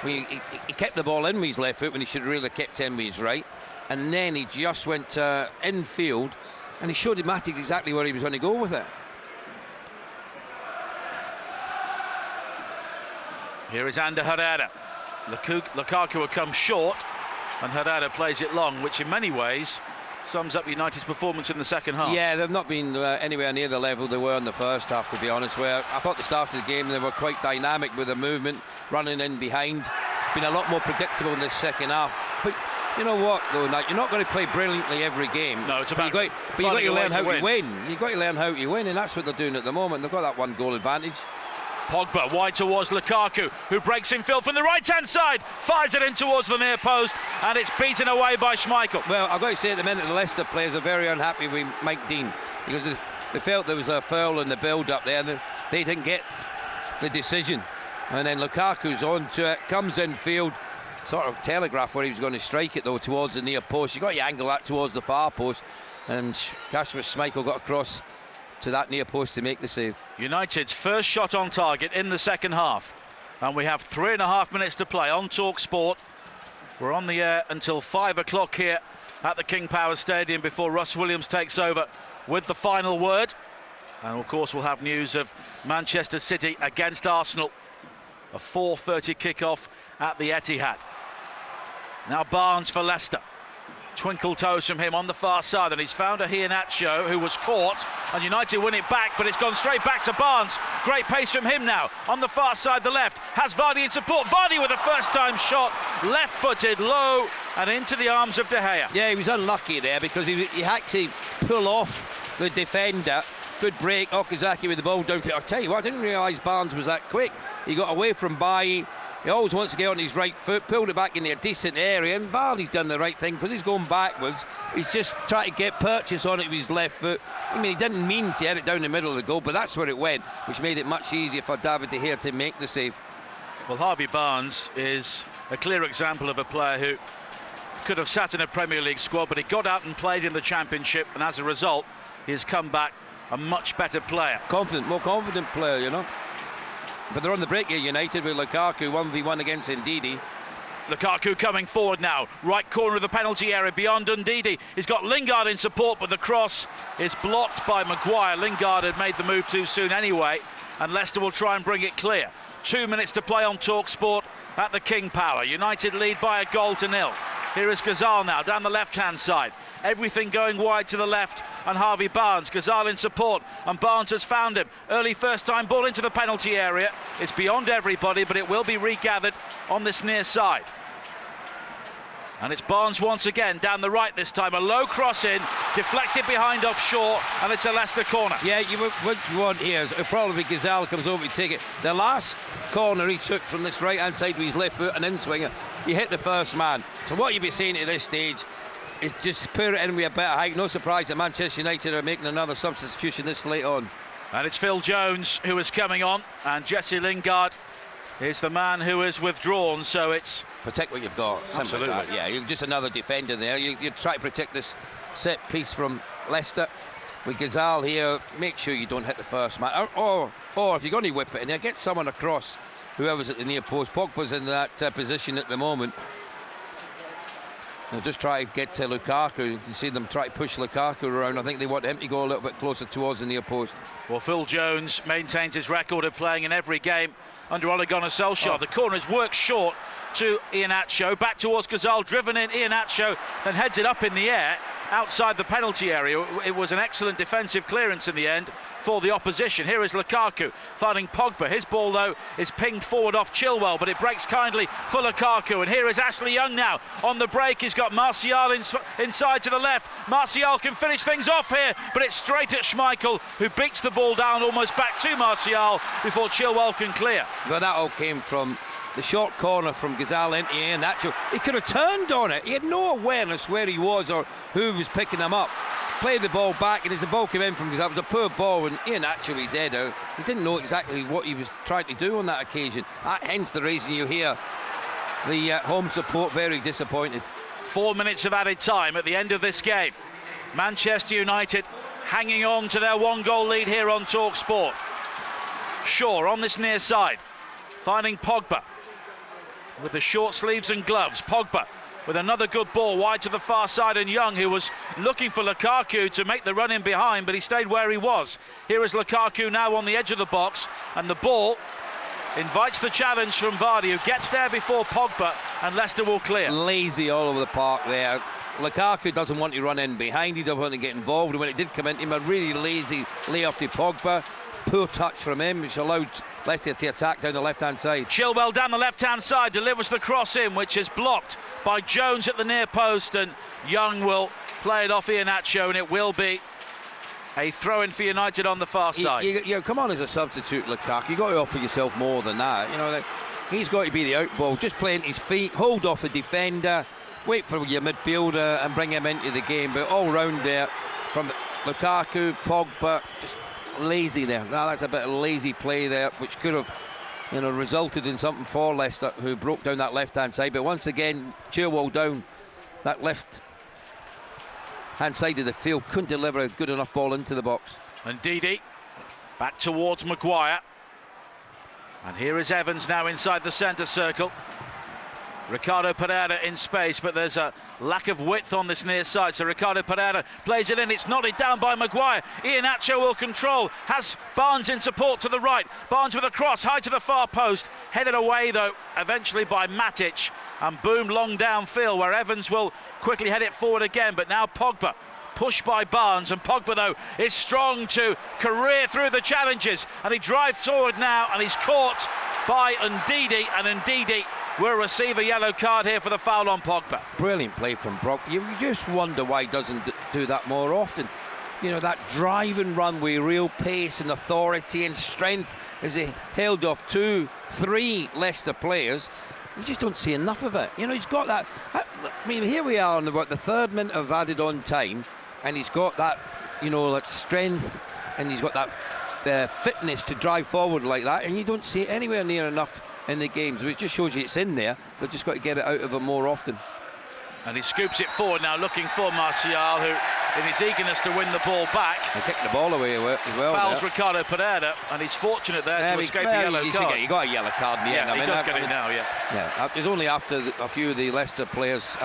He kept the ball in with his left foot when he should really have kept in with his right. And then he just went infield, and he showed Matic exactly where he was going to go with it. Here is Ander Herrera. Lukaku will come short, and Herrera plays it long, which in many ways sums up United's performance in the second half. Yeah, they've not been anywhere near the level they were in the first half, to be honest, where I thought the start of the game they were quite dynamic with the movement, running in behind. Been a lot more predictable in this second half. But you know what, though, you're not going to play brilliantly every game. No, it's about you've got to learn how to win. You've got to learn how to win, and that's what they're doing at the moment. They've got that 1 goal advantage. Pogba wide towards Lukaku, who breaks in field from the right-hand side, fires it in towards the near post, and it's beaten away by Schmeichel. Well, I've got to say, at the minute, the Leicester players are very unhappy with Mike Dean because they felt there was a foul in the build-up there, and they didn't get the decision. And then Lukaku's on to it, comes in field, sort of telegraphed where he was going to strike it, though, towards the near post. You got to angle that towards the far post, and Kasper Schmeichel got across to that near post to make the save. United's first shot on target in the second half, and we have 3.5 minutes to play on Talksport. We're on the air until 5 o'clock here at the King Power Stadium before Russ Williams takes over with the final word. And of course we'll have news of Manchester City against Arsenal, a 4:30 kickoff at the Etihad. Now Barnes for Leicester. twinkle toes from him on the far side, and he's found a Iheanacho who was caught, and United win it back, but it's gone straight back to Barnes. Great pace from him now on the far side, the left, has Vardy in support. Vardy with a first-time shot, left-footed, low, and into the arms of De Gea. Yeah, he was unlucky there because he had to pull off the defender. Good break, Okazaki with the ball down. I'll tell you what, I didn't realise Barnes was that quick. He got away from Bailly. He always wants to get on his right foot, pulled it back in a decent area, and Vardy's done the right thing because he's going backwards. He's just trying to get purchase on it with his left foot. I mean, he didn't mean to hit it down the middle of the goal, but that's where it went, which made it much easier for David De Gea to make the save. Well, Harvey Barnes is a clear example of a player who could have sat in a Premier League squad, but he got out and played in the Championship, and as a result, he has come back a much better player. More confident player, you know. But they're on the break here, United, with Lukaku 1v1 against Ndidi. Lukaku coming forward now, right corner of the penalty area beyond Ndidi. He's got Lingard in support, but the cross is blocked by Maguire. Lingard had made the move too soon anyway, and Leicester will try and bring it clear. 2 minutes to play on Talksport at the King Power. United lead by 1-0. Here is Ghazal now down the left-hand side. Everything going wide to the left, and Harvey Barnes. Ghazal in support, and Barnes has found him. Early first-time ball into the penalty area. It's beyond everybody, but it will be regathered on this near side. And it's Barnes once again down the right this time. A low cross in, deflected behind off Shaw, and it's a Leicester corner. Yeah, what you want here is probably Ghazal comes over to take it. The last corner he took from this right-hand side with his left foot, an in-swinger, he hit the first man. So what you'll be seeing at this stage is just put it in with a better height. No surprise that Manchester United are making another substitution this late on. And it's Phil Jones who is coming on, and Jesse Lingard is the man who is withdrawn, so it's... Protect what you've got. Absolutely. Yeah, you're just another defender there. You try to protect this set piece from Leicester. With Ghazal here, make sure you don't hit the first man. Or if you're going to whip it in there, get someone across whoever's at the near post. Pogba's in that position at the moment. They'll just try to get to Lukaku. You can see them try to push Lukaku around. I think they want him to go a little bit closer towards the near post. Well, Phil Jones maintains his record of playing in every game under Ole Gunnar Solskjaer. The corner is worked short to Iheanacho, back towards Ghazal, driven in. Iheanacho then heads it up in the air outside the penalty area. It was an excellent defensive clearance in the end for the opposition. Here is Lukaku finding Pogba. His ball though is pinged forward off Chilwell, but it breaks kindly for Lukaku. And here is Ashley Young now on the break. He's got Martial inside to the left. Martial can finish things off here, but it's straight at Schmeichel, who beats the ball down almost back to Martial before Chilwell can clear. Well, that all came from the short corner from Ghazal into Iheanacho. He could have turned on it. He had no awareness where he was or who was picking him up. Played the ball back, and as the ball came in from Ghazal, it was a poor ball, and Iheanacho his head out. He didn't know exactly what he was trying to do on that occasion. Hence the reason you hear the home support very disappointed. 4 minutes of added time at the end of this game. Manchester United hanging on to their 1-goal lead here on Talksport. Shaw on this near side, finding Pogba with the short sleeves and gloves. Pogba with another good ball wide to the far side, and Young, who was looking for Lukaku to make the run in behind, but he stayed where he was. Here is Lukaku now on the edge of the box, and the ball invites the challenge from Vardy, who gets there before Pogba, and Leicester will clear. Lazy all over the park there. Lukaku doesn't want to run in behind, he doesn't want to get involved, and when it did come into him, a really lazy lay-off to Pogba. Poor touch from him, which allowed Leicester to attack down the left-hand side. Chilwell down the left-hand side delivers the cross in, which is blocked by Jones at the near post, and Young will play it off Iheanacho, and it will be a throw-in for United on the far side. You come on as a substitute, Lukaku. You've got to offer yourself more than that. You know, he's got to be the outball, just playing his feet, hold off the defender, wait for your midfielder and bring him into the game. But all round there, from Lukaku, Pogba, just lazy there. Now that's a bit of lazy play there, which could have, resulted in something for Leicester, who broke down that left-hand side. But once again, Chilwell down that left-hand side of the field, couldn't deliver a good enough ball into the box. And Ndidi back towards Maguire, and here is Evans now inside the centre circle. Ricardo Pereira in space, but there's a lack of width on this near side, so Ricardo Pereira plays it in. It's nodded down by Maguire. Iheanacho will control, has Barnes in support to the right. Barnes with a cross, high to the far post, headed away though eventually by Matic, and boomed long downfield where Evans will quickly head it forward again. But now Pogba pushed by Barnes, and Pogba though is strong to career through the challenges, and he drives forward now, and he's caught by Ndidi, and Ndidi will receive a yellow card here for the foul on Pogba. Brilliant play from Brock. You just wonder why he doesn't do that more often. You know, that drive and run with real pace and authority and strength as he held off 2-3 Leicester players. You just don't see enough of it. You know, he's got that. I mean, here we are on the 3rd minute of added on time, and he's got that, you know, that strength, and he's got that fitness to drive forward like that, and you don't see it anywhere near enough in the games. It just shows you it's in there. They've just got to get it out of him more often. And he scoops it forward now, looking for Martial, who, in his eagerness to win the ball back, he kicked the ball away as well. Fouls there. Ricardo Pereira, and he's fortunate there to escape the yellow card. He got a yellow card in the end. He does get it now, yeah. Yeah, it was only after a few of the Leicester players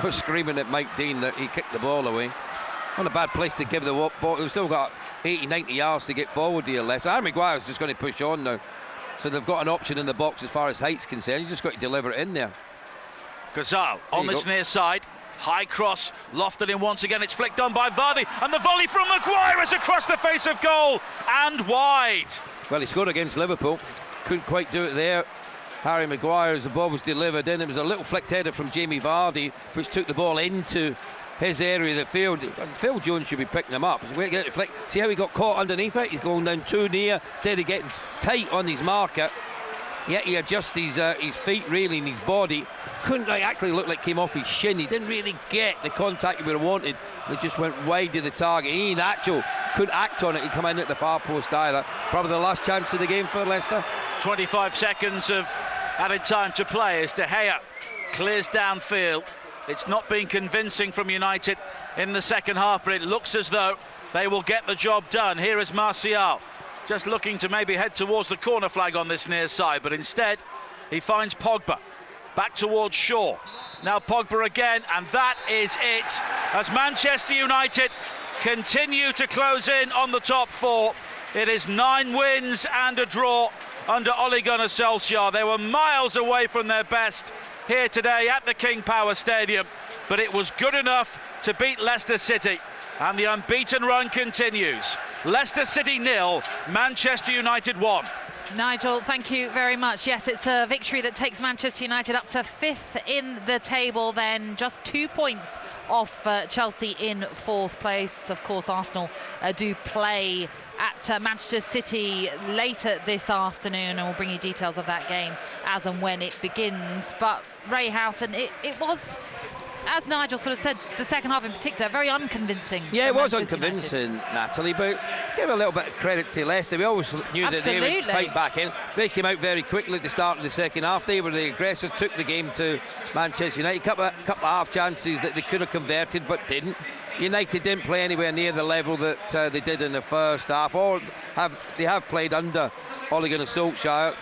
were screaming at Mike Dean that he kicked the ball away. Not a bad place to give the ball. We've still got 80-90 yards to get forward here, Leicester. Harry Maguire's just going to push on now. So they've got an option in the box as far as height's concerned. You just got to deliver it in there. Gazal on this near side. High cross, lofted in once again. It's flicked on by Vardy, and the volley from Maguire is across the face of goal and wide. Well, he scored against Liverpool. Couldn't quite do it there. Harry Maguire, as the ball was delivered in, it was a little flicked header from Jamie Vardy, which took the ball into his area of the field. Phil Jones should be picking him up. See how he got caught underneath it? He's going down too near instead of getting tight on his marker. Yet he adjusts his feet really and his body. Couldn't actually look like came off his shin. He didn't really get the contact he would have wanted. It just went wide of the target. Iheanacho couldn't act on it. He come in at the far post either. Probably the last chance of the game for Leicester. 25 seconds of added time to play as De Gea clears downfield. It's not been convincing from United in the second half, but it looks as though they will get the job done. Here is Martial, just looking to maybe head towards the corner flag on this near side, but instead he finds Pogba back towards Shaw. Now Pogba again, and that is it as Manchester United continue to close in on the top four. It is 9 wins and a draw under Ole Gunnar Solskjaer. They were miles away from their best here today at the King Power Stadium, but it was good enough to beat Leicester City, and the unbeaten run continues. Leicester City 0, Manchester United 1. Nigel, thank you very much. Yes, it's a victory that takes Manchester United up to 5th in the table, then just 2 points off Chelsea in 4th place. Of course, Arsenal do play at Manchester City later this afternoon, and we'll bring you details of that game as and when it begins. But Ray Houghton, it was, as Nigel sort of said, the second half in particular, very unconvincing. Yeah, it was unconvincing, Natalie, but give a little bit of credit to Leicester. We always knew that they would fight back in. They came out very quickly at the start of the second half. They were the aggressors, took the game to Manchester United. Couple of half chances that they could have converted but didn't. United didn't play anywhere near the level that they did in the first half, or they have played under Ole Gunnar Solskjaer,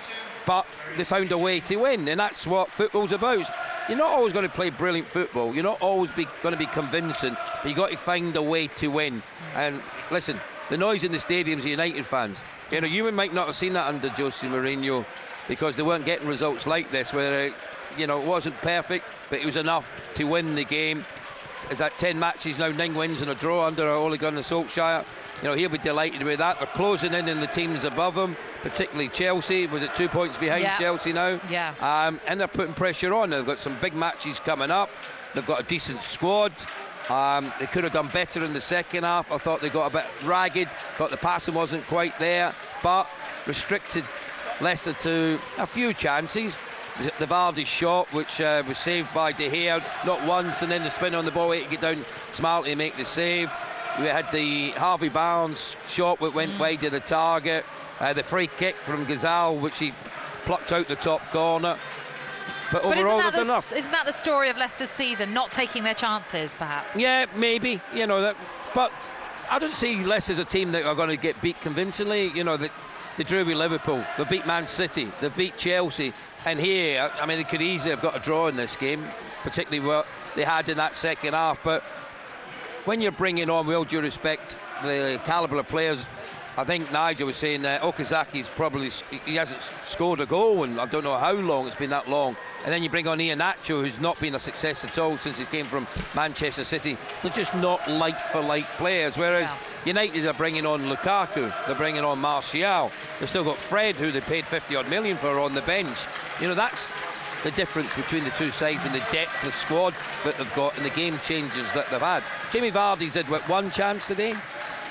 but they found a way to win, and that's what football's about. You're not always going to play brilliant football, you're not always going to be convincing, but you've got to find a way to win. And listen, the noise in the stadiums are United fans. You know, you might not have seen that under Jose Mourinho, because they weren't getting results like this, where you know, it wasn't perfect, but it was enough to win the game. Is that 10 matches now, 9 wins and a draw under Ole Gunnar Solskjaer? You know, he'll be delighted with that. They're closing in the teams above him, particularly Chelsea. Was it 2 points behind Chelsea now? Yeah. And they're putting pressure on. They've got some big matches coming up. They've got a decent squad. They could have done better in the second half. I thought they got a bit ragged. Thought the passing wasn't quite there, but restricted Leicester to a few chances. The Vardy shot, which was saved by De Gea, not once, and then the spin on the ball, to get down smartly and make the save. We had the Harvey Barnes shot that went wide of the target, the free kick from Gazal, which he plucked out the top corner. But overall, they've done enough. Isn't that the story of Leicester's season, not taking their chances, perhaps? Yeah, maybe. You know that, but I don't see Leicester as a team that are going to get beat convincingly. You know that they drew with Liverpool, they beat Man City, they beat Chelsea. And here, I mean, they could easily have got a draw in this game, particularly what they had in that second half. But when you're bringing on, with all due respect, the calibre of players, I think Nigel was saying Okazaki's probably, he hasn't scored a goal, and I don't know how long it's been that long. And then you bring on Iheanacho, who's not been a success at all since he came from Manchester City. They're just not like-for-like players, whereas United are bringing on Lukaku, they're bringing on Martial, they've still got Fred, who they paid 50-odd million for, on the bench. You know, that's the difference between the two sides, and the depth of squad that they've got and the game changes that they've had. Jamie Vardy's had one chance today,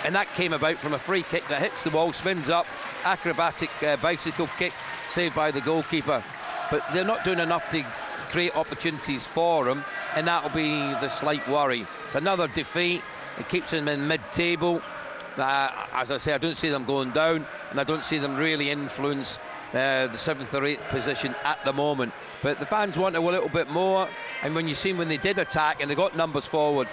and that came about from a free kick that hits the wall, spins up, acrobatic bicycle kick, saved by the goalkeeper. But they're not doing enough to create opportunities for him, and that'll be the slight worry. It's another defeat. It keeps them in mid-table. As I say, I don't see them going down, and I don't see them really influence the 7th or 8th position at the moment. But the fans want a little bit more, and when you see when they did attack and they got numbers forward,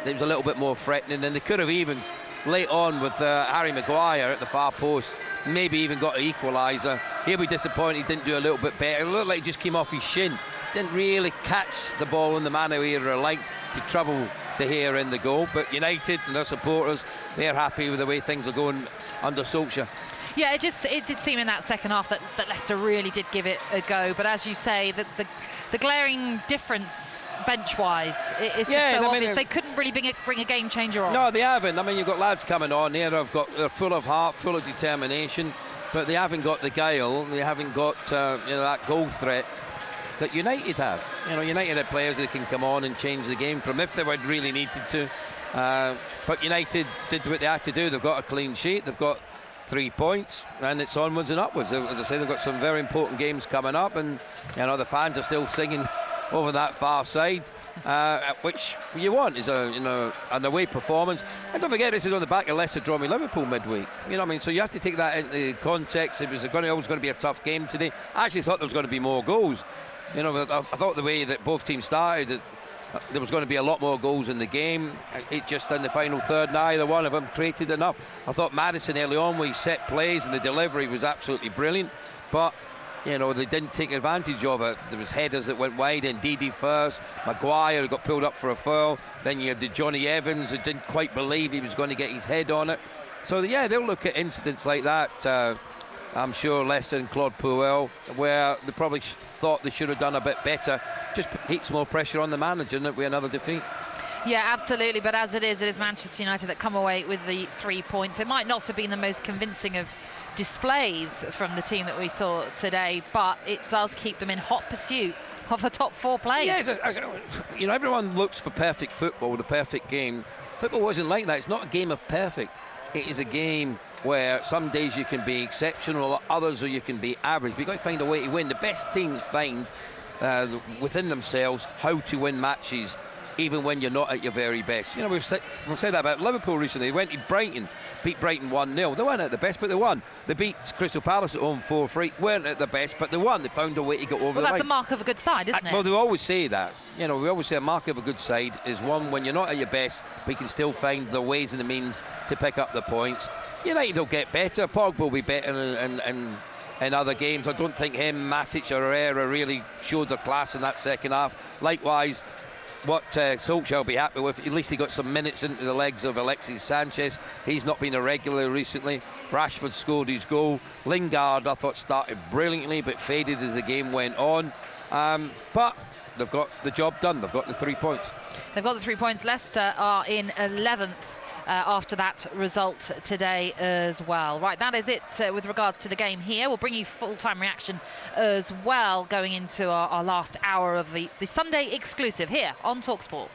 it was a little bit more threatening, and they could have even late on with Harry Maguire at the far post, maybe even got an equaliser. He'll be disappointed he didn't do a little bit better. It looked like he just came off his shin, didn't really catch the ball in the manner he would have liked to trouble De Gea in the goal. But United and their supporters, they're happy with the way things are going under Solskjaer. Yeah, it did seem in that second half that Leicester really did give it a go, but as you say, the glaring difference bench-wise, it's just so obvious. They couldn't really bring a game changer on. No, they haven't. I mean, you've got lads coming on here, they're full of heart, full of determination, but they haven't got the guile, they haven't got that goal threat that United have. You know, United have players that can come on and change the game from if they would really needed to. But United did what they had to do. They've got a clean sheet, they've got 3 points, and it's onwards and upwards. As I say, they've got some very important games coming up, and you know the fans are still singing over that far side, which you want is an away performance. And don't forget, this is on the back of Leicester drawing with Liverpool midweek. You know what I mean? So you have to take that into context. It was always going to be a tough game today. I actually thought there was going to be more goals. You know, I thought the way that both teams started, there was going to be a lot more goals in the game. It just in the final third, neither one of them created enough. I thought Maddison early on, when he set plays and the delivery was absolutely brilliant, but you know, they didn't take advantage of it. There was headers that went wide, and Ndidi first, Maguire got pulled up for a foul, then you had the Johnny Evans who didn't quite believe he was going to get his head on it. So yeah, they'll look at incidents like that, I'm sure, Leicester and Claude Puel, where they probably thought they should have done a bit better. Just heaps more pressure on the manager, and it'll be another defeat. Yeah, absolutely, but as it is Manchester United that come away with the 3 points. It might not have been the most convincing of displays from the team that we saw today, but it does keep them in hot pursuit of a top 4 place. Yeah, you know, everyone looks for perfect football, the perfect game. Football wasn't like that. It's not a game of perfect. It is a game where some days you can be exceptional, others you can be average, but you've got to find a way to win. The best teams find within themselves how to win matches, even when you're not at your very best. You know, we've said that about Liverpool recently. They went to Brighton, beat Brighton 1-0. They weren't at the best, but they won. They beat Crystal Palace at home 4-3. Weren't at the best, but they won. They found a way to get over the line. Well, that's a mark of a good side, isn't it? Well, they always say that. You know, we always say a mark of a good side is one when you're not at your best, but you can still find the ways and the means to pick up the points. United will get better. Pogba will be better in other games. I don't think him, Matic or Herrera really showed their class in that second half. Likewise, what Solskjaer will be happy with, at least he got some minutes into the legs of Alexis Sanchez. He's not been a regular recently. Rashford scored his goal. Lingard, I thought, started brilliantly but faded as the game went on. But they've got the job done. They've got the 3 points. They've got the 3 points. Leicester are in 11th after that result today as well. Right, that is it with regards to the game here. We'll bring you full-time reaction as well going into our last hour of the Sunday exclusive here on Talksport.